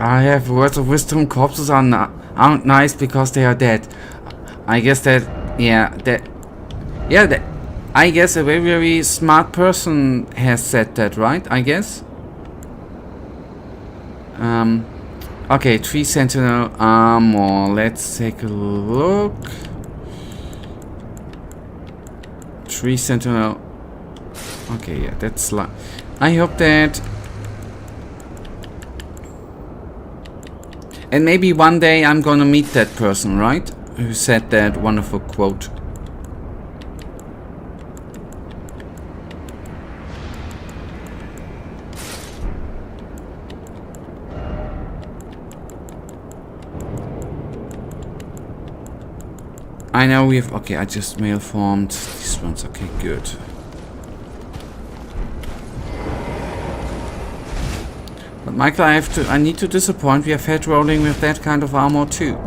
I have words of wisdom. Corpses aren't nice because they are dead. I guess that, I guess a very, very smart person has said that, right? I guess. Okay, 3 sentinel armor. Let's take a look. 3 sentinel. Okay, yeah, that's like. I hope that. And maybe one day I'm gonna meet that person, right? Who said that wonderful quote. I know we have... Okay, I just malformed these ones. Okay, good. But Michael, I need to disappoint. We have head rolling with that kind of armor too.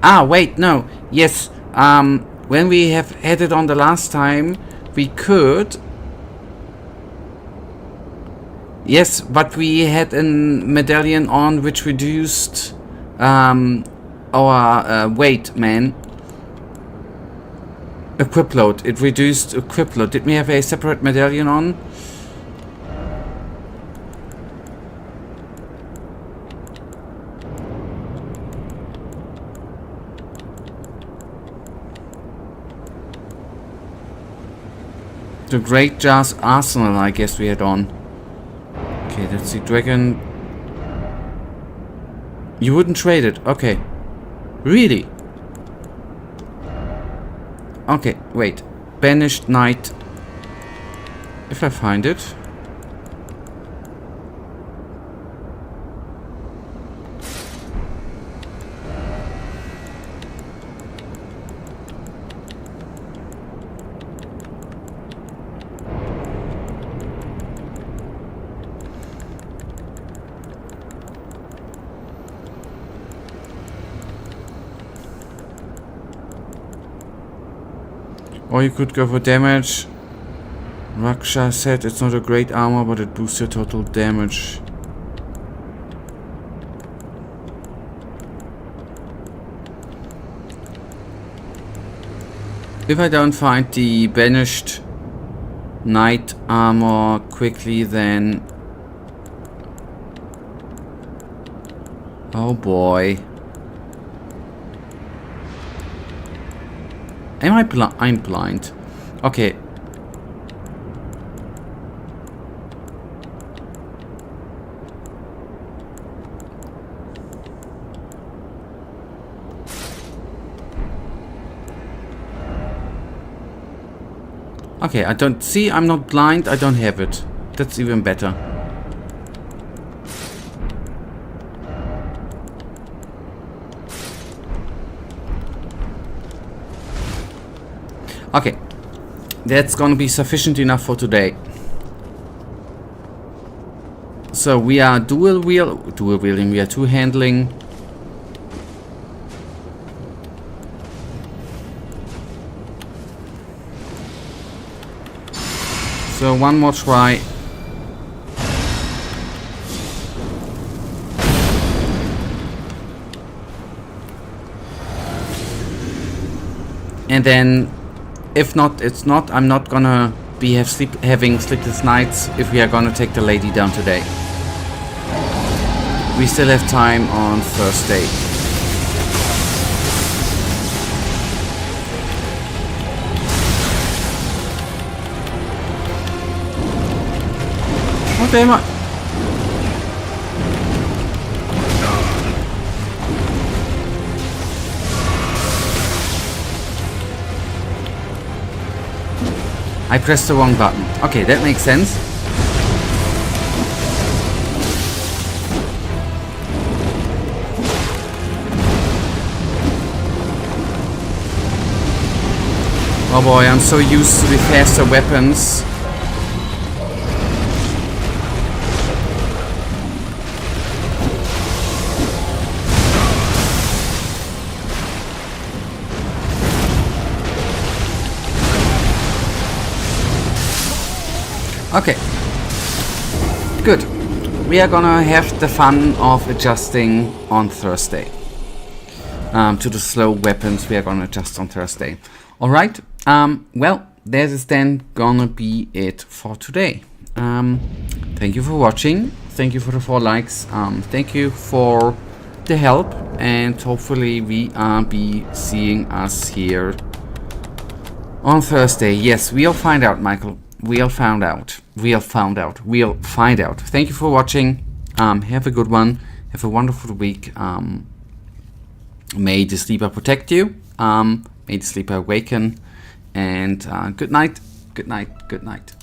Ah, wait, no. Yes, when we have had it on the last time, we could... Yes, but we had a medallion on which reduced our weight, man. Equip load. It reduced equip load. Did we have a separate medallion on? The Great Jar's Arsenal, I guess we had on. Okay, that's the dragon. You wouldn't trade it? Okay. Really? Okay, wait. Banished Knight. If I find it. Or you could go for damage. Raksha said it's not a great armor, but it boosts your total damage. If I don't find the banished knight armor quickly, then... Oh boy. Am I blind? I'm blind. Okay. Okay, I don't see. I'm not blind. I don't have it. That's even better. Okay, that's gonna be sufficient enough for today. So we are dual wielding, we are two handling. So one more try. And then if not, it's not. I'm not gonna be having sleepless nights if we are gonna take the lady down today. We still have time on Thursday. What am I? I pressed the wrong button. Okay, that makes sense. Oh boy, I'm so used to the faster weapons. Okay, good. We are gonna have the fun of adjusting on Thursday. To the slow weapons we are gonna adjust on Thursday. Alright, well, that is then gonna be it for today. Thank you for watching. Thank you for the 4 likes. Thank you for the help. And hopefully we be seeing us here on Thursday. Yes, we'll find out, Michael. We'll find out. We'll find out. We'll find out. Thank you for watching. Have a good one. Have a wonderful week. May the sleeper protect you. May the sleeper awaken. And good night. Good night. Good night.